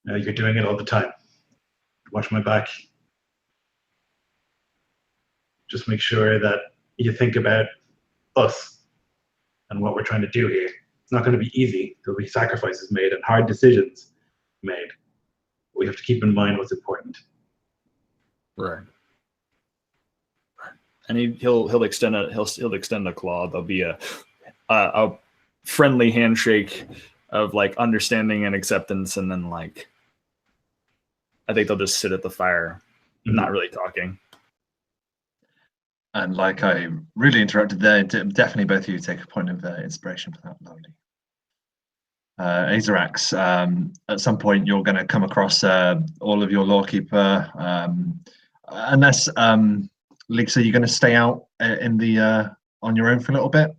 You're doing it all the time. Watch my back. Just make sure that you think about us and what we're trying to do here. It's not going to be easy. There'll be sacrifices made and hard decisions made. We have to keep in mind what's important.
Right.
And he'll extend a claw. There'll be a friendly handshake of like understanding and acceptance, and then like I think they'll just sit at the fire, not really talking.
And like I really interrupted there, definitely both of you take a point of inspiration for that. Lovely. Azarax, at some point you're going to come across all of your Lorekeeper, unless Lisa, you're going to stay out in the on your own for a little bit.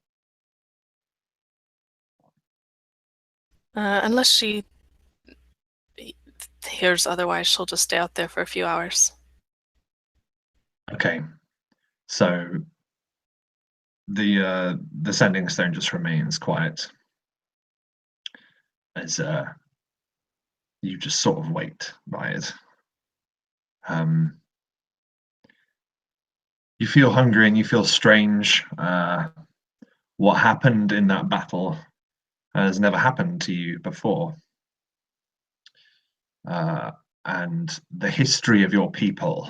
Unless she hears otherwise, she'll just stay out there for a few hours.
Okay, so the Sending Stone just remains quiet as you just sort of wait by it. You feel hungry and you feel strange. What happened in that battle has never happened to you before. And the history of your people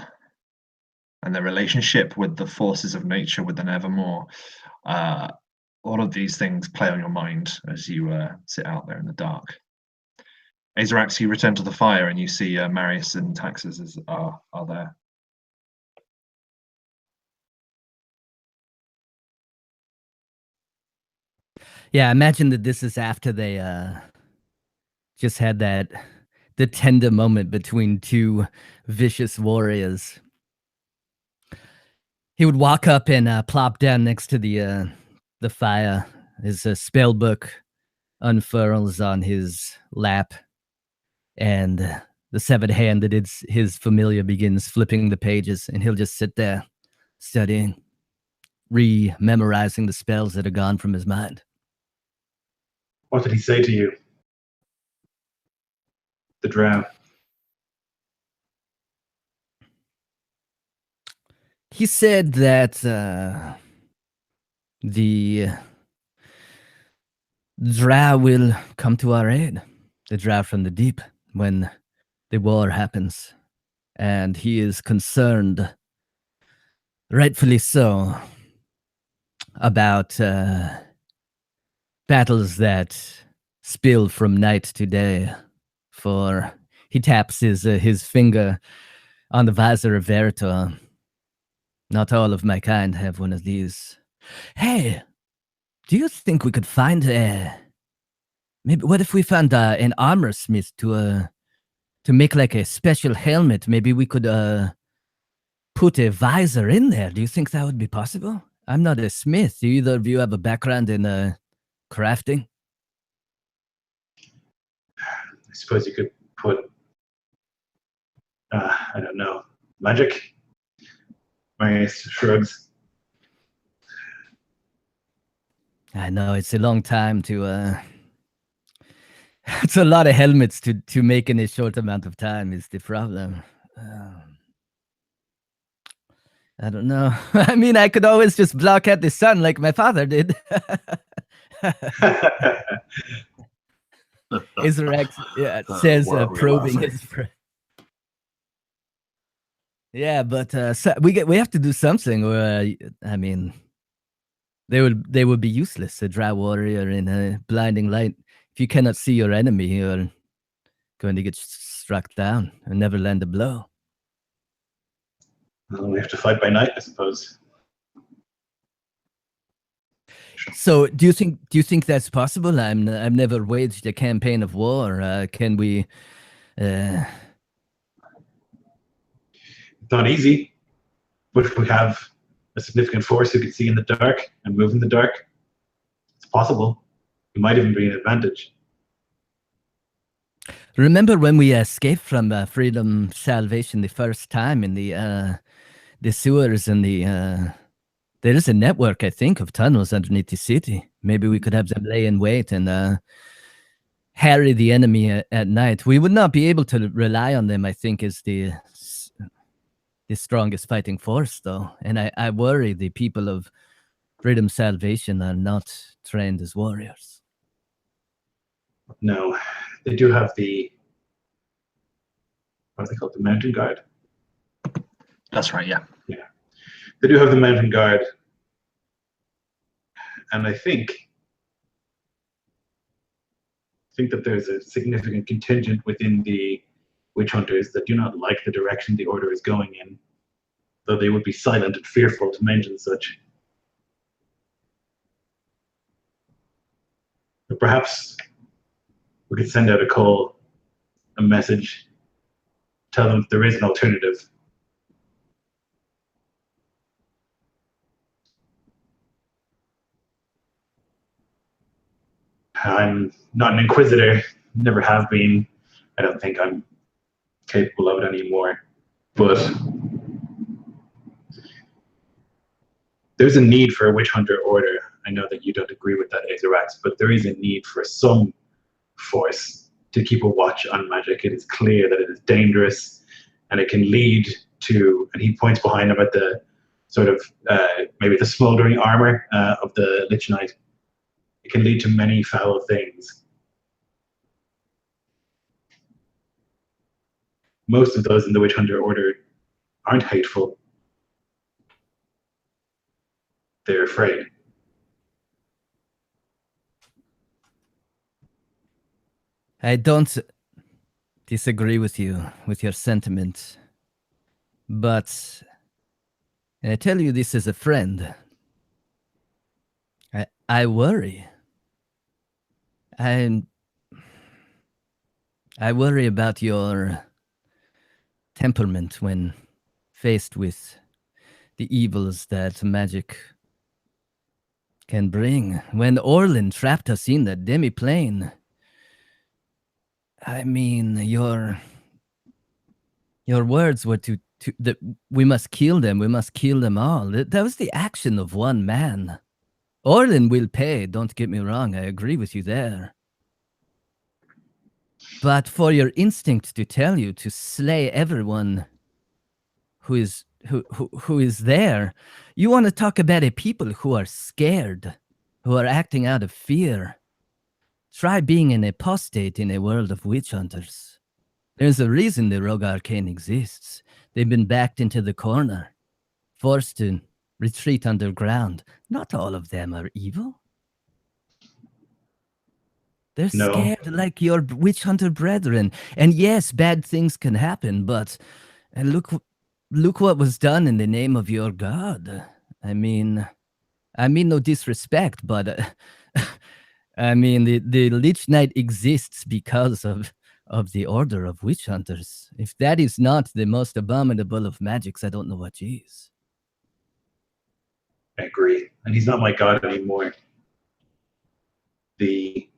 and the relationship with the forces of nature, with the Nevermore, all of these things play on your mind as you sit out there in the dark. Azarax, you return to the fire and you see Marius and Taxes are there.
Yeah, I imagine that this is after they just had the tender moment between two vicious warriors. He would walk up and plop down next to the fire. His spell book unfurls on his lap, and the severed hand that is his familiar begins flipping the pages, and he'll just sit there studying, re-memorizing the spells that are gone from his mind.
What did he say to you? The drow.
He said that the drow will come to our aid, the drow from the deep, when the war happens, and he is concerned, rightfully so, about battles that spill from night to day. For he taps his finger on the visor of Veritor. Not all of my kind have one of these. Hey, do you think we could find maybe what if we found an armor smith to make like a special helmet? Maybe we could put a visor in there. Do you think that would be possible? I'm not a smith. Do either of you have a background in crafting?
I suppose you could put, I don't know, magic? Marius shrugs.
I know, it's a long time to... it's a lot of helmets to make in a short amount of time is the problem. I don't know. I mean, I could always just block out the sun like my father did. Israel says, probing his friend. Yeah, but so we have to do something, or I mean, they would be useless. A dry warrior in a blinding light. If you cannot see your enemy, you're going to get struck down and never land a blow.
Well, we have to fight by night, I suppose.
So, do you think that's possible? I've never waged a campaign of war. Can we?
It's not easy, but if we have a significant force who can see in the dark and move in the dark, it's possible. It might even be an advantage.
Remember when we escaped from Freedom Salvation the first time in the sewers and the there is a network, I think, of tunnels underneath the city. Maybe we could have them lay in wait and harry the enemy at night. We would not be able to rely on them, I think, as the strongest fighting force, though. And I worry the people of Freedom Salvation are not trained as warriors.
No, they do have the, what are they called, the Mountain Guard?
That's right, yeah.
Yeah. They do have the Mountain Guard. And I think that there's a significant contingent within the witch hunters that do not like the direction the order is going in, though they would be silent and fearful to mention such. But perhaps we could send out a message, tell them there is an alternative. I'm not an inquisitor, never have been. I don't think I'm capable of it anymore. But there's a need for a witch hunter order. I know that you don't agree with that, Aetherrax, but there is a need for some force to keep a watch on magic. It is clear that it is dangerous, and it can lead to, and he points behind him at the sort of, maybe the smoldering armor of the Lich Knight. It can lead to many foul things. Most of those in the Witch Hunter Order aren't hateful. They're afraid.
I don't disagree with you, with your sentiment. But I tell you this as a friend. I worry. I worry about your temperament when faced with the evils that magic can bring. When Orlin trapped us in that demi-plane, I mean, your words were that we must kill them, we must kill them all. That was the action of one man. Orlin will pay, don't get me wrong, I agree with you there. But for your instinct to tell you to slay everyone who is there, you want to talk about a people who are scared, who are acting out of fear. Try being an apostate in a world of witch hunters. There's a reason the Rogue Arcane exists. They've been backed into the corner, forced to retreat underground. Not all of them are evil. They're
No.
scared like your witch hunter brethren. And yes, bad things can happen, but look what was done in the name of your god. I mean no disrespect, but I mean the Lich Knight exists because of the order of witch hunters. If that is not the most abominable of magics, I don't know what is.
I agree. And he's not my god anymore. There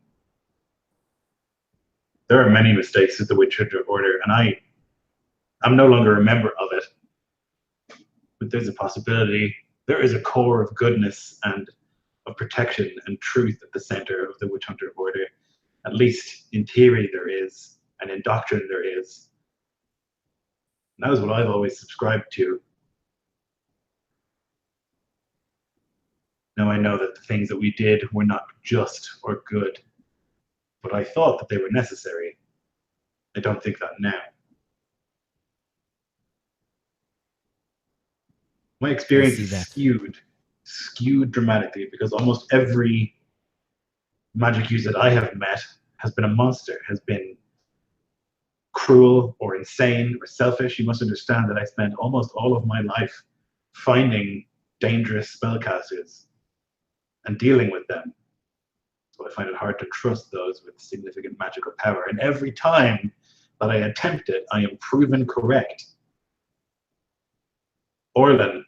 are many mistakes with the Witch Hunter Order, and I'm no longer a member of it. But there's a possibility. There is a core of goodness and of protection and truth at the center of the Witch Hunter Order. At least in theory there is, and in doctrine there is. And that was what I've always subscribed to. Now I know that the things that we did were not just or good, but I thought that they were necessary. I don't think that now. My experience is skewed dramatically because almost every magic user that I have met has been a monster, has been cruel or insane or selfish. You must understand that I spent almost all of my life finding dangerous spellcasters and dealing with them. So I find it hard to trust those with significant magical power. And every time that I attempt it, I am proven correct. Orlan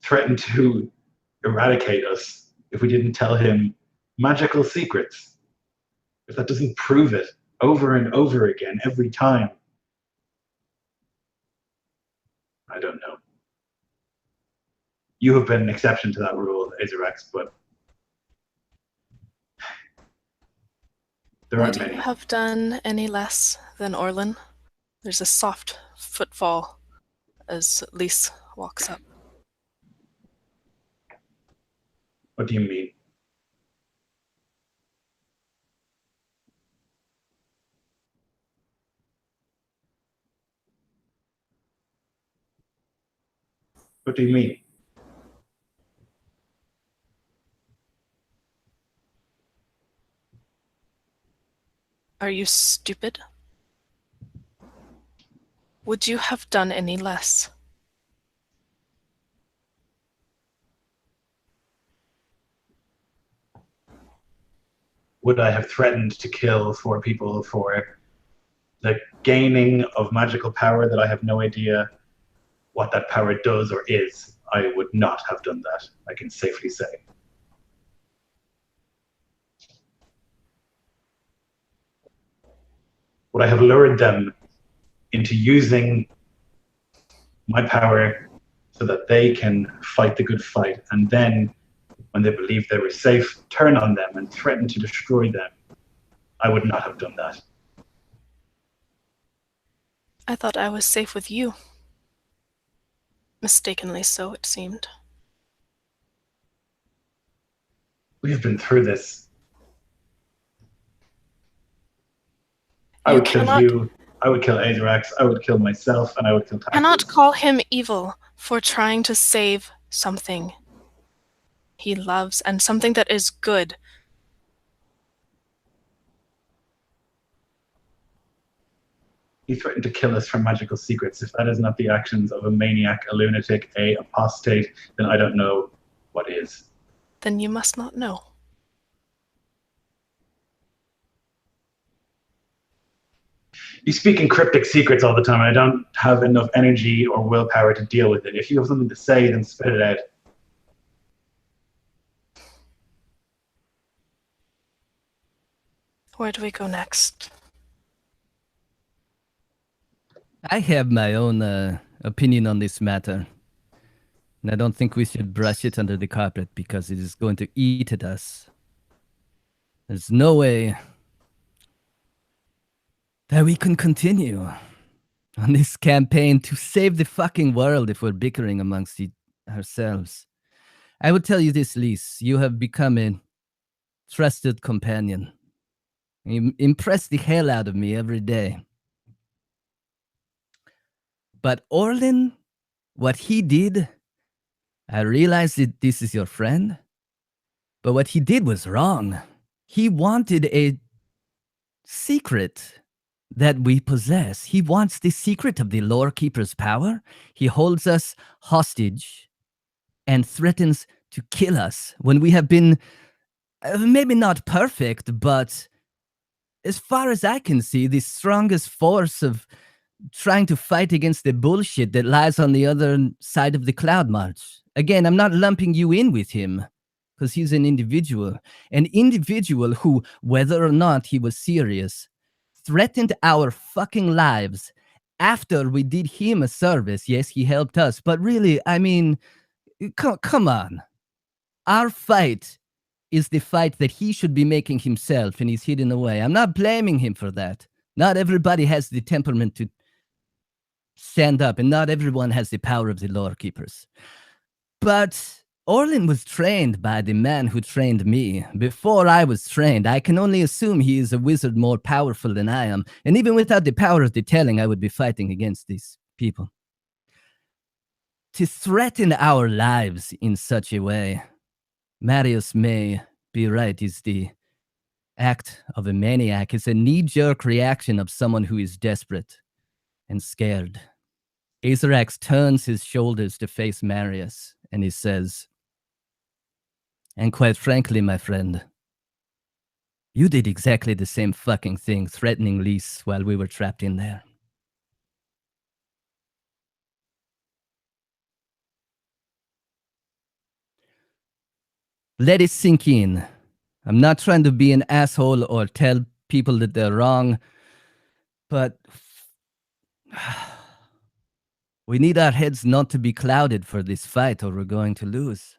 threatened to eradicate us if we didn't tell him magical secrets. If that doesn't prove it over and over again, every time, I don't know. You have been an exception to that rule, Azarex, but there aren't
Would
many.
you have done any less than Orlan? There's a soft footfall as Lys walks up.
What do you mean? What do you mean?
Are you stupid? Would you have done any less?
Would I have threatened to kill 4 people for the gaining of magical power that I have no idea what that power does or is? I would not have done that, I can safely say. Would I have lured them into using my power so that they can fight the good fight, and then when they believed they were safe, turn on them and threaten to destroy them? I would not have done that.
I thought I was safe with you. Mistakenly so, it seemed.
We have been through this. I would kill you, I would kill Azarex, I would kill myself, and I would kill Taxes.
Cannot call him evil for trying to save something he loves and something that is good.
He threatened to kill us for magical secrets. If that is not the actions of a maniac, a lunatic, a apostate, then I don't know what is.
Then you must not know.
You speak in cryptic secrets all the time, and I don't have enough energy or willpower to deal with it. If you have something to say, then spit it out.
Where do we go next?
I have my own opinion on this matter. And I don't think we should brush it under the carpet because it is going to eat at us. There's no way that we can continue on this campaign to save the fucking world if we're bickering amongst ourselves. I would tell you this, Lys. You have become a trusted companion. He impressed the hell out of me every day. But Orlin, what he did, I realized that this is your friend, but what he did was wrong. He wanted a secret that we possess. He wants the secret of the Lorekeepers' power. He holds us hostage and threatens to kill us when we have been maybe not perfect, but as far as I can see, the strongest force of trying to fight against the bullshit that lies on the other side of the cloud march. Again, I'm not lumping you in with him because he's an individual who, whether or not he was serious, threatened our fucking lives after we did him a service. Yes, he helped us, but really, I mean, come on. Our fight is the fight that he should be making himself, and he's hidden away. I'm not blaming him for that. Not everybody has the temperament to stand up, and not everyone has the power of the Lorekeepers. But Orlin was trained by the man who trained me. Before I was trained, I can only assume he is a wizard more powerful than I am. And even without the power of the telling, I would be fighting against these people. To threaten our lives in such a way, Marius may be right, is the act of a maniac. It's a knee-jerk reaction of someone who is desperate and scared. Azarax turns his shoulders to face Marius, and he says, and quite frankly, my friend, you did exactly the same fucking thing, threatening Lys while we were trapped in there. Let it sink in. I'm not trying to be an asshole or tell people that they're wrong, but we need our heads not to be clouded for this fight or we're going to lose.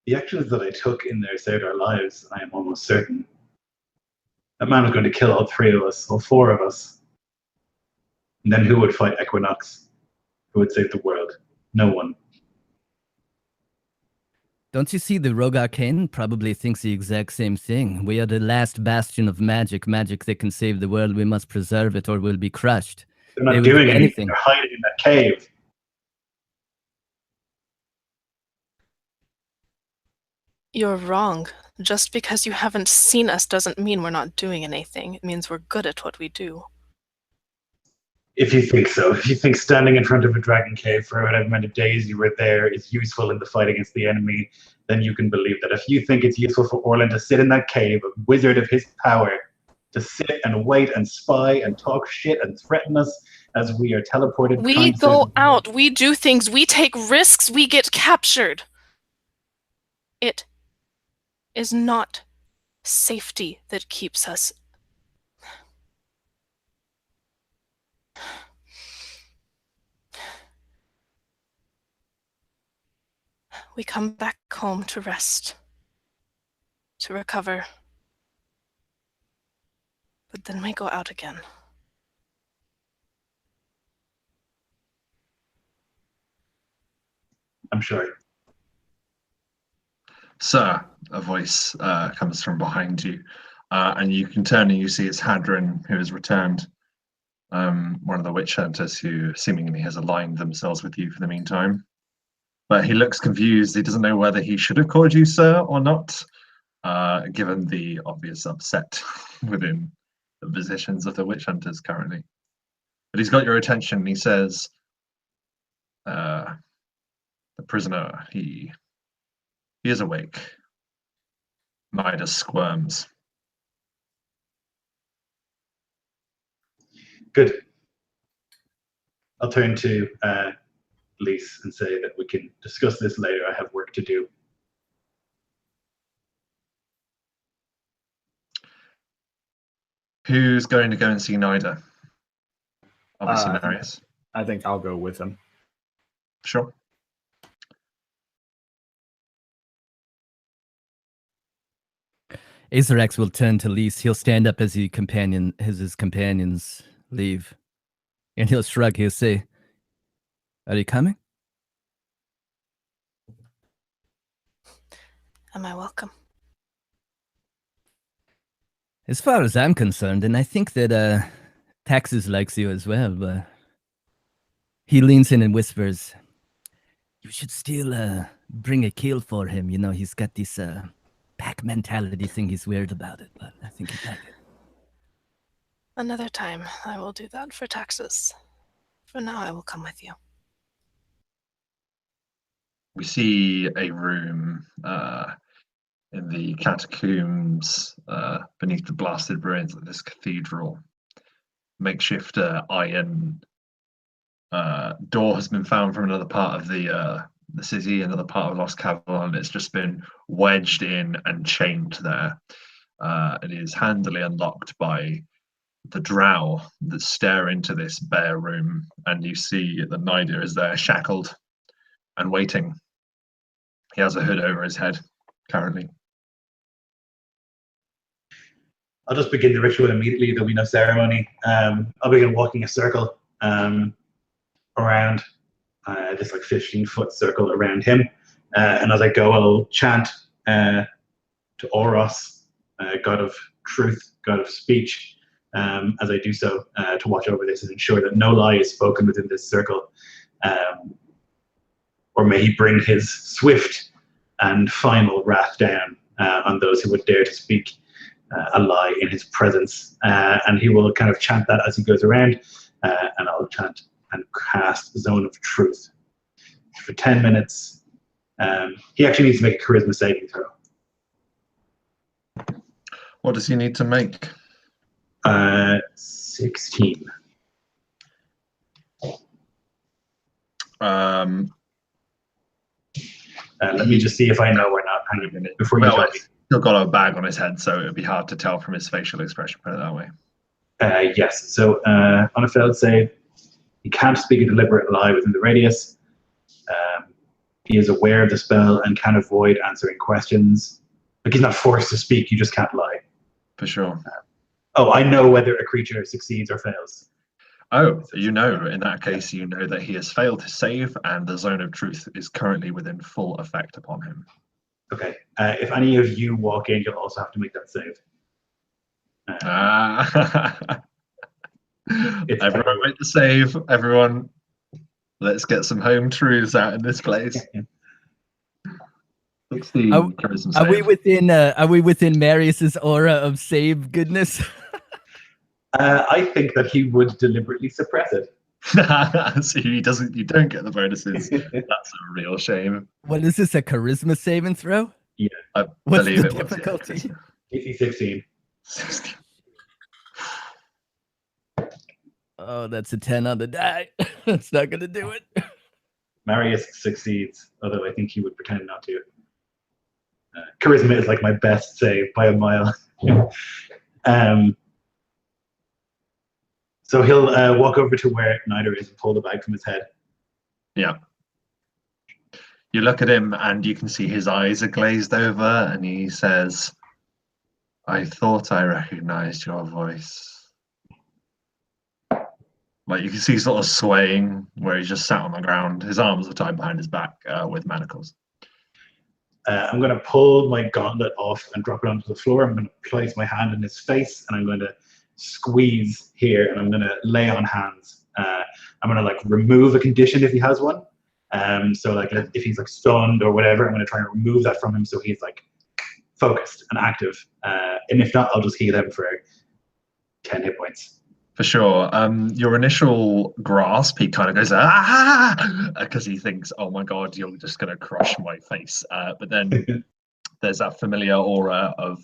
The actions that I took in there saved our lives, I am almost certain. That man was going to kill all three of us, all four of us. And then who would fight Equinox? Who would save the world? No one.
Don't you see the Rogue Arcane probably thinks the exact same thing? We are the last bastion of magic that can save the world. We must preserve it or we'll be crushed.
They're not doing anything. They're hiding in that cave.
You're wrong. Just because you haven't seen us doesn't mean we're not doing anything. It means we're good at what we do.
If you think so. If you think standing in front of a dragon cave for whatever amount of days you were there is useful in the fight against the enemy, then you can believe that. If you think it's useful for Orlin to sit in that cave, a wizard of his power, to sit and wait and spy and talk shit and threaten us as we are teleported.
We go out, we do things, we take risks, we get captured. It is not safety that keeps us. We come back home to rest, to recover, but then we go out again.
I'm sure.
Sir, a voice comes from behind you, and you can turn and you see it's Hadron, who has returned. One of the witch hunters who seemingly has aligned themselves with you for the meantime. But he looks confused. He doesn't know whether he should have called you sir or not, given the obvious upset within the positions of the witch hunters currently. But he's got your attention. He says, the prisoner, he is awake. Nida squirms.
Good. I'll turn to Lys and say that we can discuss this later. I have work to do.
Who's going to go and see Nida? Obviously, Marius.
I think I'll go with him.
Sure.
Azarax will turn to Lys. He'll stand up as his companions leave. And he'll shrug. He'll say, "Are you coming?"
Am I welcome?
As far as I'm concerned, and I think that Taxus likes you as well, but he leans in and whispers, "You should still bring a kill for him. You know, he's got this pack mentality thing. He's weird about it, but I think he'd like it."
Another time, I will do that for Taxus. For now, I will come with you.
We see a room in the catacombs beneath the blasted ruins of this cathedral. Makeshift iron door has been found from another part of the city, another part of Lost Kavalon. It's just been wedged in and chained there. It is handily unlocked by the drow that stare into this bare room, and you see that Nida is there shackled and waiting. He has a hood over his head currently.
I'll just begin the ritual immediately. There'll be no ceremony. I'll begin walking a circle around this like 15-foot circle around him. And as I go, I'll chant to Oros, God of truth, God of speech, as I do so, to watch over this and ensure that no lie is spoken within this circle. Or may he bring his swift and final wrath down on those who would dare to speak a lie in his presence. And he will kind of chant that as he goes around, and I'll chant and cast Zone of Truth for 10 minutes. He actually needs to make a charisma saving throw.
What does he need to make?
16. Let me just see if I know or not. Hang on a minute before you tell me.
Still got a bag on his head, so it would be hard to tell from his facial expression, put it that way.
Yes. So on a failed save, he can't speak a deliberate lie within the radius. He is aware of the spell and can avoid answering questions. Like, he's not forced to speak, you just can't lie.
For sure.
I know whether a creature succeeds or fails.
Oh, you know, in that case, you know that he has failed to save, and the Zone of Truth is currently within full effect upon him.
Okay. If any of you walk in, you'll also have to make that save.
Everyone make the save. Everyone, let's get some home truths out in this place. 16 charisma save.
Are we within Marius's aura of save goodness?
I think that he would deliberately suppress it.
So you don't get the bonuses. That's a real shame.
What is this, a charisma saving throw?
Yeah.
What's the difficulty?
DC 16.
16.
Oh, that's a 10 on the die. That's not going to do it.
Marius succeeds, although I think he would pretend not to. Charisma is like my best save by a mile. So he'll walk over to where Nida is and pull the bag from his head.
Yeah. You look at him and you can see his eyes are glazed over, and he says, "I thought I recognized your voice." Like, you can see sort of swaying where he's just sat on the ground. His arms are tied behind his back with manacles.
I'm going to pull my gauntlet off and drop it onto the floor. I'm going to place my hand in his face, and I'm going to squeeze here, and I'm going to lay on hands. I'm going to like remove a condition if he has one. So like if he's like stunned or whatever, I'm going to try and remove that from him so he's like focused and active. And if not, I'll just heal him for 10 hit points.
For sure. Your initial grasp, he kind of goes, because he thinks, oh my God, you're just going to crush my face. But then there's that familiar aura of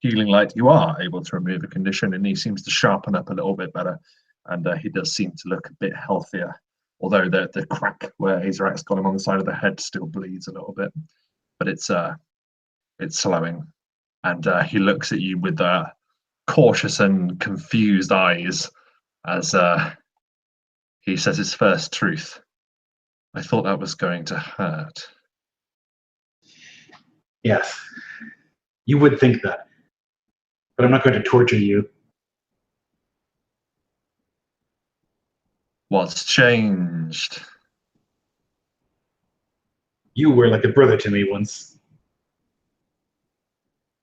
healing light. You are able to remove a condition, and he seems to sharpen up a little bit better. And he does seem to look a bit healthier, although the crack where Azarak's got him on the side of the head still bleeds a little bit. But it's slowing. And he looks at you with cautious and confused eyes as he says his first truth. "I thought that was going to hurt."
Yes, you would think that, but I'm not going to torture you.
What's changed?
You were like a brother to me once.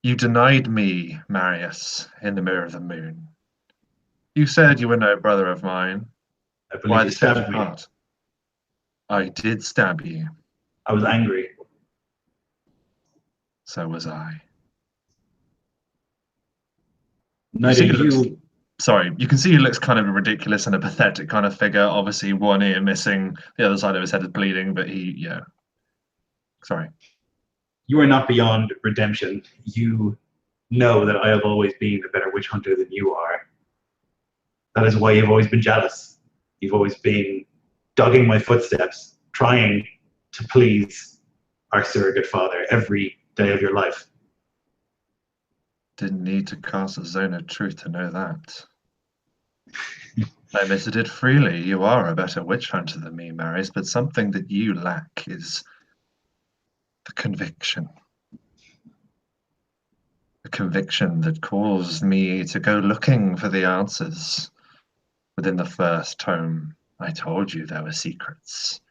You denied me, Marius, in the mirror of the moon. You said you were no brother of mine.
I believe
Why
you
the change of
stabbed me.
heart? I did stab you.
I was angry.
So was I.
Neither you.
Sorry, you can see he looks kind of ridiculous and a pathetic kind of figure. Obviously, one ear missing, the other side of his head is bleeding, but sorry.
You are not beyond redemption. You know that I have always been a better witch hunter than you are. That is why you've always been jealous. You've always been dogging my footsteps, trying to please our surrogate father every day of your life.
Didn't need to cast a zone of truth to know that. I admitted it freely. You are a better witch hunter than me, Marius, but something that you lack is the conviction. The conviction that caused me to go looking for the answers. Within the first tome, I told you there were secrets.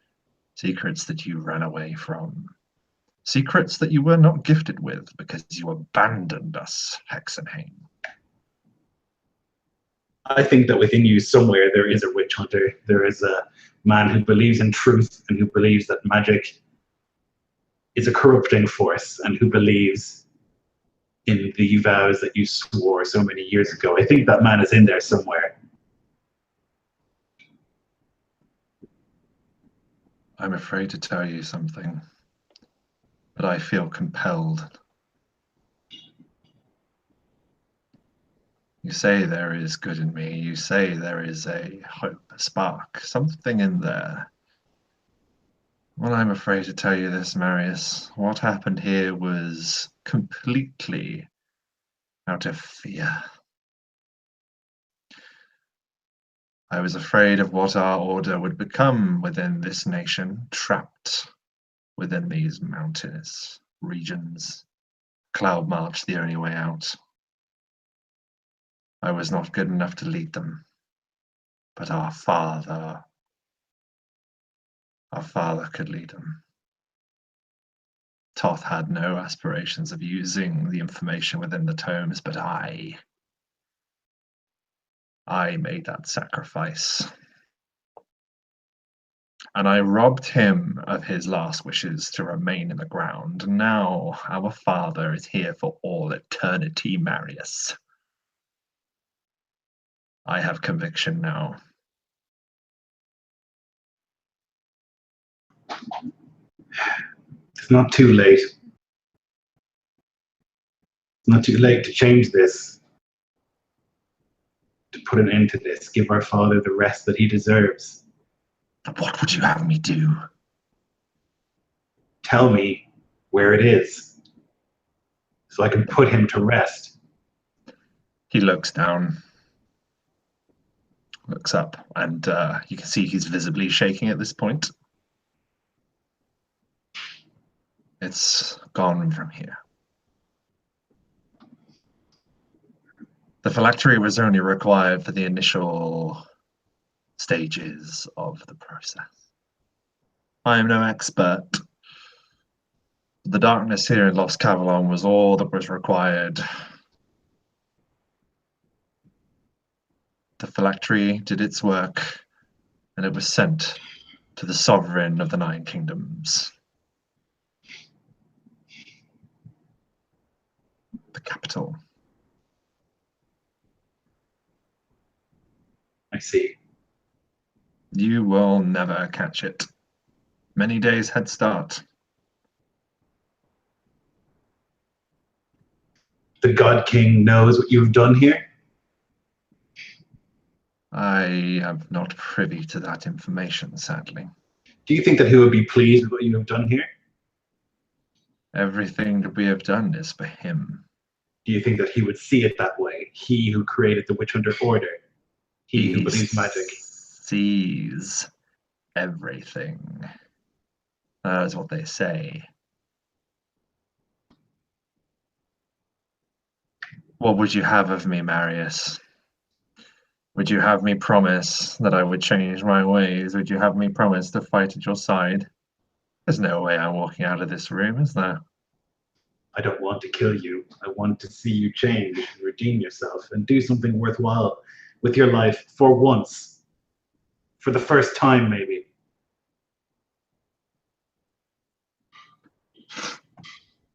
Secrets that you ran away from. Secrets that you were not gifted with because you abandoned us, Hexenheim.
I think that within you somewhere there is a witch hunter. There is a man who believes in truth and who believes that magic is a corrupting force and who believes in the vows that you swore so many years ago. I think that man is in there somewhere.
I'm afraid to tell you something, but I feel compelled. You say there is good in me. You say there is a hope, a spark, something in there. Well, I'm afraid to tell you this, Marius. What happened here was completely out of fear. I was afraid of what our order would become within this nation, trapped within these mountainous regions. Cloud March the only way out. I was not good enough to lead them, but our father could lead them. Toth had no aspirations of using the information within the tomes, but I made that sacrifice. And I robbed him of his last wishes to remain in the ground. Now our father is here for all eternity, Marius. I have conviction now.
It's not too late. It's not too late to change this, to put an end to this, give our father the rest that he deserves.
What would you have me do?
Tell me where it is, so I can put him to rest.
He looks down, looks up, and you can see he's visibly shaking at this point. It's gone from here. The phylactery was only required for the initial stages of the process. I am no expert. The darkness here in Lost Kavalon was all that was required. The phylactery did its work, and it was sent to the sovereign of the Nine Kingdoms. The capital.
I see.
You will never catch it. Many days head start.
The God King knows what you've done here?
I am not privy to that information, sadly.
Do you think that he would be pleased with what you have done here?
Everything that we have done is for him.
Do you think that he would see it that way? He who created the Witch Hunter Order. He who believes magic.
Sees everything. That is what they say. What would you have of me, Marius? Would you have me promise that I would change my ways? Would you have me promise to fight at your side? There's no way I'm walking out of this room, is there?
I don't want to kill you. I want to see you change and redeem yourself and do something worthwhile with your life for once. For the first time, maybe.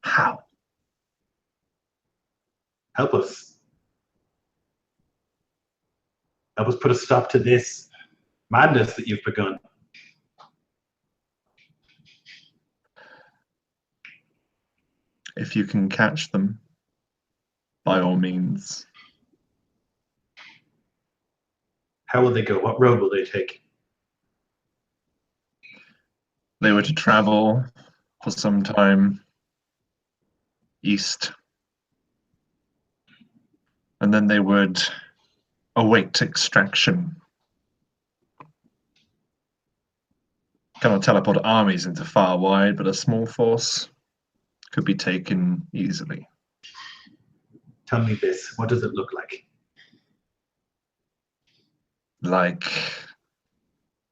How?
Help us. Help us put a stop to this madness that you've begun.
If you can catch them, by all means.
How will they go? What road will they take?
They were to travel for some time east, and then they would await extraction. Cannot teleport armies into far wide, but a small force could be taken easily.
Tell me this. What does it look like?
Like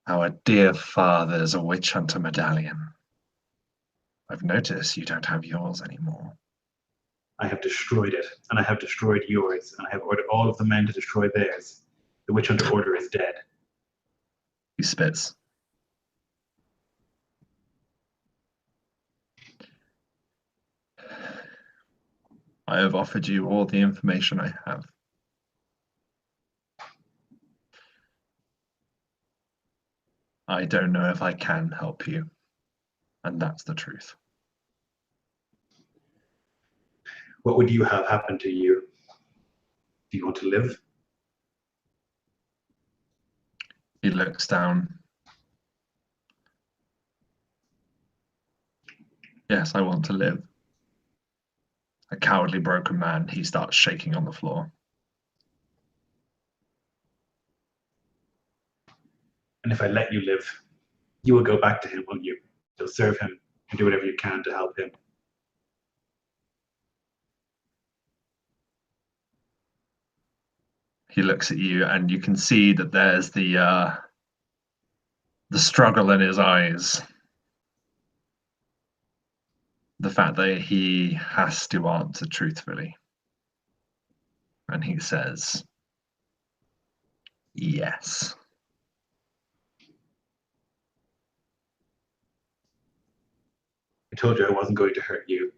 our dear father's witch hunter medallion. I've noticed you don't have yours anymore.
I have destroyed it, and I have destroyed yours, and I have ordered all of the men to destroy theirs. The Witch Hunter Order is dead.
He spits. I have offered you all the information I have. I don't know if I can help you, and that's the truth.
What would you have happen to you? Do you want to live?
He looks down. Yes, I want to live. A cowardly broken man, he starts shaking on the floor.
And if I let you live, you will go back to him, won't you? You'll serve him and do whatever you can to help him.
He looks at you, and you can see that there's the struggle in his eyes. The fact that he has to answer truthfully. And he says, yes.
I told you I wasn't going to hurt you.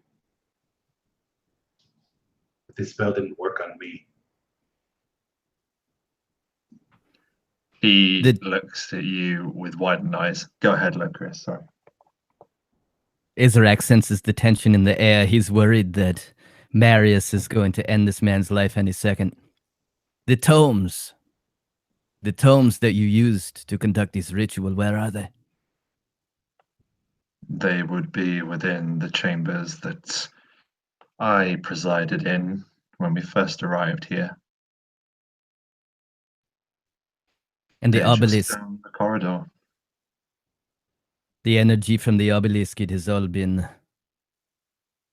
But this spell didn't work on me.
He looks at you with widened eyes. Go ahead, Locris, sorry.
Isaac senses the tension in the air. He's worried that Marius is going to end this man's life any second. The tomes that you used to conduct this ritual, where are they?
They would be within the chambers that I presided in when we first arrived here.
And the
They're just
obelisk.
down the corridor.
The energy from the obelisk, it has all been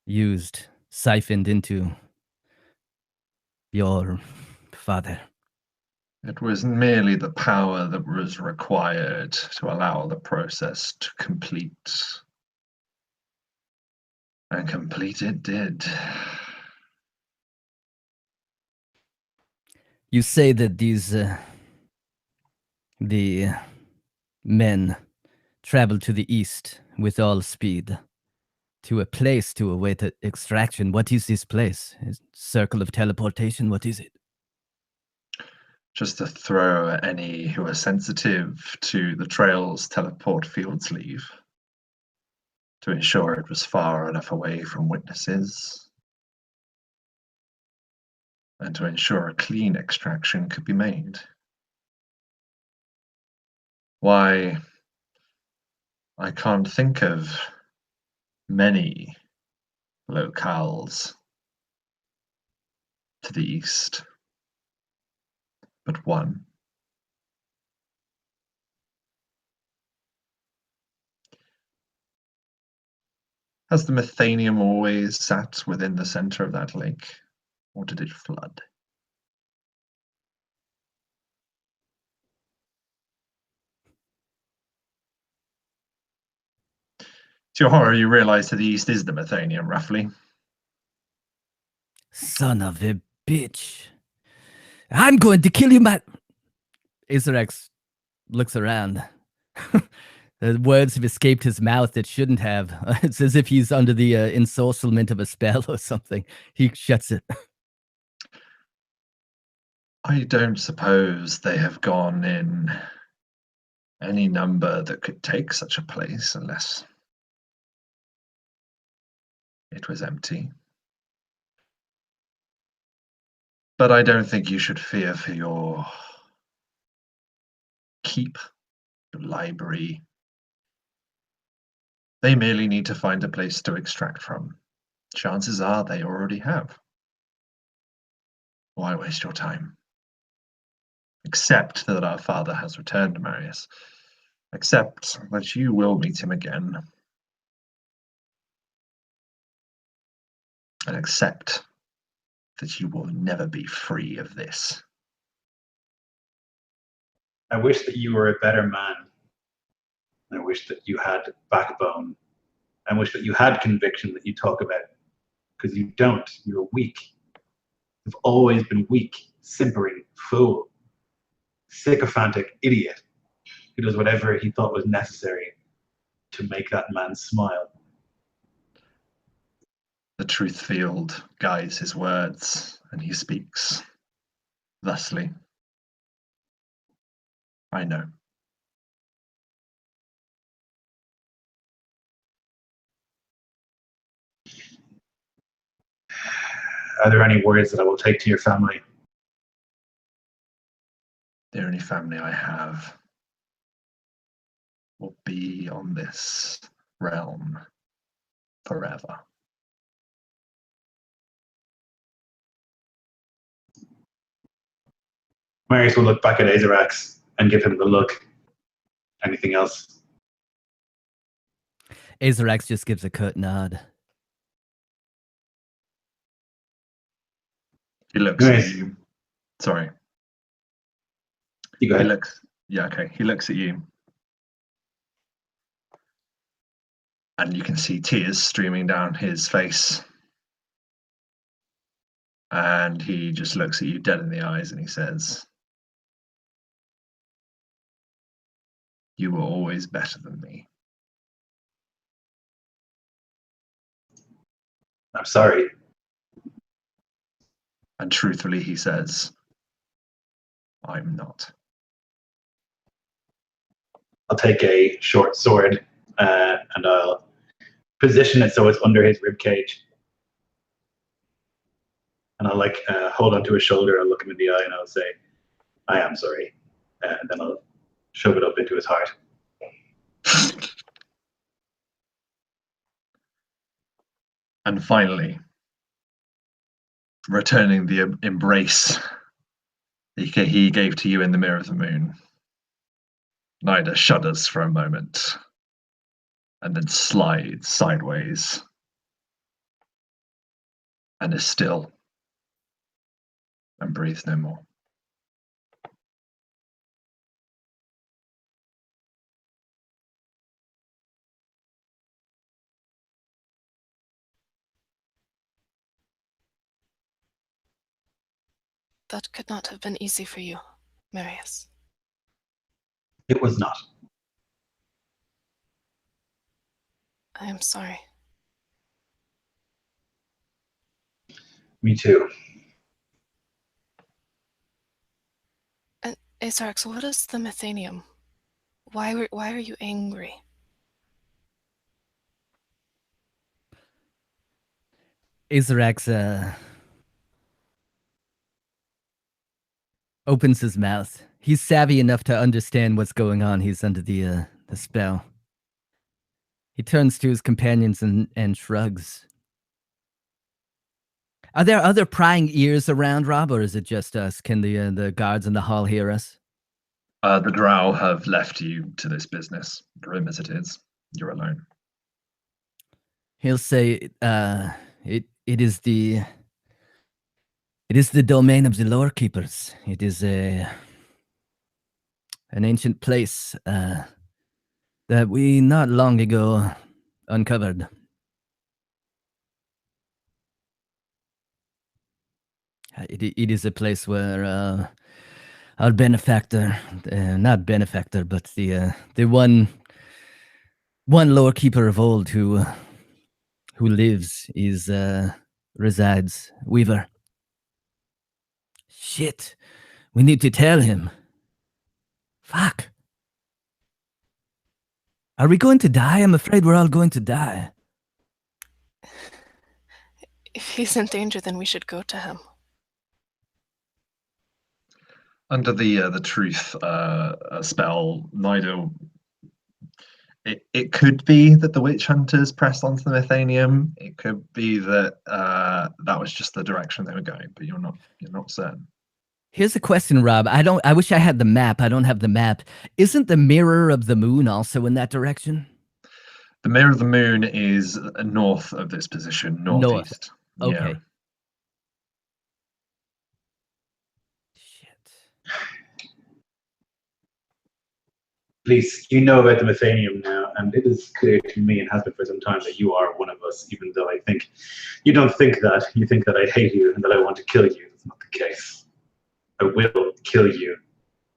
used, siphoned into your father.
It was merely the power that was required to allow the process to complete. And complete it did.
You say that these, the men travel to the east with all speed to a place to await extraction. What is this place? A circle of teleportation? What is it?
Just to throw any who are sensitive to the trail's teleport fields leave. To ensure it was far enough away from witnesses. And to ensure a clean extraction could be made. Why, I can't think of many locales to the east, but one. Has the Methanium always sat within the center of that lake, or did it flood? To your horror, you realize to the east is the Methanium, roughly.
Son of a bitch. I'm going to kill you, Azarex looks around. The words have escaped his mouth that shouldn't have. It's as if he's under the ensorcelment of a spell or something. He shuts it.
I don't suppose they have gone in any number that could take such a place unless it was empty. But I don't think you should fear for your keep, your library. They merely need to find a place to extract from. Chances are they already have. Why waste your time? Accept that our father has returned, Marius. Accept that you will meet him again. And accept that you will never be free of this.
I wish that you were a better man. I wish that you had backbone. I wish that you had conviction that you talk about. Because you don't. You're weak. You've always been weak, simpering, fool, sycophantic idiot who does whatever he thought was necessary to make that man smile.
The truth field guides his words, and he speaks thusly. I know.
Are there any words that I will take to your family?
The only family I have will be on this realm forever.
Marius will look back at Azarax and give him the look. Anything else?
Azarex just gives a curt nod.
He looks
Nice.
at you. Sorry.
You go
He
ahead.
looks. Yeah, okay. He looks at you. And you can see tears streaming down his face. And he just looks at you dead in the eyes and he says, "You were always better than me."
I'm sorry.
And truthfully, he says, "I'm not."
I'll take a short sword and I'll position it so it's under his rib cage. And I'll hold onto his shoulder, I'll look him in the eye and I'll say, I am sorry. And then I'll shove it up into his heart.
And finally, returning the embrace he gave to you in the Mirror of the Moon, Nida shudders for a moment and then slides sideways and is still and breathes no more.
That could not have been easy for you, Marius.
It was not.
I am sorry.
Me too.
And Azarax, what is the Methanium? Why are you angry?
Azarex opens his mouth. He's savvy enough to understand what's going on. He's under the spell. He turns to his companions and shrugs. Are there other prying ears around, Rob, or is it just us? Can the guards in the hall hear us?
The drow have left you to this business, grim as it is. You're alone.
He'll say, it is the domain of the Lorekeepers. It is an ancient place that we not long ago uncovered. It is a place where our benefactor, not benefactor, but the one Lorekeeper of old who lives resides. Weaver. Shit. We need to tell him. Fuck. Are we going to die? I'm afraid we're all going to die.
If he's in danger, then we should go to him.
Under the truth spell, Nida, it could be that the witch hunters pressed onto the Methanium. It could be that that was just the direction they were going, but you're not certain.
Here's a question, Rob. I wish I had the map. I don't have the map. Isn't the mirror of the moon also in that direction?
The mirror of the moon is north of this position, northeast.
Okay.
Yeah.
Shit.
Please, you know about the Methanium now, and it is clear to me, and has been for some time, that you are one of us, even though I think you don't think that. You think that I hate you and that I want to kill you. That's not the case. I will kill you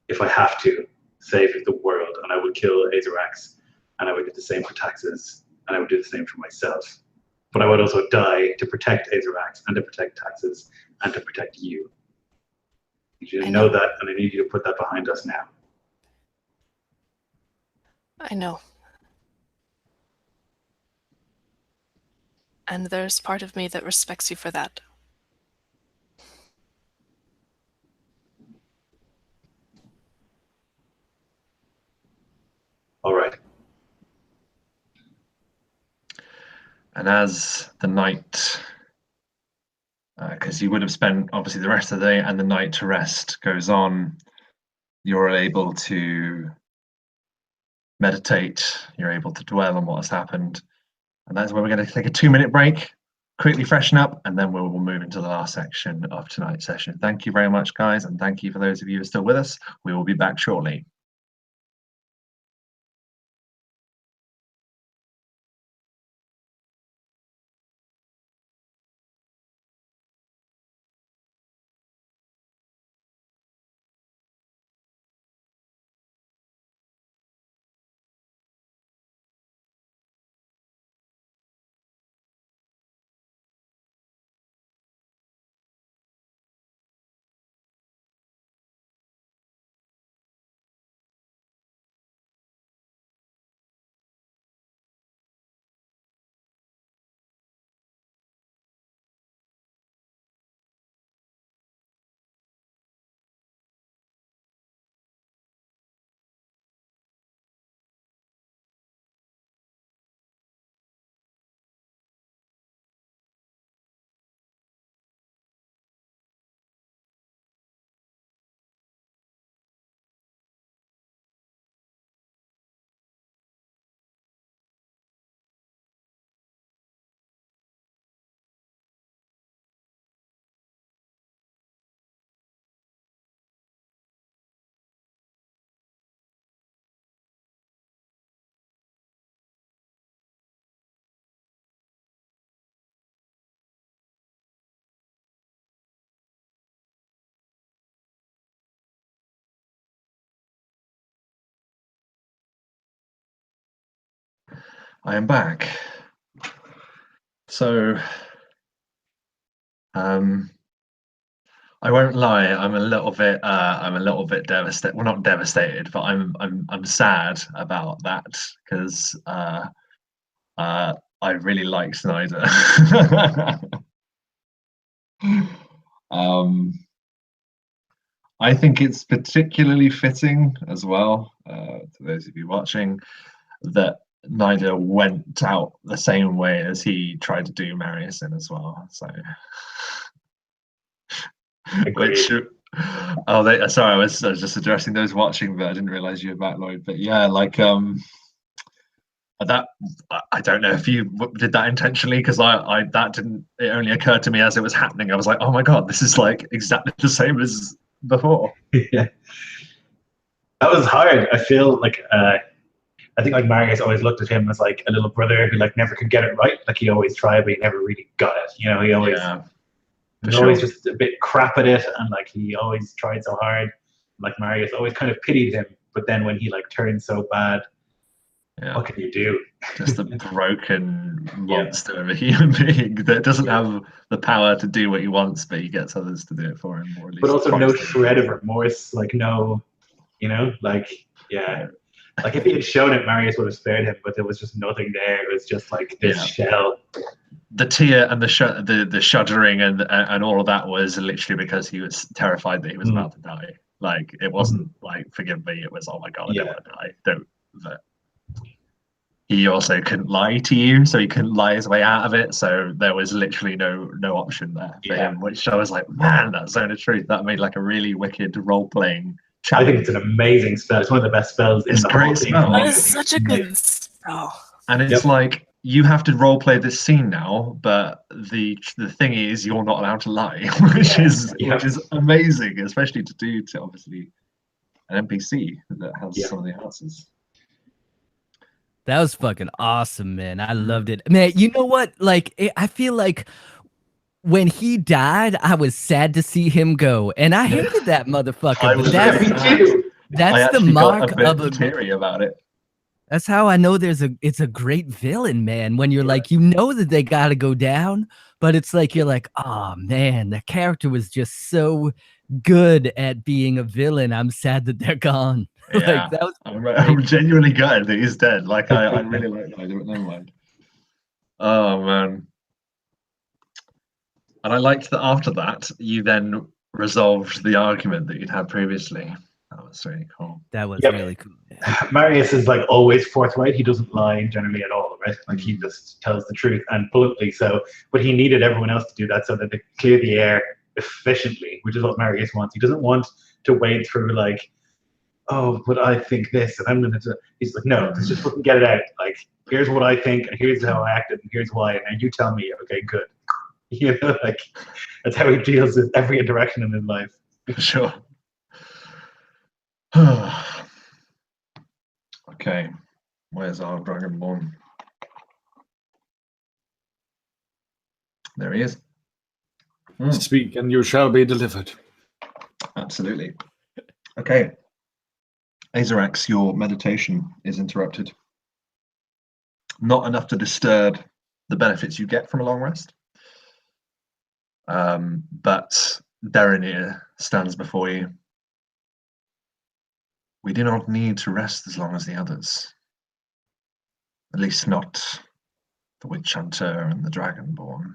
if I have to save the world, and I will kill Azarax, and I would do the same for Taxes, and I would do the same for myself. But I would also die to protect Azarax, and to protect Taxes, and to protect you. I need you to know that, and I need you to put that behind us now.
I know. And there's part of me that respects you for that.
All right.
And as the night, because you would have spent obviously the rest of the day and the night to rest goes on, you're able to meditate, you're able to dwell on what has happened. And that's where we're going to take a 2-minute break, quickly freshen up, and then we'll move into the last section of tonight's session. Thank you very much, guys, and thank you for those of you who are still with us. We will be back shortly. I am back. So, I won't lie. I'm a little bit devastated. Well, not devastated, but I'm sad about that because I really like Snyder. I think it's particularly fitting as well, to those of you watching, that Nida went out the same way as he tried to do Mariusin as well. So, which, sorry, I was just addressing those watching, but I didn't realize you were back, Lloyd. But yeah, like that I don't know if you did that intentionally, because I that didn't. It only occurred to me as it was happening. I was like, oh my god, this is like exactly the same as before.
Yeah, that was hard. I feel like I think like Marius always looked at him as like a little brother who like never could get it right. Like he always tried, but he never really got it. You know, he always He's always just a bit crap at it, and like he always tried so hard. Like Marius always kind of pitied him, but then when he like turned so bad, what can you do?
Just a broken monster of a human being that doesn't have the power to do what he wants, but he gets others to do it for him, or at least.
But also no shred of remorse, like no, like like if he had shown it, Marius would have spared him, but there was just nothing there. It was just like this shell.
The tear and the shuddering and all of that was literally because he was terrified that he was about to die. Like it wasn't like forgive me. It was oh my god, I don't want to die. Don't. He also couldn't lie to you, so he couldn't lie his way out of it. So there was literally no option there for him. Which I was like, man, that zone of truth that made like a really wicked role playing.
I think it's an amazing spell. It's one of the best spells in the whole thing.
That is such a good spell.
And it's like you have to role play this scene now, but the thing is you're not allowed to lie, which is amazing, especially to do to obviously an NPC that has some of the answers.
That was fucking awesome, man. I loved it. Man, you know what? Like, I feel like when he died, I was sad to see him go. And I hated that motherfucker. That's the mark of a
teary about it.
That's how I know it's a great villain, man. When you're like, you know that they gotta go down, but it's like you're like, oh man, the character was just so good at being a villain. I'm sad that they're gone.
Yeah,
like, that was
I'm genuinely gutted that he's dead. Like I really like Nida, but never mind. Oh man. And I liked that after that, you then resolved the argument that you'd had previously. That was really cool.
That was really cool. Yeah.
Marius is like always forthright. He doesn't lie generally at all, right? Like he just tells the truth and bluntly. So, but he needed everyone else to do that so that they clear the air efficiently, which is what Marius wants. He doesn't want to wade through like, oh, but I think this, and I'm gonna do. He's like, no, let's just fucking get it out. Like, here's what I think, and here's how I acted, and here's why, and then you tell me, okay, good. You know, like that's how he deals with every interaction in his life.
Sure. Okay, where's our Dragonborn? There he is.
Speak and you shall be delivered.
Absolutely. Okay. Azarax, your meditation is interrupted. Not enough to disturb the benefits you get from a long rest. But Derenir stands before you. We do not need to rest as long as the others. At least not the Witch Hunter and the Dragonborn.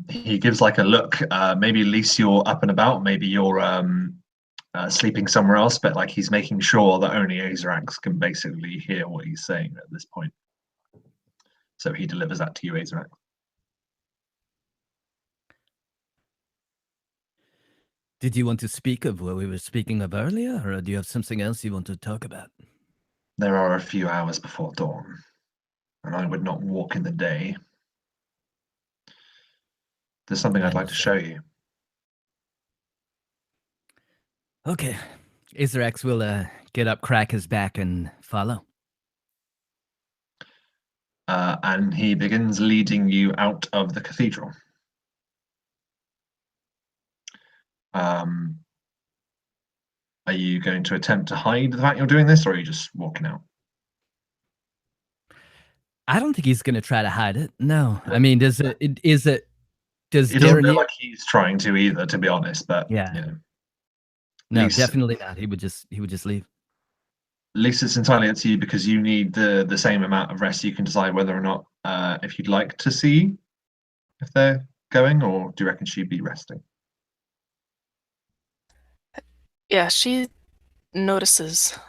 He gives like a look. Maybe at least you're up and about. Maybe you're sleeping somewhere else. But like he's making sure that only Azarax can basically hear what he's saying at this point. So he delivers that to you, Azarax.
Did you want to speak of what we were speaking of earlier, or do you have something else you want to talk about?
There are a few hours before dawn, and I would not walk in the day. There's something I'd like to show you.
Okay. Azarax will get up, crack his back, and follow.
And he begins leading you out of the cathedral. Are you going to attempt to hide the fact you're doing this, or are you just walking out?
I don't think he's going to try to hide it. No. I mean, does
it doesn't look like he's trying to either, to be honest, but
yeah.
You know,
no, definitely not. He would just leave.
At least it's entirely up to you, because you need the same amount of rest. You can decide whether or not if you'd like to see if they're going, or do you reckon she'd be resting?
Yeah, she notices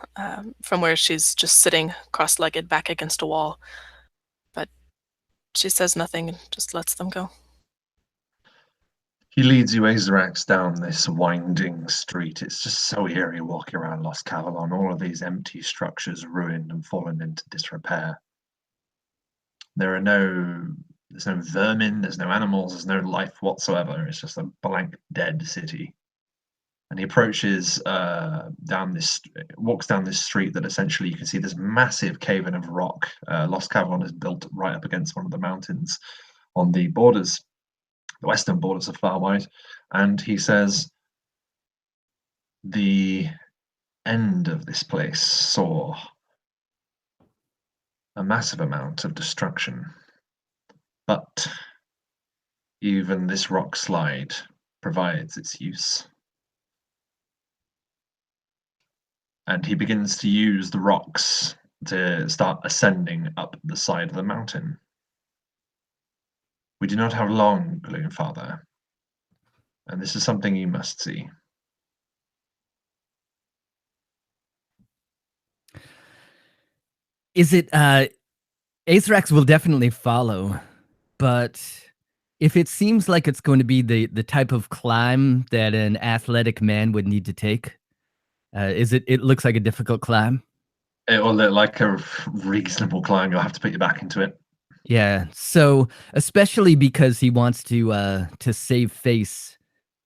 from where she's just sitting cross-legged back against a wall, but she says nothing and just lets them go.
He leads you, Azarax, down this winding street. It's just so eerie walking around Lost Kavalon. All of these empty structures ruined and fallen into disrepair. There's no vermin, there's no animals, there's no life whatsoever. It's just a blank, dead city. And he approaches walks down this street that essentially you can see this massive cave-in of rock. Lost Kavalon is built right up against one of the mountains on the borders. the western borders of Farwide, and he says the end of this place saw a massive amount of destruction, but even this rock slide provides its use. And he begins to use the rocks to start ascending up the side of the mountain. We do not have long, Gloomfather, and this is something you must see.
Is it Aethrax will definitely follow, but if it seems like it's going to be the type of climb that an athletic man would need to take, it looks like a difficult climb?
It will look like a reasonable climb. You'll have to put your back into it.
Yeah, so especially because he wants to save face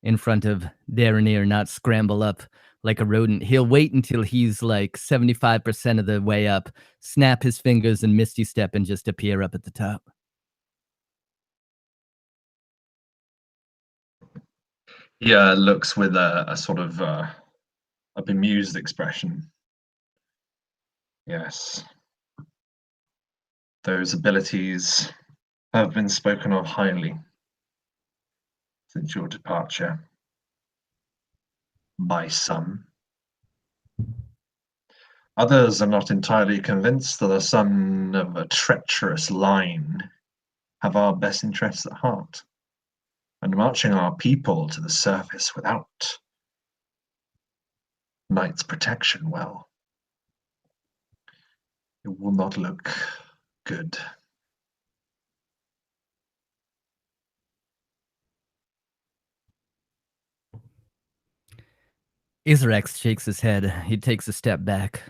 in front of Daranir, not scramble up like a rodent. He'll wait until he's like 75% of the way up, snap his fingers and misty step, and just appear up at the top.
He looks with a sort of a bemused expression. Yes. Those abilities have been spoken of highly since your departure by some. Others are not entirely convinced that the son of a treacherous line have our best interests at heart, and marching our people to the surface without Knight's protection, well, it will not look good.
Israx shakes his head. He takes a step back.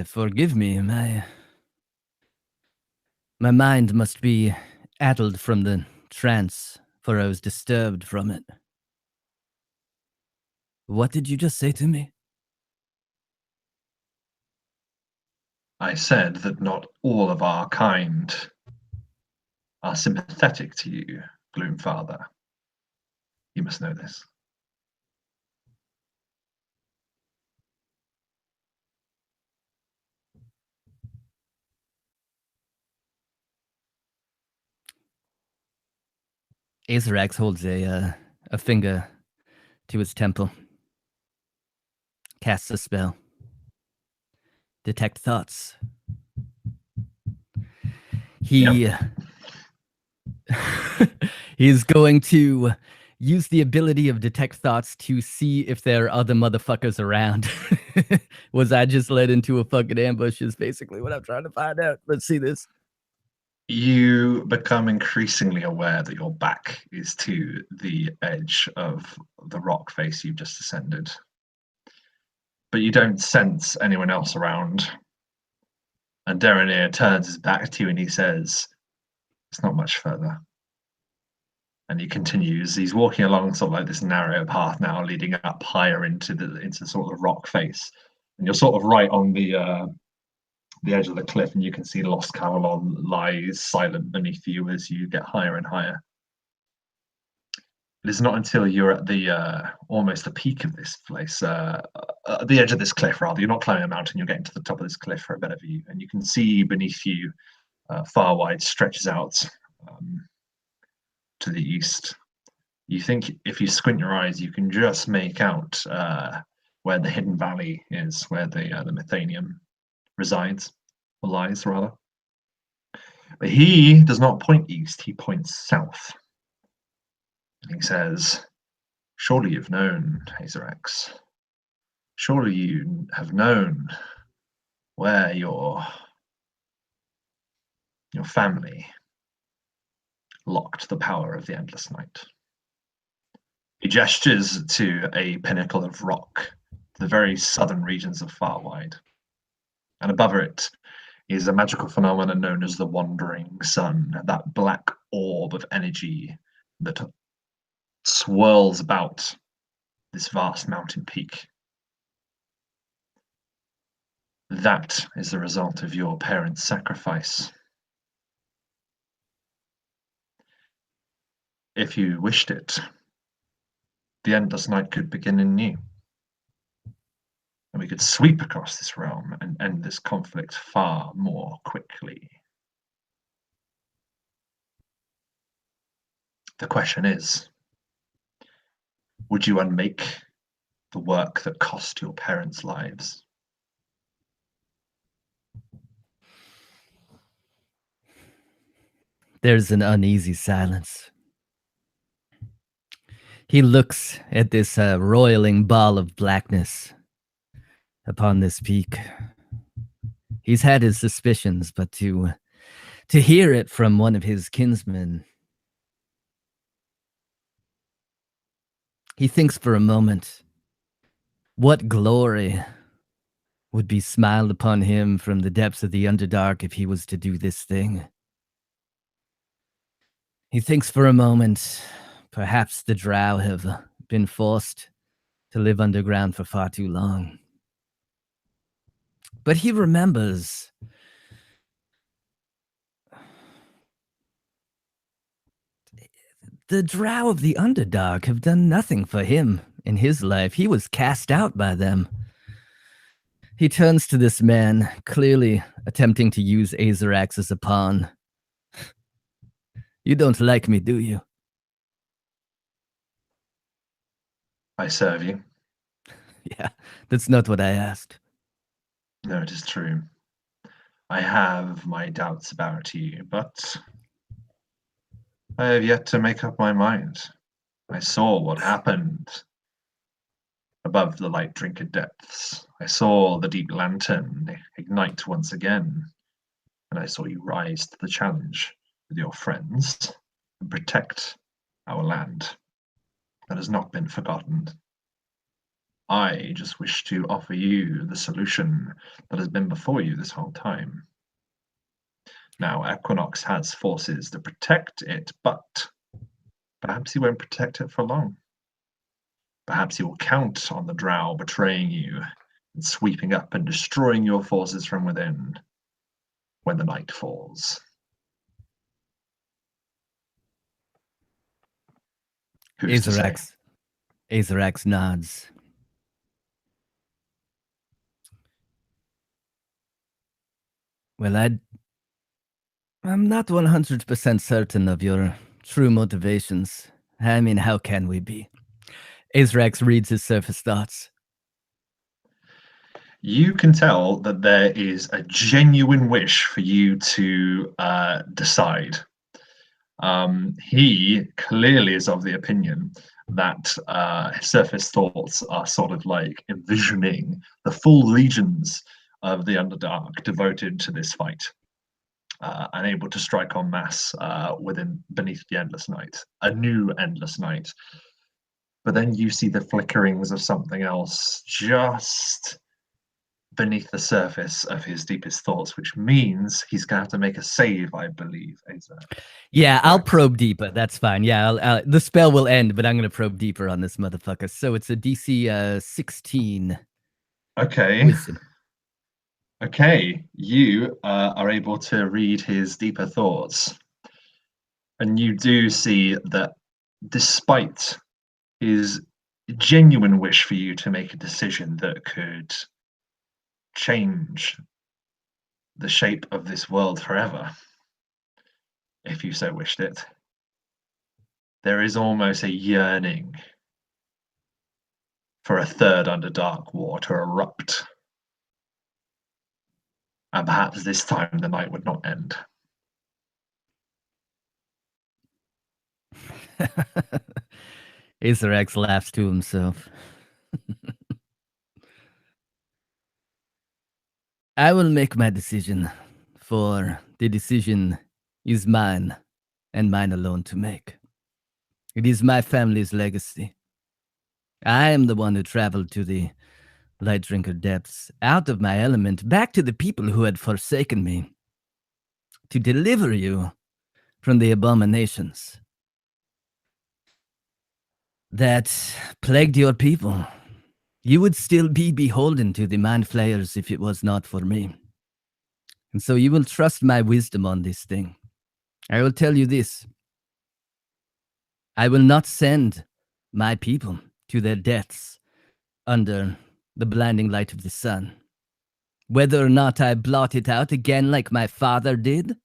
Forgive me, my mind must be addled from the trance, for I was disturbed from it. What did you just say to me?
I said that not all of our kind are sympathetic to you, Gloomfather. You must know this.
Azarax holds a finger to his temple. Casts a spell. Detect thoughts. He he's going to use the ability of detect thoughts to see if there are other motherfuckers around. Was I just led into a fucking ambush is basically what I'm trying to find out. Let's see this.
You become increasingly aware that your back is to the edge of the rock face you've just ascended. But you don't sense anyone else around. And Daranir turns his back to you and he says, "It's not much further." And he continues. He's walking along sort of like this narrow path now, leading up higher into sort of rock face. And you're sort of right on the edge of the cliff, and you can see Lost Kavalon lies silent beneath you as you get higher and higher. It is not until you're at the almost the peak of this place, at the edge of this cliff, rather. You're not climbing a mountain. You're getting to the top of this cliff for a better view, and you can see beneath you, far wide stretches out to the east. You think if you squint your eyes, you can just make out where the hidden valley is, where the Methanium resides, or lies rather. But he does not point east, he points south. And he says, "Surely you've known, Azarax. Surely you have known where your family locked the power of the Endless Night." He gestures to a pinnacle of rock, the very southern regions of Farwide. And above it is a magical phenomenon known as the Wandering Sun, that black orb of energy that swirls about this vast mountain peak. That is the result of your parents' sacrifice. If you wished it, the endless night could begin anew. And we could sweep across this realm and end this conflict far more quickly. The question is, would you unmake the work that cost your parents' lives?
There's an uneasy silence. He looks at this roiling ball of blackness upon this peak. He's had his suspicions, but to hear it from one of his kinsmen, he thinks for a moment, what glory would be smiled upon him from the depths of the Underdark if he was to do this thing? He thinks for a moment, perhaps the drow have been forced to live underground for far too long. But he remembers the drow of the Underdark have done nothing for him in his life. He was cast out by them. He turns to this man, clearly attempting to use Azarax as a pawn. You don't like me, do you?
I serve you.
Yeah, that's not what I asked.
No, it is true. I have my doubts about you, but I have yet to make up my mind. I saw what happened above the light drinker depths. I saw the deep lantern ignite once again, and I saw you rise to the challenge with your friends and protect our land. That has not been forgotten. I just wish to offer you the solution that has been before you this whole time. Now, Equinox has forces to protect it, but perhaps he won't protect it for long. Perhaps he will count on the drow betraying you and sweeping up and destroying your forces from within when the night falls. Who's to say?
Azarax nods. Well, I'm not 100% certain of your true motivations. I mean, how can we be? Azarax reads his surface thoughts.
You can tell that there is a genuine wish for you to decide. He clearly is of the opinion that his surface thoughts are sort of like envisioning the full legions of the Underdark devoted to this fight, and able to strike en masse beneath the endless night, a new endless night. But then you see the flickerings of something else just beneath the surface of his deepest thoughts, which means he's going to have to make a save, I believe.
Yeah, I'll probe deeper. That's fine. Yeah, the spell will end, but I'm going to probe deeper on this motherfucker. So it's a DC 16.
Okay.
Wisdom.
Okay, you are able to read his deeper thoughts. And you do see that despite his genuine wish for you to make a decision that could change the shape of this world forever, if you so wished it, there is almost a yearning for a third Underdark war to erupt. And perhaps this time the night would not end.
Azarax laughs to himself. I will make my decision, for the decision is mine, and mine alone to make. It is my family's legacy. I am the one who traveled to the light drinker depths, out of my element, back to the people who had forsaken me, to deliver you from the abominations that plagued your people. You would still be beholden to the mind flayers if it was not for me. And so you will trust my wisdom on this thing. I will tell you this. I will not send my people to their deaths under the blinding light of the sun. Whether or not I blot it out again like my father did,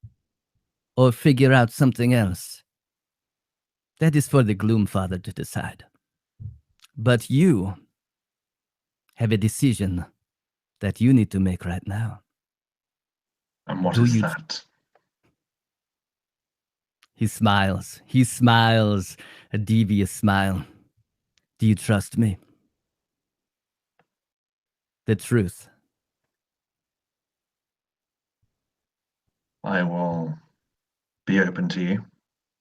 or figure out something else, that is for the Gloomfather to decide. But you have a decision that you need to make right now.
And what
Do
is
you-
that?
He smiles. He smiles, a devious smile. Do you trust me? The truth.
I will be open to you.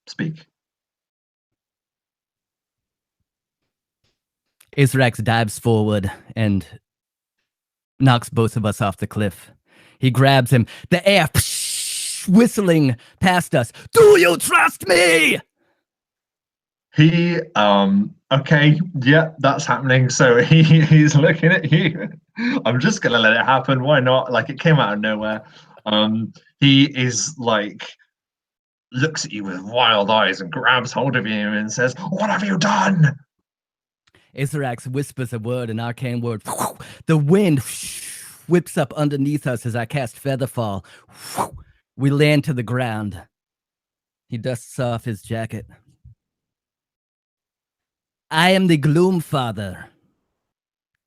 Speak.
Israx dives forward and knocks both of us off the cliff. He grabs him, the air whistling past us. Do you trust me?
He, okay, yeah, that's happening. So he's looking at you. I'm just gonna let it happen. Why not? Like, it came out of nowhere. He is like, looks at you with wild eyes and grabs hold of you and says, "What have you done?"
Israx whispers a word, an arcane word. The wind whips up underneath us as I cast Featherfall. We land to the ground. He dusts off his jacket. I am the Gloomfather.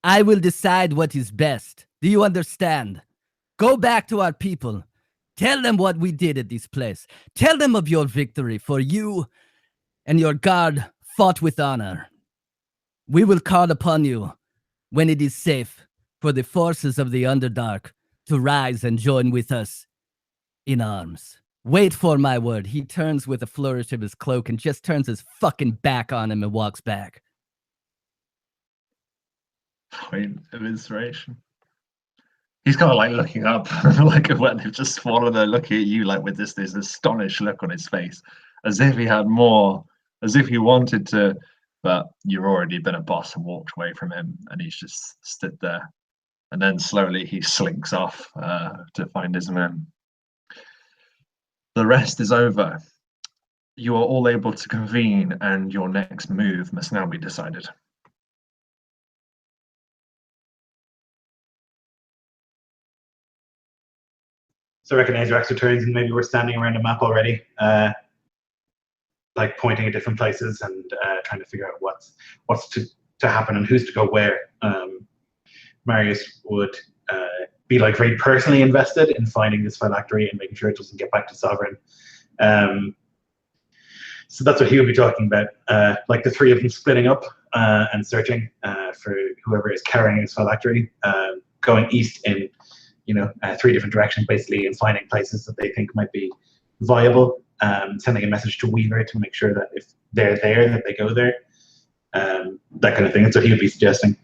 I will decide what is best. Do you understand? Go back to our people. Tell them what we did at this place. Tell them of your victory, for you and your guard fought with honor. We will call upon you when it is safe for the forces of the Underdark to rise and join with us in arms. Wait for my word. He turns with a flourish of his cloak and just turns his fucking back on him and walks back.
Point of inspiration. He's kind of like looking up, like when they've just swallowed, they're looking at you like with this astonished look on his face, as if he had more, as if he wanted to, but you've already been a boss and walked away from him, and he's just stood there. And then slowly he slinks off to find his men. The rest is over. You are all able to convene, and your next move must now be decided.
So I reckon Azrax returns and maybe we're standing around a map already, like pointing at different places and trying to figure out what's to happen and who's to go where. Marius would be like very personally invested in finding this phylactery and making sure it doesn't get back to Sovereign. So that's what he would be talking about, like the three of them splitting up and searching for whoever is carrying his phylactery, going east in three different directions basically, and finding places that they think might be viable, sending a message to Weaver to make sure that if they're there, that they go there, that kind of thing. That's what he would be suggesting.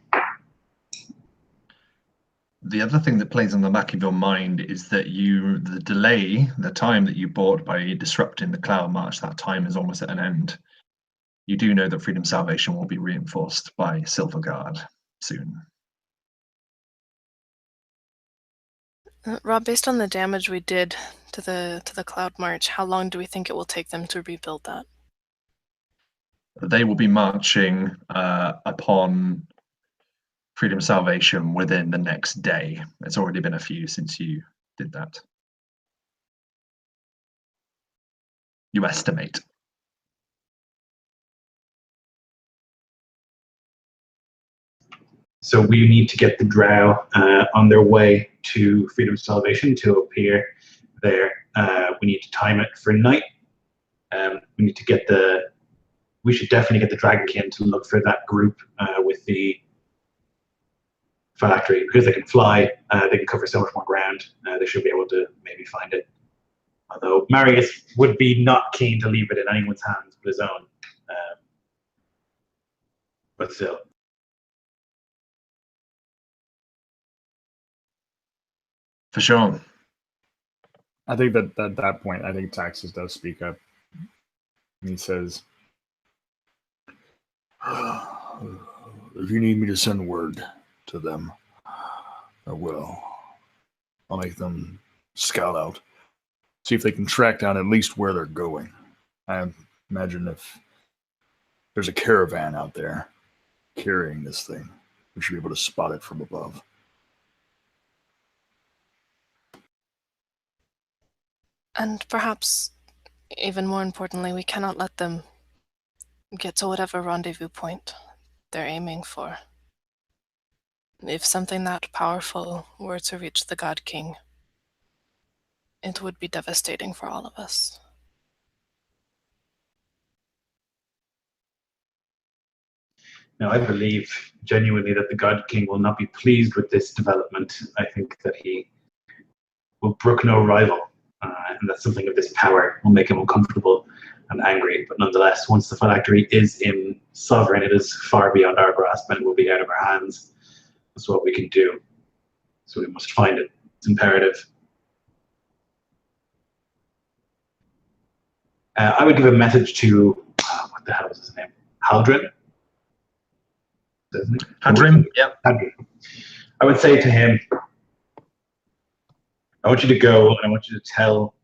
The other thing that plays on the back of your mind is that the delay, the time that you bought by disrupting the Cloud March, that time is almost at an end. You do know that Freedom Salvation will be reinforced by Silverguard soon.
Rob, based on the damage we did to the Cloud March, how long do we think it will take them to rebuild that?
They will be marching upon Freedom Salvation within the next day. It's already been a few since you did that. You estimate.
So we need to get the Drow on their way to Freedom Salvation to appear there. We need to time it for night. We need to get we should definitely get the Dragonkin to look for that group with the phylactery, because they can fly. They can cover so much more ground. They should be able to maybe find it. Although Marius would be not keen to leave it in anyone's hands but his own. But still.
For sure.
I think that at that point, I think Taxes does speak up. And he says,
if you need me to send word to them, I will. I'll make them scout out, see if they can track down at least where they're going. I imagine if there's a caravan out there carrying this thing. We should be able to spot it from above.
And perhaps, even more importantly, we cannot let them get to whatever rendezvous point they're aiming for. If something that powerful were to reach the God King, it would be devastating for all of us.
Now, I believe genuinely that the God King will not be pleased with this development. I think that he will brook no rival, and that something of this power will make him uncomfortable and angry. But nonetheless, once the phylactery is in sovereign, it is far beyond our grasp and it will be out of our hands. That's what we can do. So we must find it. It's imperative. I would give a message to, what the hell is his name? Haldrin?
Hadrim, yeah.
Haldrin. I would say to him, I want you to go and I want you to tell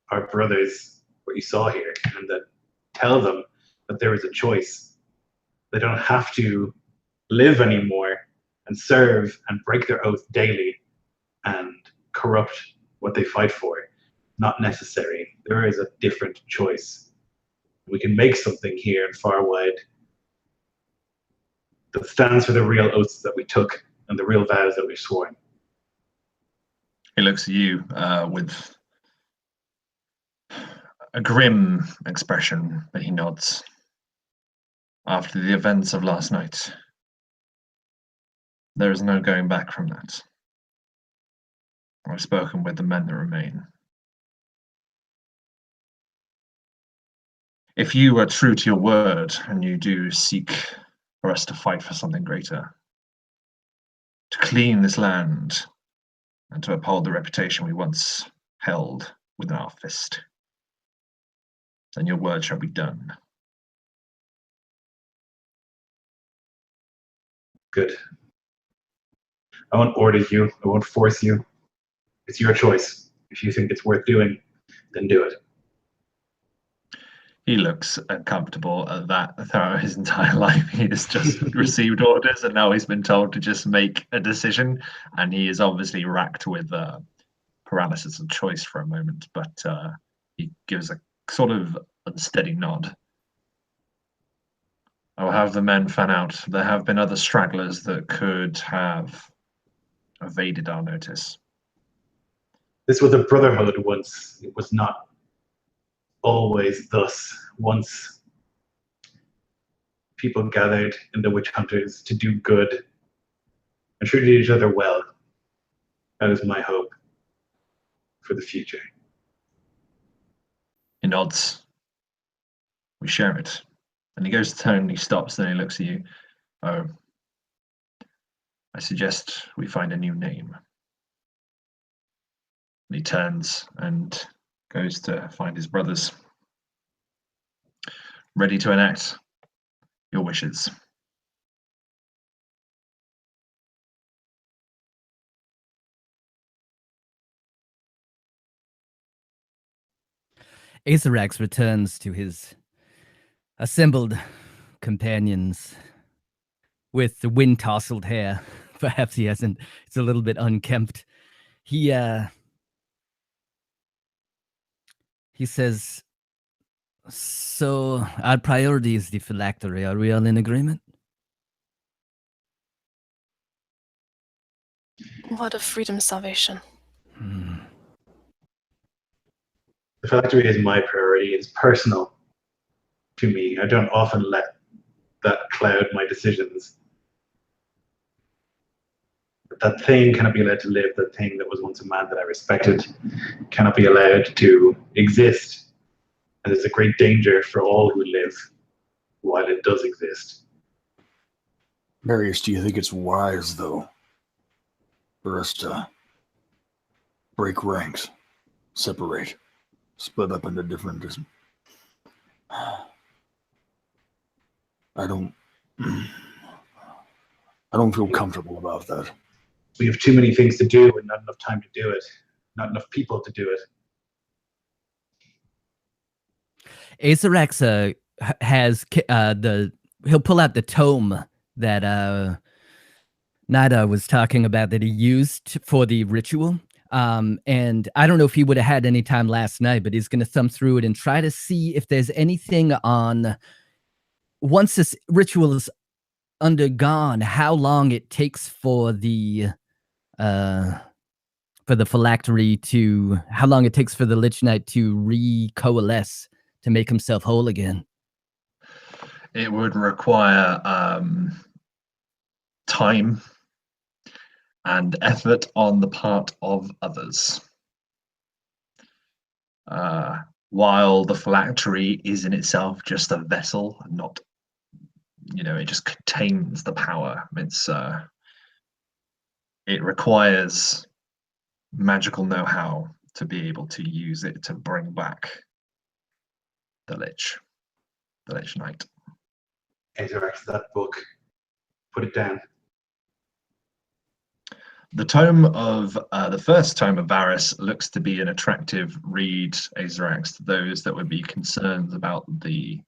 our brothers what you saw here, and that tell them that there is a choice. They don't have to live anymore and serve and break their oath daily and corrupt what they fight for. Not necessary. There is a different choice. We can make something here in far wide that stands for the real oaths that we took and the real vows that we swore.
He looks at you with a grim expression, but he nods. After the events of last night, there is no going back from that. I've spoken with the men that remain. If you are true to your word and you do seek for us to fight for something greater, to clean this land and to uphold the reputation we once held within our fist, then your word shall be done.
Good. I won't order you. I won't force you. It's your choice. If you think it's worth doing, then do it.
He looks uncomfortable at that throughout his entire life. He has just received orders and now he's been told to just make a decision. And he is obviously racked with paralysis of choice for a moment, but he gives a sort of unsteady nod. I will have the men fan out. There have been other stragglers that could have evaded our notice.
This was a brotherhood once. It was not always thus. Once people gathered in the witch hunters to do good and treated each other well. That is my hope for the future.
He nods. We share it. And he goes to turn and he stops, then he looks at you. Oh, I suggest we find a new name. And he turns and goes to find his brothers, ready to enact your wishes.
Aetherax returns to his assembled companions with the wind-tousled hair. Perhaps he hasn't, it's a little bit unkempt. He says, so our priority is the phylactery. Are we all in agreement?
What of freedom's salvation?
The phylactery is my priority. It's personal to me. I don't often let that cloud my decisions. But that thing cannot be allowed to live. That thing that was once a man that I respected cannot be allowed to exist. And there's a great danger for all who live while it does exist.
Marius, do you think it's wise, though, for us to break ranks, separate, split up into different... I don't feel comfortable about that.
We have too many things to do and not enough time to do it. Not enough people to do it.
Aetherax he'll pull out the tome that Nida was talking about that he used for the ritual. And I don't know if he would have had any time last night, but he's going to thumb through it and try to see if there's anything on, once this ritual is undergone, how long it takes for the phylactery to, how long it takes for the Lich Knight to recoalesce to make himself whole again.
It would require time and effort on the part of others. While the phylactery is in itself just a vessel, not, it just contains the power. It requires magical know-how to be able to use it to bring back the Lich Knight.
Interact that book. Put it down.
The tome of the first tome of Varus looks to be an attractive read, Azarax, to those that would be concerned about the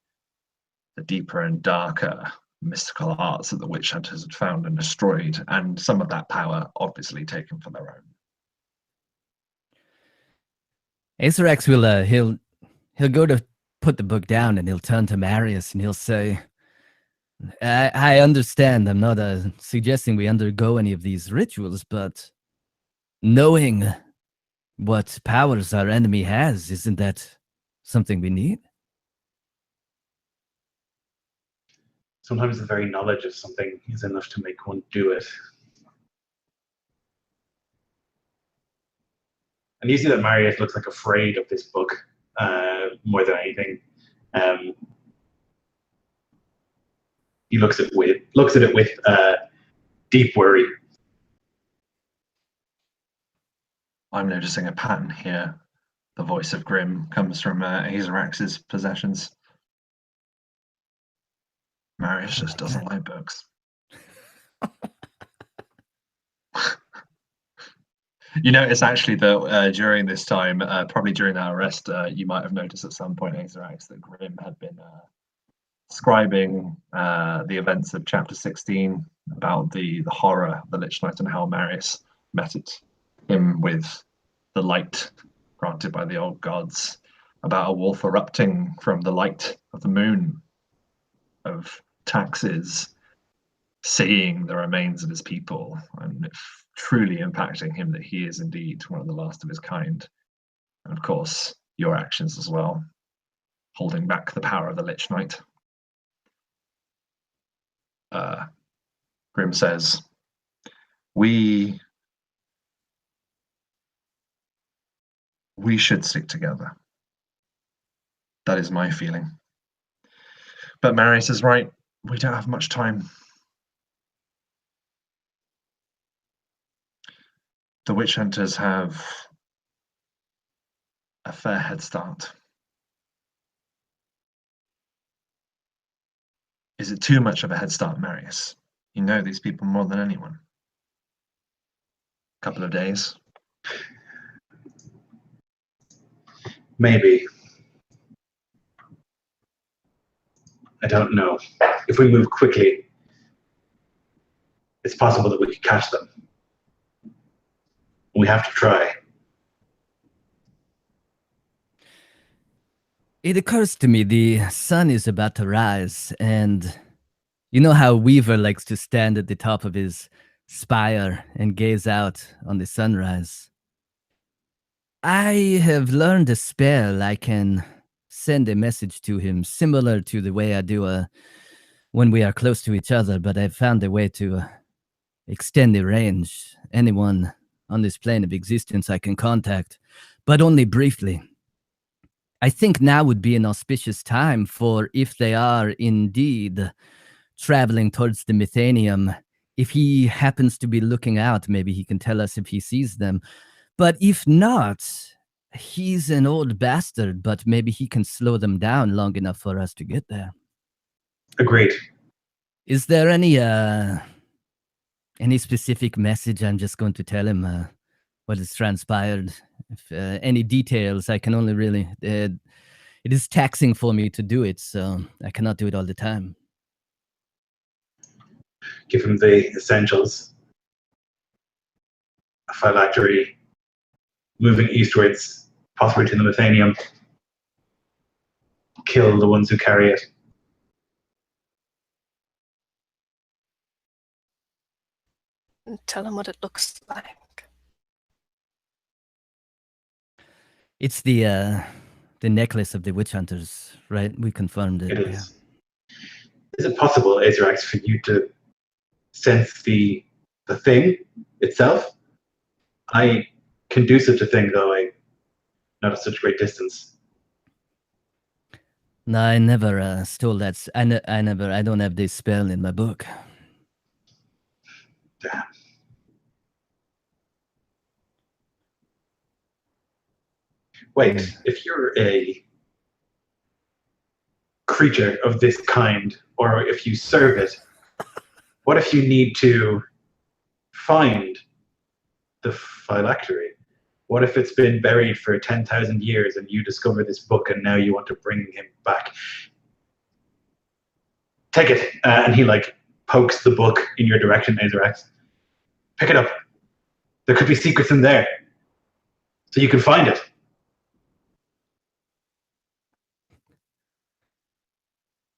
deeper and darker mystical arts that the witch hunters had found and destroyed, and some of that power obviously taken for their own.
Azarax will he'll go to put the book down and he'll turn to Marius and he'll say, I understand. I'm not suggesting we undergo any of these rituals, but knowing what powers our enemy has, isn't that something we need?
Sometimes the very knowledge of something is enough to make one do it. And you see that Marius looks like afraid of this book more than anything. He looks at it with deep worry.
I'm noticing a pattern here. The voice of Grim comes from Azarax's possessions. Marius just doesn't like books. You notice actually that during this time, probably during that arrest, you might have noticed at some point, Azarax, that Grim had been scribing the events of chapter 16 about the horror of the Lich Knight and how Marius met him with the light granted by the old gods, about a wolf erupting from the light of the moon, of taxes seeing the remains of his people, and truly impacting him that he is indeed one of the last of his kind. And of course, your actions as well, holding back the power of the Lich Knight. Grim says, we should stick together. That is my feeling. But Marius is right. We don't have much time. The witch hunters have a fair head start. Is it too much of a head start, Marius? You know these people more than anyone. A couple of days?
Maybe. I don't know. If we move quickly, it's possible that we could catch them. We have to try.
It occurs to me the sun is about to rise, and you know how Weaver likes to stand at the top of his spire and gaze out on the sunrise. I have learned a spell I can send a message to him, similar to the way I do when we are close to each other, but I've found a way to extend the range. Anyone on this plane of existence I can contact, but only briefly. I think now would be an auspicious time for, if they are indeed traveling towards the Mythanium, if he happens to be looking out, maybe he can tell us if he sees them. But if not, he's an old bastard, but maybe he can slow them down long enough for us to get there.
Agreed.
Is there any specific message I'm just going to tell him what has transpired? If any details, I can only really... it is taxing for me to do it, so I cannot do it all the time.
Give him the essentials. A phylactery, moving eastwards, possibly to the Methanium. Kill the ones who carry it.
Tell him what it looks like.
It's the necklace of the witch hunters, right? We confirmed it.
It is. Is it possible, Azrax, for you to sense the thing itself? I can do such a thing, though I not at such great distance.
No, I never stole that. I don't have this spell in my book.
Damn. Wait, if you're a creature of this kind, or if you serve it, what if you need to find the phylactery? What if it's been buried for 10,000 years and you discover this book and now you want to bring him back? Take it. And he pokes the book in your direction, Azrax. Pick it up. There could be secrets in there. So you can find it.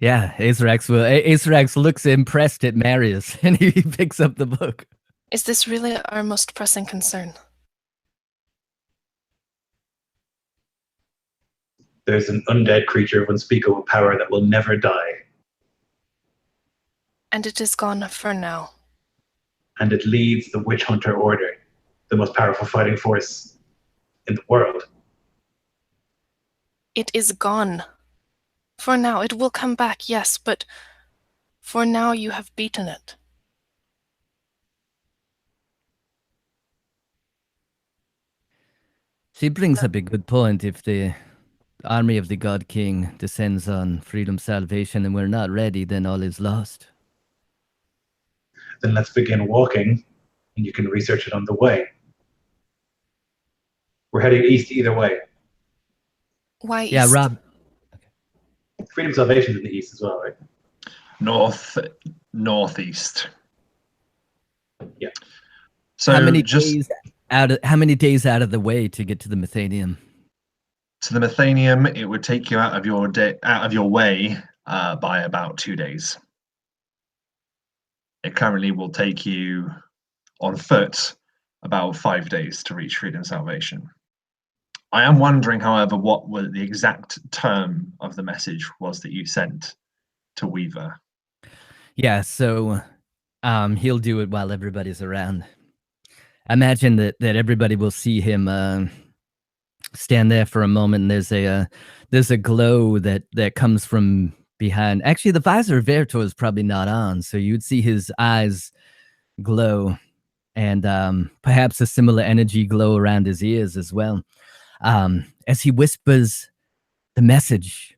Yeah, Azrax looks impressed at Marius, and he picks up the book.
Is this really our most pressing concern?
There's an undead creature of unspeakable power that will never die.
And it is gone for now.
And it leads the Witch Hunter Order, the most powerful fighting force in the world.
It is gone. For now, it will come back, yes, but for now you have beaten it.
She brings up a good point. If the army of the God King descends on Freedom Salvation and we're not ready, then all is lost.
Then let's begin walking, and you can research it on the way. We're heading east either way.
Why
Yeah,
east?
Rob.
Freedom Salvation's in the east as well, right?
Northeast.
Yeah.
So
how many days out of the way to get to the Methanium?
To the Methanium, it would take you out of your way by about 2 days. It currently will take you on foot about 5 days to reach Freedom Salvation. I am wondering, however, what the exact term of the message was that you sent to Weaver.
Yeah, so he'll do it while everybody's around. Imagine that everybody will see him stand there for a moment, and there's a glow that comes from behind. Actually, the visor of Veritor is probably not on, so you'd see his eyes glow, and perhaps a similar energy glow around his ears as well. As he whispers the message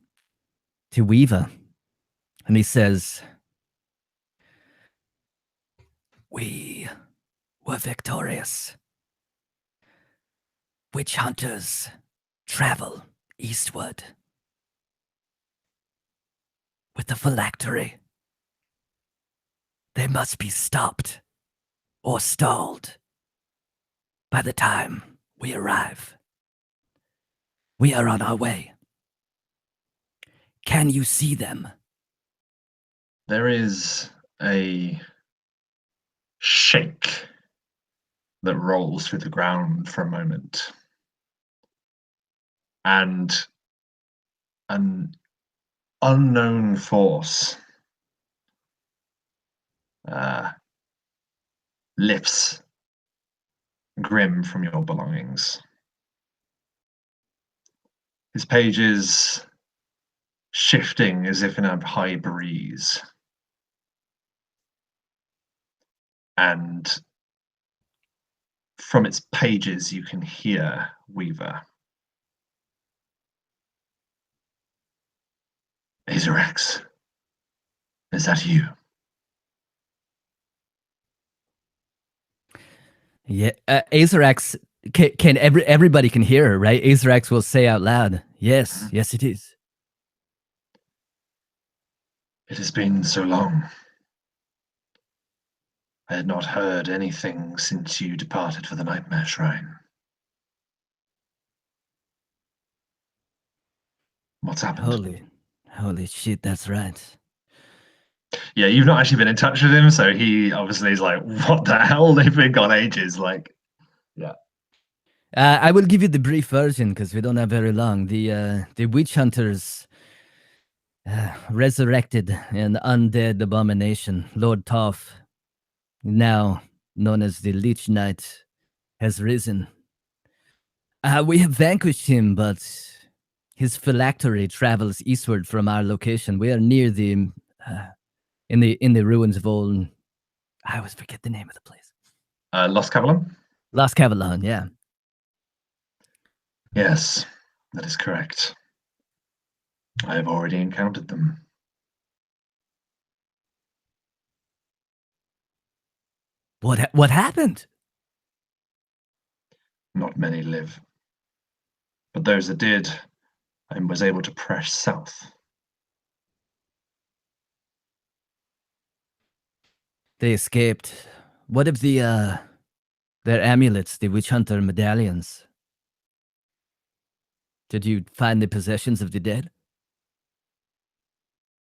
to Weaver, and he says, "We were victorious. Witch hunters travel eastward with the phylactery. They must be stopped or stalled by the time we arrive. We are on our way. Can you see them?"
There is a shake that rolls through the ground for a moment. And an unknown force lifts Grim from your belongings. His pages shifting as if in a high breeze. And from its pages, you can hear Weaver. Azrax, is that you?
Yeah, Azrax can everybody can hear her, right? Azrax will say out loud, "Yes, yes, it is."
It has been so long. I had not heard anything since you departed for the Nightmare Shrine. What's happened?
Holy shit, that's right.
Yeah, you've not actually been in touch with him, so he obviously is like, what the hell? They've been gone ages. Like, yeah.
I will give you the brief version because we don't have very long. The witch hunters resurrected an undead abomination, Lord Toph, now known as the Lich Knight, has risen. We have vanquished him, but his phylactery travels eastward from our location. We are near the in the ruins of old. I always forget the name of the place.
Lost Kavalon?
Lost Kavalon, yeah.
Yes, that is correct. I have already encountered them.
What happened?
Not many live. But those that did, I was able to press south.
They escaped. What of their amulets, the witch hunter medallions? Did you find the possessions of the dead?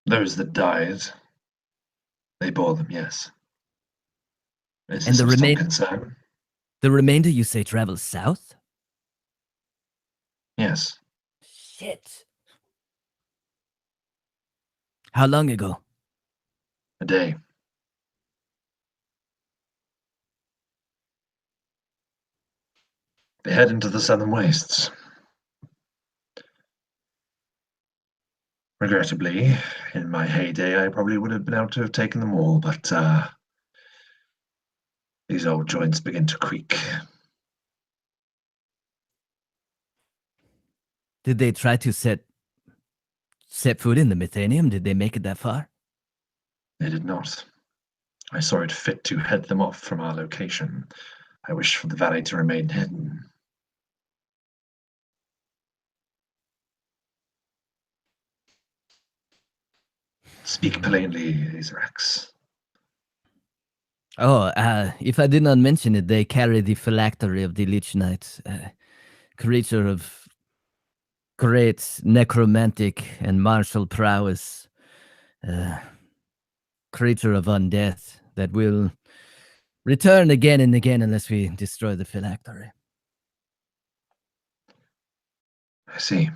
Those that died, they bore them, yes. Is
And
this of some concern?
the remainder, you say, travels south?
Yes.
Shit. How long ago?
A day. They head into the southern wastes. Regrettably, in my heyday, I probably would have been able to have taken them all, but these old joints begin to creak.
Did they try to set foot in the Methanium? Did they make it that far?
They did not. I saw it fit to head them off from our location. I wish for the valley to remain hidden. Speak plainly, Azrax.
Oh, if I did not mention it, they carry the phylactery of the Lich Knight, creature of great necromantic and martial prowess, creature of undeath that will return again and again unless we destroy the phylactery.
I see.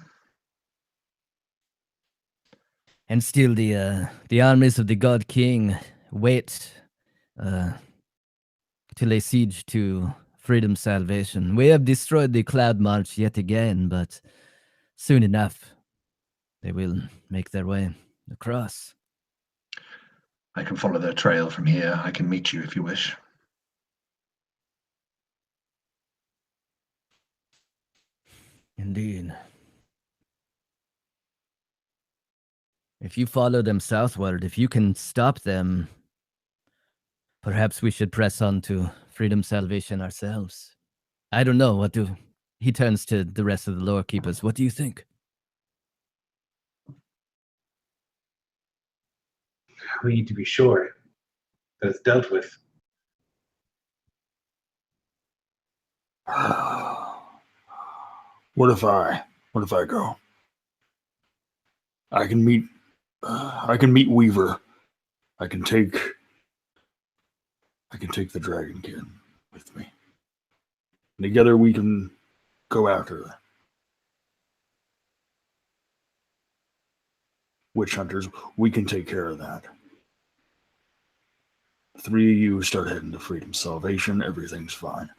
And still, the armies of the God King wait to lay siege to freedom's salvation. We have destroyed the Cloud March yet again, but soon enough, they will make their way across.
I can follow their trail from here. I can meet you if you wish.
Indeed. If you follow them southward, if you can stop them, perhaps we should press on to freedom salvation ourselves. I don't know. He turns to the rest of the Lorekeepers. What do you think?
We need to be sure that it's dealt with.
What if I go? I can meet Weaver. I can take the Dragonkin with me. And together we can go after witch hunters. We can take care of that. The three of you start heading to freedom salvation. Everything's fine.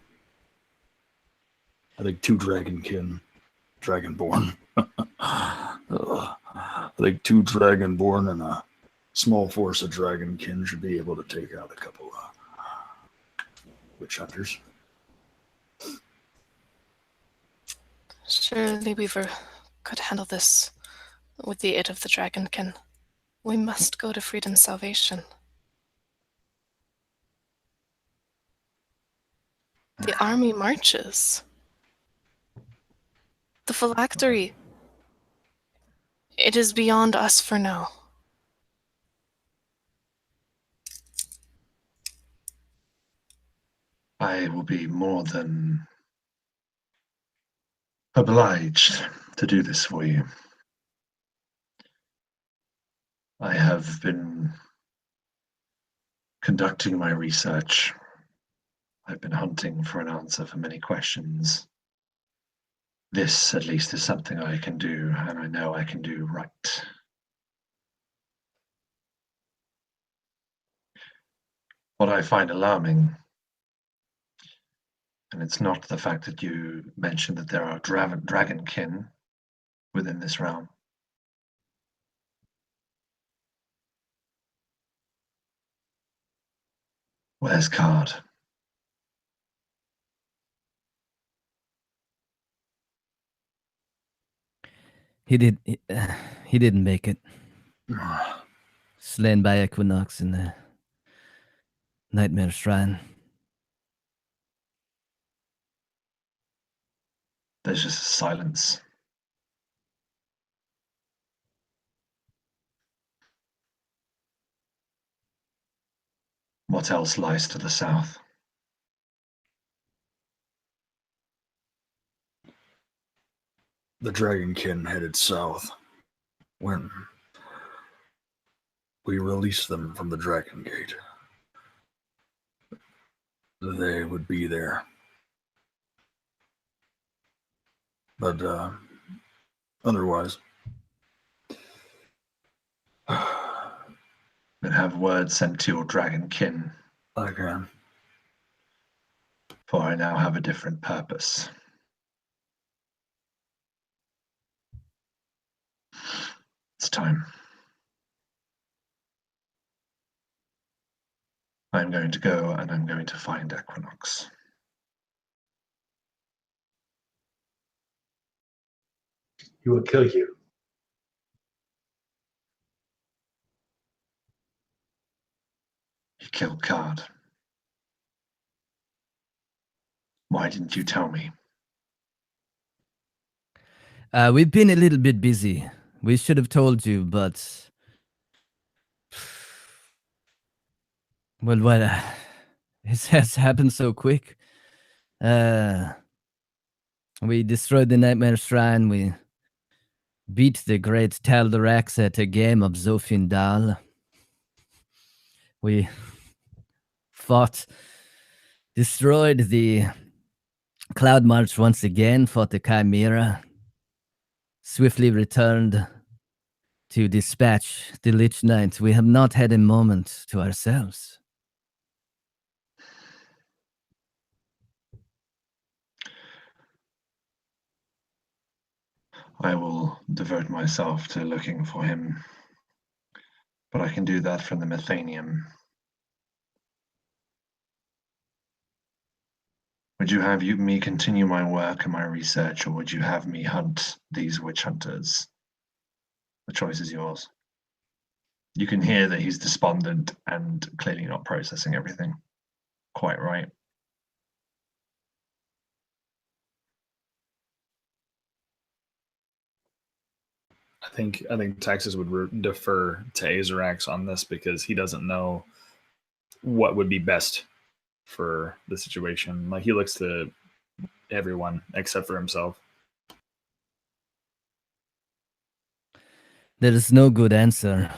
I think 2 Dragonborn. I think 2 Dragonborn and a small force of Dragonkin should be able to take out a couple of witch hunters.
Surely Weaver could handle this with the aid of the Dragonkin. We must go to freedom salvation. The army marches. The phylactery. It is beyond us for now.
I will be more than obliged to do this for you. I have been conducting my research. I've been hunting for an answer for many questions. This, at least, is something I can do, and I know I can do right. What I find alarming, and it's not the fact that you mentioned that there are dragonkin within this realm. Where's Card?
He didn't make it. Slain by Equinox in the Nightmare Shrine.
There's just silence. What else lies to the south?
The Dragonkin headed south when we released them from the Dragon Gate. They would be there. But otherwise,
And have word sent to your dragonkin,
I can.
for I now have a different purpose. It's time. I'm going to go and I'm going to find Equinox.
He will kill you.
He killed Card. Why didn't you tell me?
We've been a little bit busy. We should have told you, but... Well, it has happened so quick. We destroyed the Nightmare Shrine. We beat the great Tal'Darax at a game of Zofin Dal. We destroyed the Cloud March once again, fought the Chimera, swiftly returned to dispatch the Lich Knight. We have not had a moment to ourselves.
I will devote myself to looking for him, but I can do that from the Methanium. Would you have me continue my work and my research, or would you have me hunt these witch hunters? The choice is yours. You can hear that he's despondent and clearly not processing everything quite right.
I think Texas would defer to Azarax on this because he doesn't know what would be best for the situation. Like, he looks to everyone except for himself.
There is no good answer.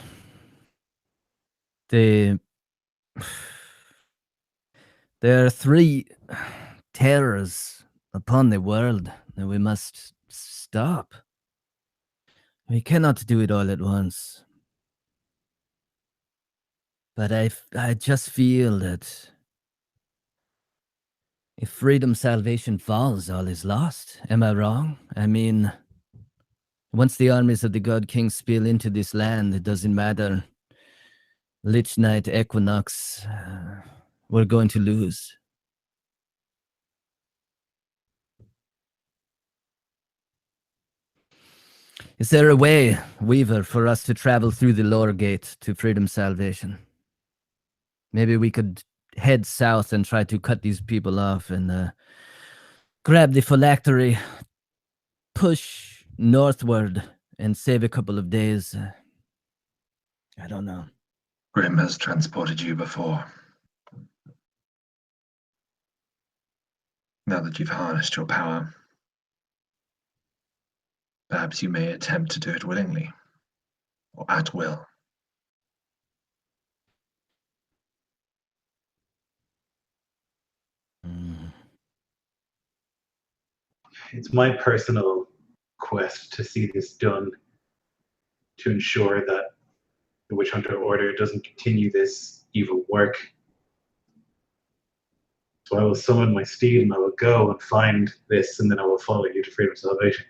There are 3 terrors upon the world that we must stop. We cannot do it all at once. But I just feel that if freedom salvation falls, all is lost. Am I wrong? I mean, once the armies of the God King spill into this land, it doesn't matter. Lich Knight, Equinox, we're going to lose. Is there a way, Weaver, for us to travel through the lower gate to freedom salvation? Maybe we could head south and try to cut these people off and grab the phylactery, push northward, and save a couple of days. I don't know.
Grim has transported you before. Now that you've harnessed your power, perhaps you may attempt to do it willingly, or at will.
It's my personal quest to see this done, to ensure that the Witch Hunter Order doesn't continue this evil work. So I will summon my steed and I will go and find this, and then I will follow you to freedom and salvation.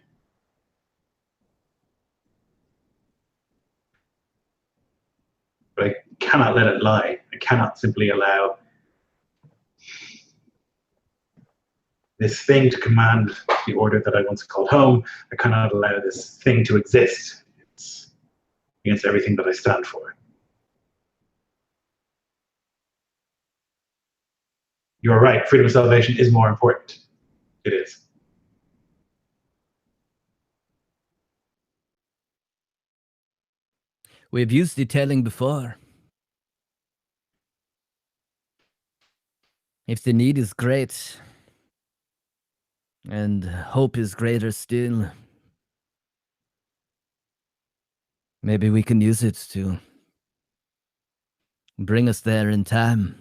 But I cannot let it lie. I cannot simply allow this thing to command the order that I once called home. I cannot allow this thing to exist. It's against everything that I stand for. You're right. Freedom of salvation is more important. It is.
We've used detailing before. If the need is great, and hope is greater still, maybe we can use it to bring us there in time.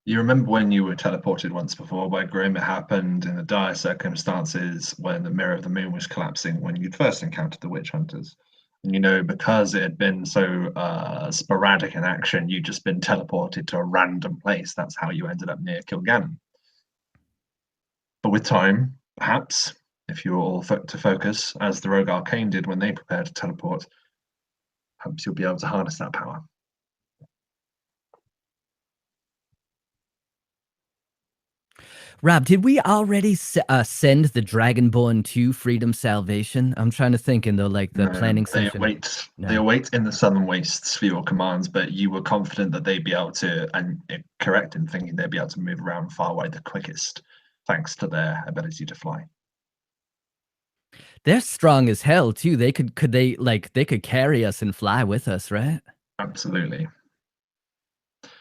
You remember when you were teleported once before by Grim? It happened in the dire circumstances when the mirror of the moon was collapsing when you'd first encountered the witch hunters. And you know, because it had been so sporadic in action, you'd just been teleported to a random place. That's how you ended up near Kilgannon. But with time, perhaps, if you were all to focus, as the Rogue Arcane did when they prepared to teleport, perhaps you'll be able to harness that power.
Rob, did we already send the Dragonborn to Freedom Salvation? I'm trying to think in the planning session.
They await in the Southern Wastes for your commands, but you were confident that they'd be able to, and correct in thinking they'd be able to move around far away the quickest, thanks to their ability to fly.
They're strong as hell too. They could carry us and fly with us, right?
Absolutely.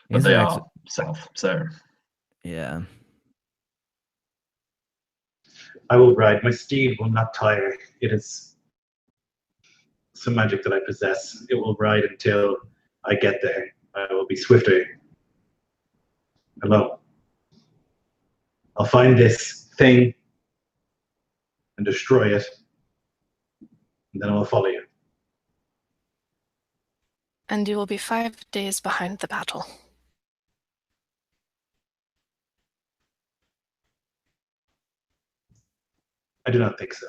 But they are self, so
yeah.
I will ride. My steed will not tire. It is some magic that I possess. It will ride until I get there. I will be swifter. Alone. I'll find this thing and destroy it, and then I will follow you.
And you will be 5 days behind the battle.
I do not think so.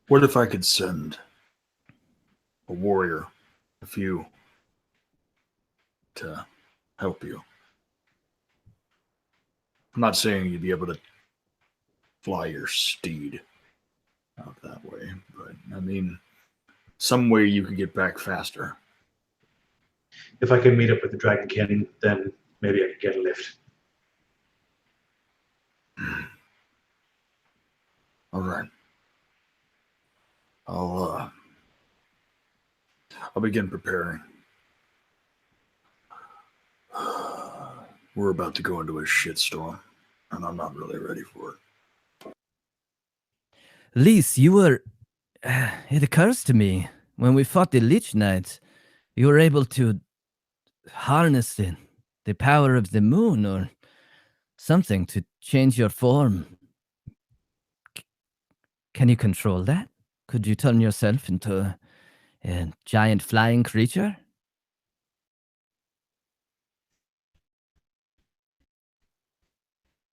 What if I could send a warrior, a few, to help you? I'm not saying you'd be able to fly your steed out that way, but I mean, some way you could get back faster.
If I can meet up with the Dragonkin, then maybe I could get a lift.
All right. I'll begin preparing. We're about to go into a shitstorm, and I'm not really ready for it.
Lise, you were... it occurs to me, when we fought the Lich Knight, you were able to harness the power of the moon or something to change your form. Can you control that? Could you turn yourself into a giant flying creature?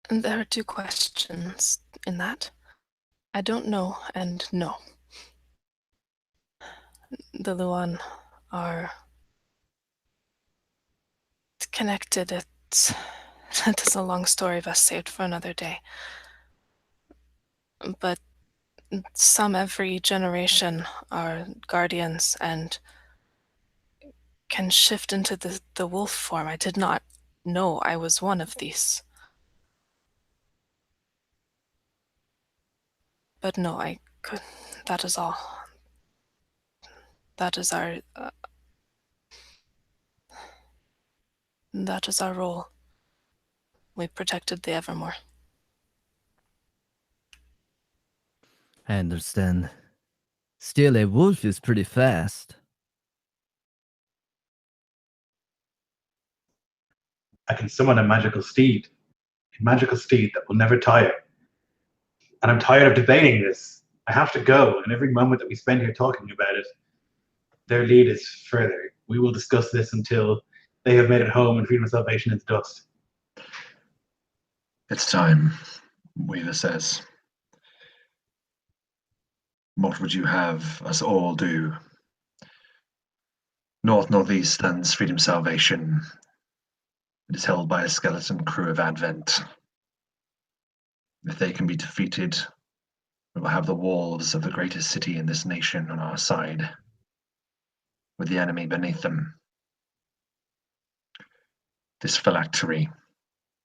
And there are 2 questions in that. I don't know and no. The Luan are connected. It is a long story best saved for another day. But some every generation are guardians and can shift into the wolf form. I did not know I was one of these. But no, I could. That is all. That is our... That is our role. We protected the Evermore.
I understand. Still, a wolf is pretty fast.
I can summon a magical steed that will never tire. And I'm tired of debating this. I have to go, and every moment that we spend here talking about it, their lead is further. We will discuss this until they have made it home and freedom and salvation is dust.
It's time, Weaver says. What would you have us all do? Northeast stands Freedom Salvation. It is held by a skeleton crew of Advent. If they can be defeated, we will have the walls of the greatest city in this nation on our side, with the enemy beneath them. This phylactery,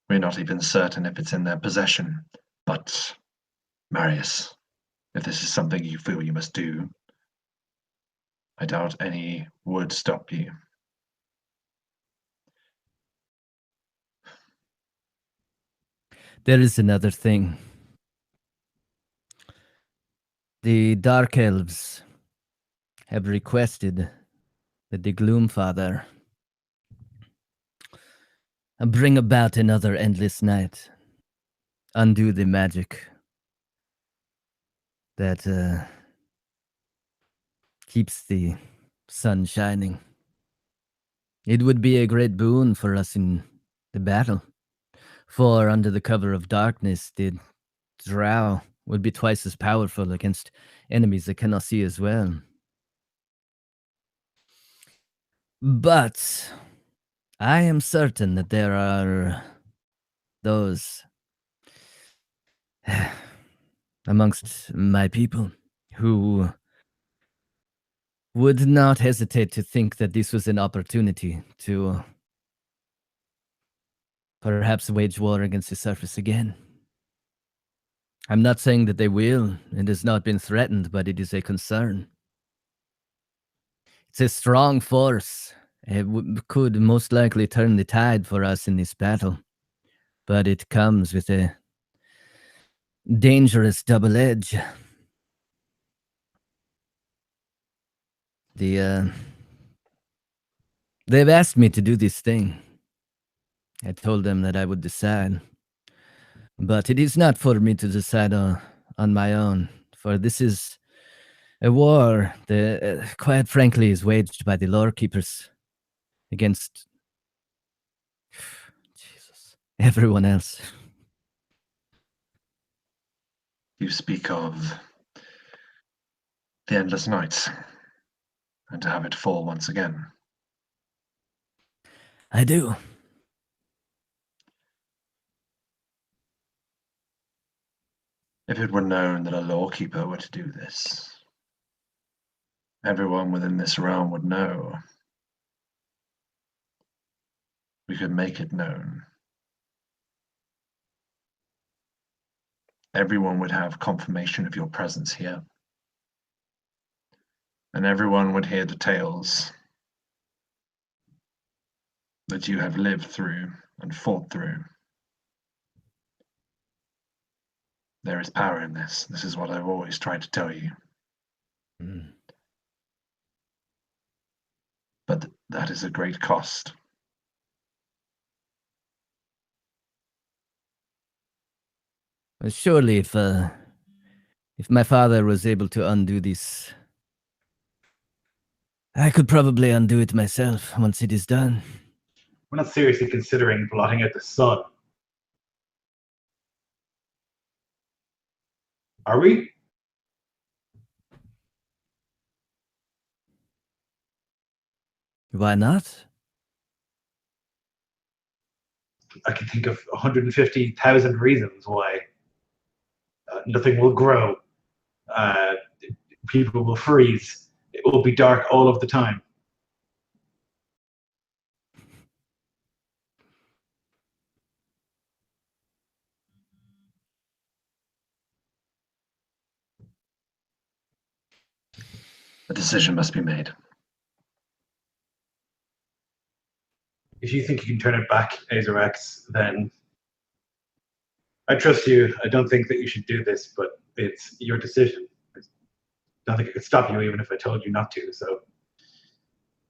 we're not even certain if it's in their possession, but, Marius, if this is something you feel you must do, I doubt any would stop you.
There is another thing. The Dark Elves have requested that the Gloomfather bring about another endless night, undo the magic that keeps the sun shining. It would be a great boon for us in the battle, for under the cover of darkness, the Drow would be twice as powerful against enemies that cannot see as well. But I am certain that there are those amongst my people who would not hesitate to think that this was an opportunity to perhaps wage war against the surface again. I'm not saying that they will. It has not been threatened, but it is a concern. It's a strong force. It could most likely turn the tide for us in this battle, but it comes with a dangerous double edge. They've asked me to do this thing. I told them that I would decide, but it is not for me to decide on my own, for this is a war that, quite frankly, is waged by the Lorekeepers against Jesus, everyone else.
You speak of the endless night, and to have it fall once again.
I do.
If it were known that a lawkeeper were to do this, everyone within this realm would know. We could make it known. Everyone would have confirmation of your presence here. And everyone would hear the tales that you have lived through and fought through. There is power in this. This is what I've always tried to tell you.
Mm.
But that is a great cost.
Well, surely if my father was able to undo this, I could probably undo it myself once it is done.
We're not seriously considering blotting out the sun. Are we?
Why not?
I can think of 150,000 reasons why. Nothing will grow. People will freeze. It will be dark all of the time.
A decision must be made.
If you think you can turn it back, Azarex, then I trust you. I don't think that you should do this, but it's your decision. I don't think I could stop you even if I told you not to. So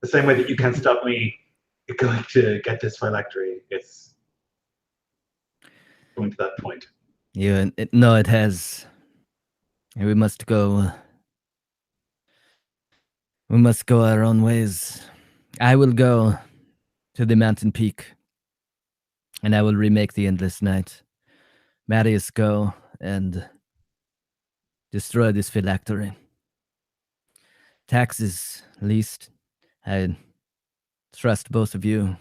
the same way that you can't stop me going to get this phylactery, it's going to that point.
Yeah, no, it has. We must go. We must go our own ways. I will go to the mountain peak, and I will remake the endless night. Marius, go and destroy this phylactery. Taxes, least. I trust both of you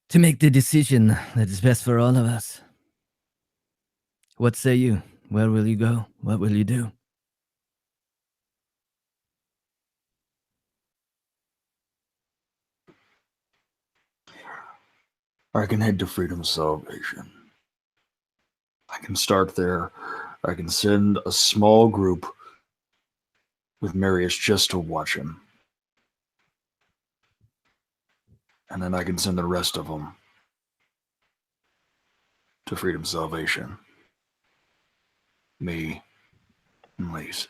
to make the decision that is best for all of us. What say you? Where will you go? What will you do?
I can head to Freedom Salvation. I can start there. I can send a small group with Marius just to watch him. And then I can send the rest of them to Freedom Salvation. Me and Lise.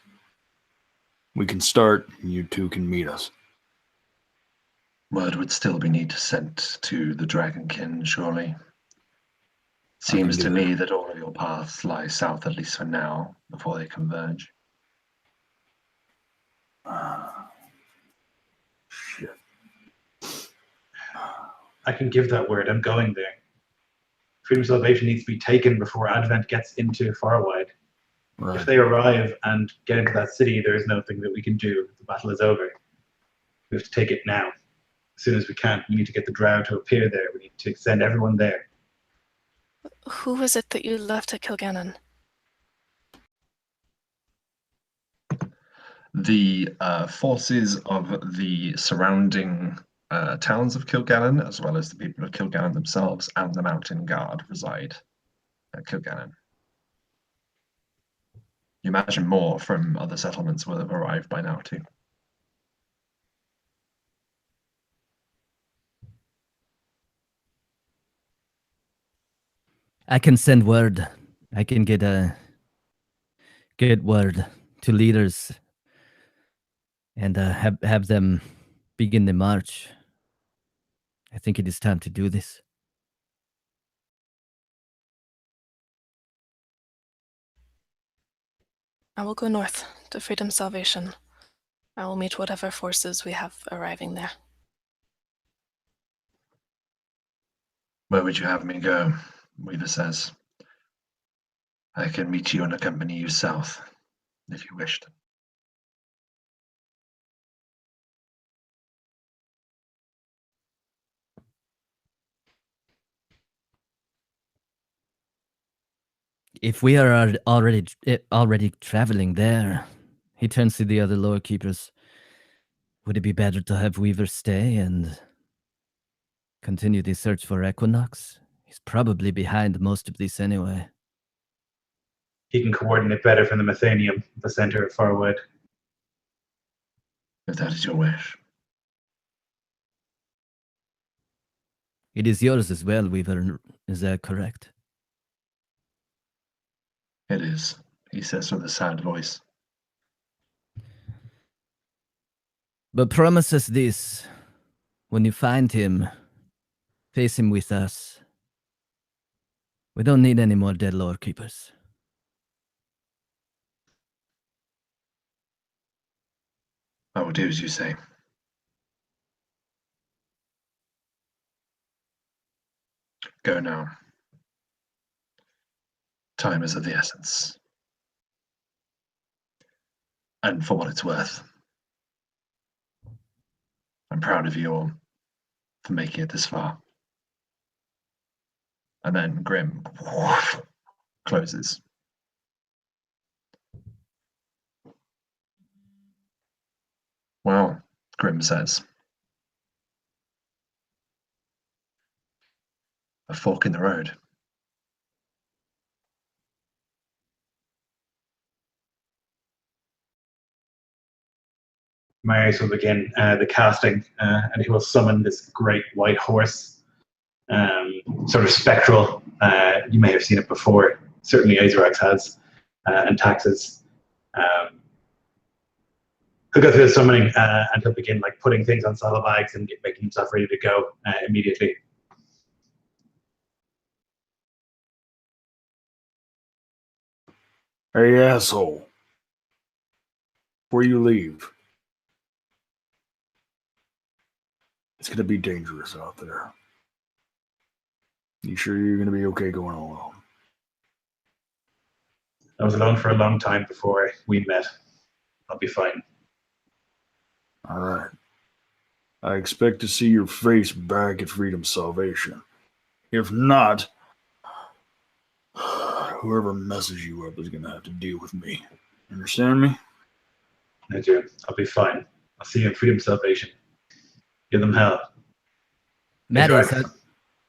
We can start, and you two can meet us.
Word would still be need to sent to the Dragonkin, surely. Seems to me that all of your paths lie south, at least for now, before they converge.
Shit.
I can give that word. I'm going there. Freedom of Salvation needs to be taken before Advent gets into Farwide.
Right.
If they arrive and get into that city, there is nothing that we can do. The battle is over. We have to take it now. As soon as we can. We need to get the Drow to appear there. We need to send everyone there.
Who was it that you left at Kilgannon?
The forces of the surrounding towns of Kilgannon, as well as the people of Kilgannon themselves and the Mountain Guard, reside at Kilgannon. You imagine more from other settlements will have arrived by now too.
I can send word. I can get word to leaders and have them begin the march. I think it is time to do this.
I will go north to Freedom Salvation. I will meet whatever forces we have arriving there.
Where would you have me go? Weaver says. I can meet you and accompany you south, if you wished.
If we are already traveling there, he turns to the other Lorekeepers. Would it be better to have Weaver stay and continue the search for Equinox? He's probably behind most of this anyway.
He can coordinate better from the Methanium, the center of Farwood.
If that is your wish.
It is yours as well, Weaver. Is that correct?
It is, he says with a sad voice.
But promise us this. When you find him, face him with us. We don't need any more dead Lorekeepers.
I will do as you say. Go now. Time is of the essence. And for what it's worth, I'm proud of you all for making it this far. And then Grim closes. Well, Grim says. A fork in the road.
Marius will begin the casting, and he will summon this great white horse, sort of spectral. You may have seen it before. Certainly, Azarax has, and Taxes. He'll go through the summoning, and he'll begin like putting things on saddlebags and making himself ready to go immediately.
Hey, asshole. Before you leave, it's going to be dangerous out there. You sure you're going to be okay going alone?
I was alone for a long time before we met. I'll be fine.
All right. I expect to see your face back at Freedom Salvation. If not, whoever messes you up is going to have to deal with me. Understand me?
I do. I'll be fine. I'll see you in Freedom Salvation. Give them hell.
Marius,
right.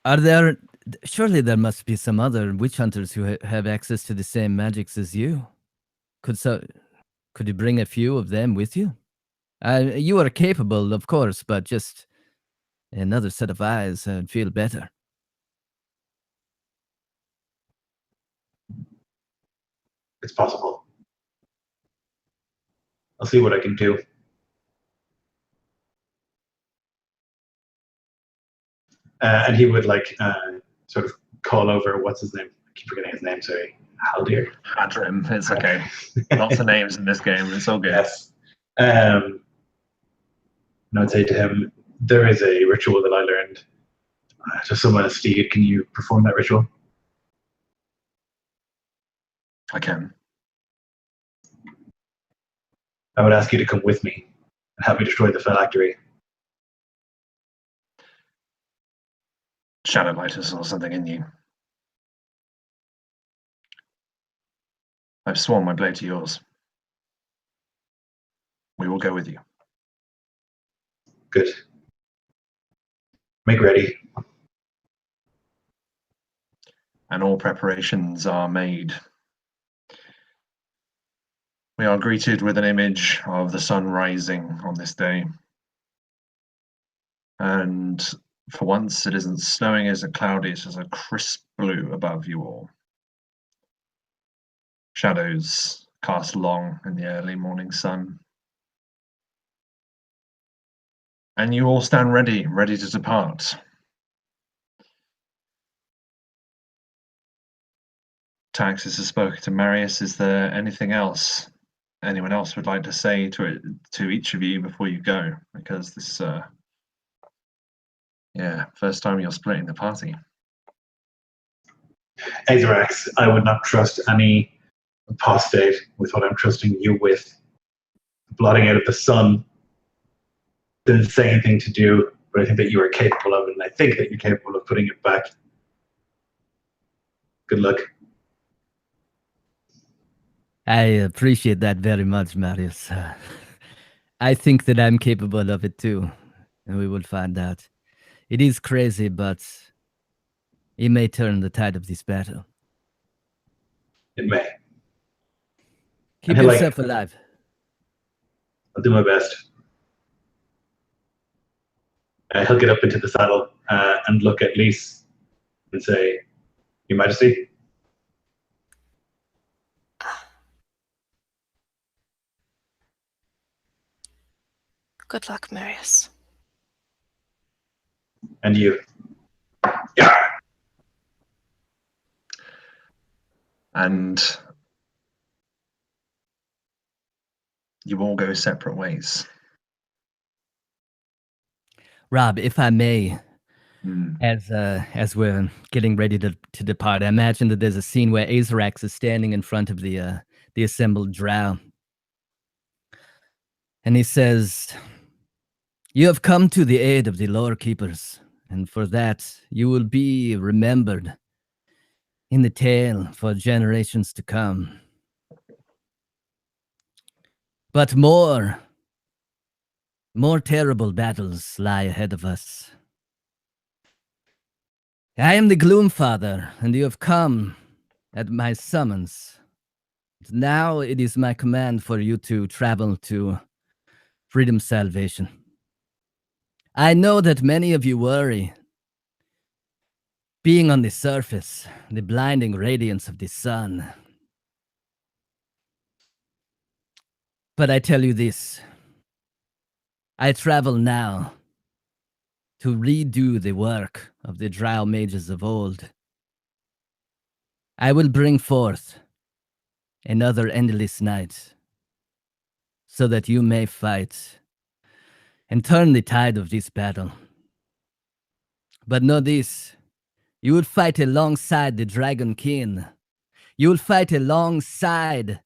are there... Surely there must be some other witch hunters who have access to the same magics as you. Could you bring a few of them with you? You are capable, of course, but just another set of eyes and feel better.
It's possible. I'll see what I can do. And he would like sort of call over, what's his name? I keep forgetting his name, sorry. Haldir?
Hadrim, it's okay. Lots of names in this game, it's all good.
Yes. And I'd say to him, there is a ritual that I learned to summon a steed. Can you perform that ritual?
I can.
I would ask you to come with me and help me destroy the phylactery.
Shadow Lighters or something in you. I've sworn my blade to yours. We will go with you.
Good. Make ready.
And all preparations are made. We are greeted with an image of the sun rising on this day. And for once, it isn't snowing, it isn't cloudy, it's just a crisp blue above you all. Shadows cast long in the early morning sun. And you all stand ready to depart. Taxis has spoken to Marius. Is there anything else anyone else would like to say to each of you before you go? Because this, first time you're splitting the party.
Azarax, I would not trust any apostate with what I'm trusting you with. Blotting out of the sun. Didn't say anything to do, but I think that you are capable of it, and I think that you're capable of putting it back. Good luck.
I appreciate that very much, Marius. I think that I'm capable of it too, and we will find out. It is crazy, but it may turn the tide of this battle.
It may.
Keep
And
yourself alive.
I'll do my best. He'll get up into the saddle and look at Lise and say, Your Majesty?
Good luck, Marius.
And you. Yeah.
And you all go separate ways.
Rob, if I may, as we're getting ready to depart, I imagine that there's a scene where Azarax is standing in front of the assembled drow. And he says, "You have come to the aid of the Lorekeepers, and for that you will be remembered in the tale for generations to come. But more terrible battles lie ahead of us. I am the Gloomfather, and you have come at my summons. Now it is my command for you to travel to Freedom Salvation. I know that many of you worry. Being on the surface, the blinding radiance of the sun. But I tell you this. I travel now to redo the work of the drow mages of old. I will bring forth another endless night so that you may fight and turn the tide of this battle. But know this, you will fight alongside the Dragon King. You will fight alongside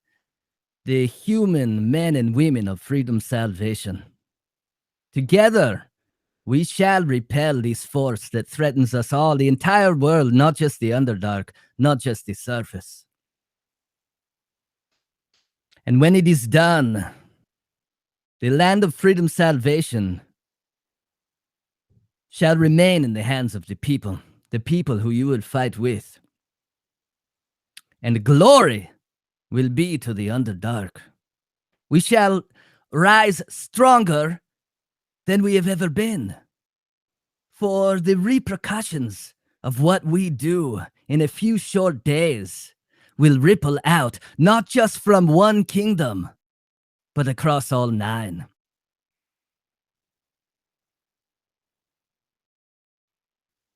the human men and women of Freedom Salvation. Together, we shall repel this force that threatens us all, the entire world, not just the Underdark, not just the surface. And when it is done, the land of Freedom Salvation shall remain in the hands of the people who you will fight with. And glory will be to the Underdark. We shall rise stronger than we have ever been. For the repercussions of what we do in a few short days will ripple out, not just from one kingdom, but across all 9.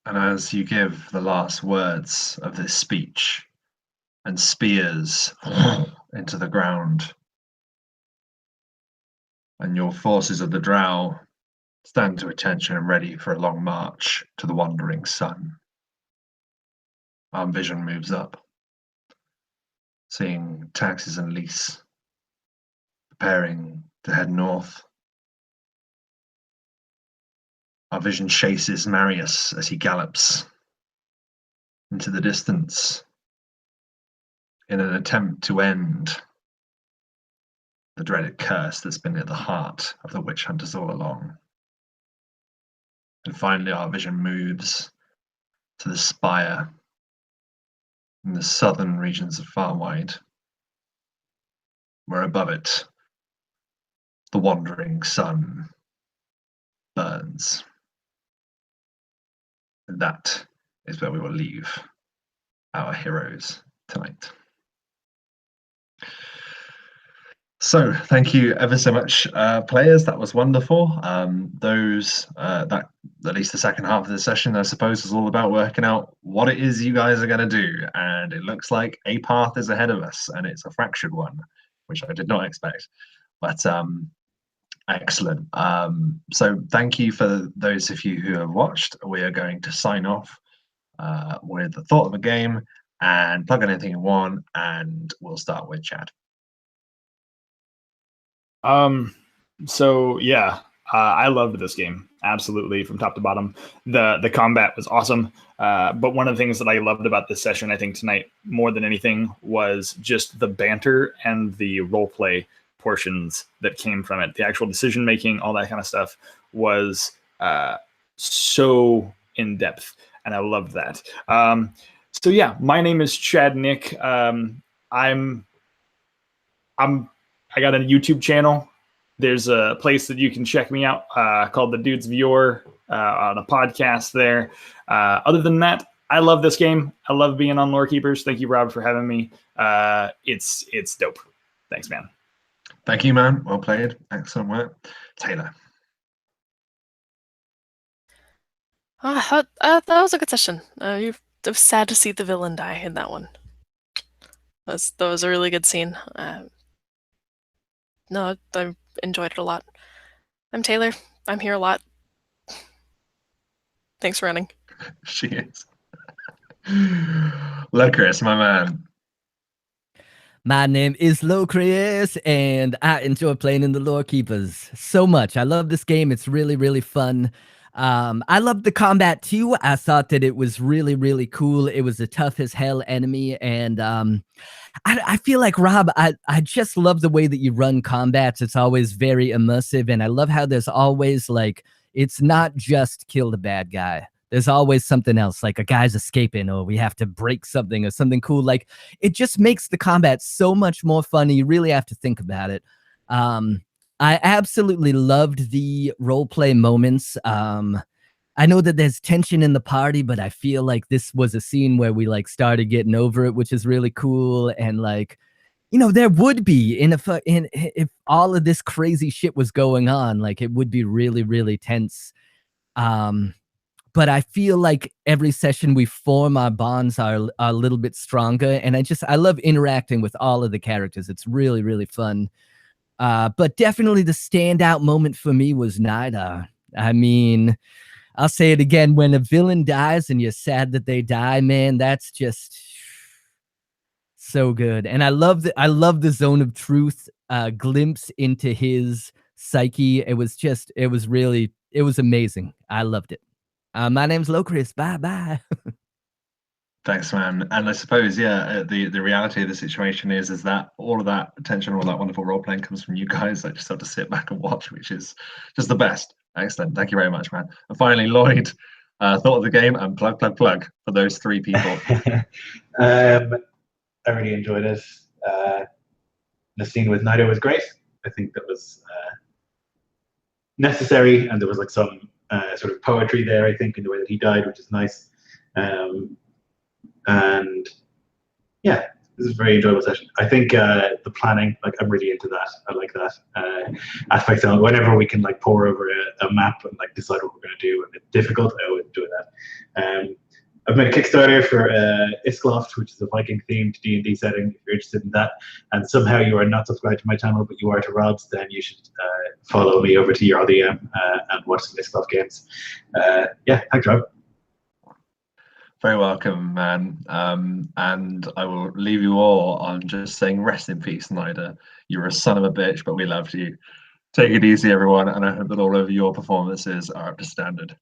And as you give the last words of this speech, and spears into the ground, and your forces of the drow stand to attention and ready for a long march to the wandering sun, our vision moves up, seeing Taxes and Lys preparing to head north. Our vision chases Marius as he gallops into the distance in an attempt to end the dreaded curse that's been at the heart of the witch hunters all along. And finally, our vision moves to the spire in the southern regions of Farwide, where above it, the wandering sun burns. And that is where we will leave our heroes tonight. So, thank you ever so much, players. That was wonderful. That at least the second half of the session, I suppose, is all about working out what it is you guys are going to do. And it looks like a path is ahead of us, and it's a fractured one, which I did not expect. But excellent. So, thank you for those of you who have watched. We are going to sign off with the thought of a game and plug in anything you want, and we'll start with Chad.
So yeah, I loved this game absolutely from top to bottom. The combat was awesome. But one of the things that I loved about this session, I think tonight more than anything, was just the banter and the role play portions that came from it. The actual decision making, all that kind of stuff was so in depth, and I loved that. So yeah, my name is Chad Nick. I got a YouTube channel. There's a place that you can check me out called The Dude's Viewer on a podcast there. Other than that, I love this game. I love being on Lorekeepers. Thank you, Rob, for having me. It's dope. Thanks, man.
Thank you, man. Well played. Excellent work. Taylor.
That was a good session. It was sad to see the villain die in that one. That was a really good scene. No, I enjoyed it a lot. I'm Taylor. I'm here a lot. Thanks for running.
She is. Lucas, my man.
My name is Lorekeepers, and I enjoy playing in the Lorekeepers so much. I love this game. It's really, really fun. I loved the combat too. I thought that it was really, really cool. It was a tough as hell enemy, and I feel like, Rob, I just love the way that you run combats. It's always very immersive, and I love how there's always, like, it's not just kill the bad guy. There's always something else, like a guy's escaping, or we have to break something, or something cool. Like, it just makes the combat so much more fun. You really have to think about it. I absolutely loved the roleplay moments. I know that there's tension in the party, but I feel like this was a scene where we like started getting over it, which is really cool. And like, you know, there would be if all of this crazy shit was going on, like it would be really, really tense. But I feel like every session we form, our bonds are a little bit stronger. And I love interacting with all of the characters. It's really, really fun. But definitely the standout moment for me was Nida. I mean, I'll say it again, when a villain dies and you're sad that they die, man, that's just so good. And I love the zone of truth glimpse into his psyche. It was amazing. I loved it. My name's Lorekeepers. Bye.
Thanks, man. And I suppose, yeah, the reality of the situation is that all of that attention, all that wonderful role playing comes from you guys. I just have to sit back and watch, which is just the best. Excellent. Thank you very much, man. And finally, Lloyd, thought of the game and plug for those three people.
I really enjoyed it. The scene with Nida was great. I think that was necessary, and there was like some sort of poetry there, I think, in the way that he died, which is nice. And yeah, this is a very enjoyable session. I think the planning, like, I'm really into that. I like that aspect. So whenever we can like pour over a map and like decide what we're going to do, and it's difficult, I always enjoy that. I've made a Kickstarter for Iskloft, which is a Viking-themed D&D setting. If you're interested in that, and somehow you are not subscribed to my channel, but you are to Rob's, then you should follow me over to your RDM and watch some Iskloft games. Yeah, thanks, Rob.
Very welcome, man. And I will leave you all on just saying rest in peace, Nida. You're a son of a bitch, but we loved you. Take it easy, everyone, and I hope that all of your performances are up to standard.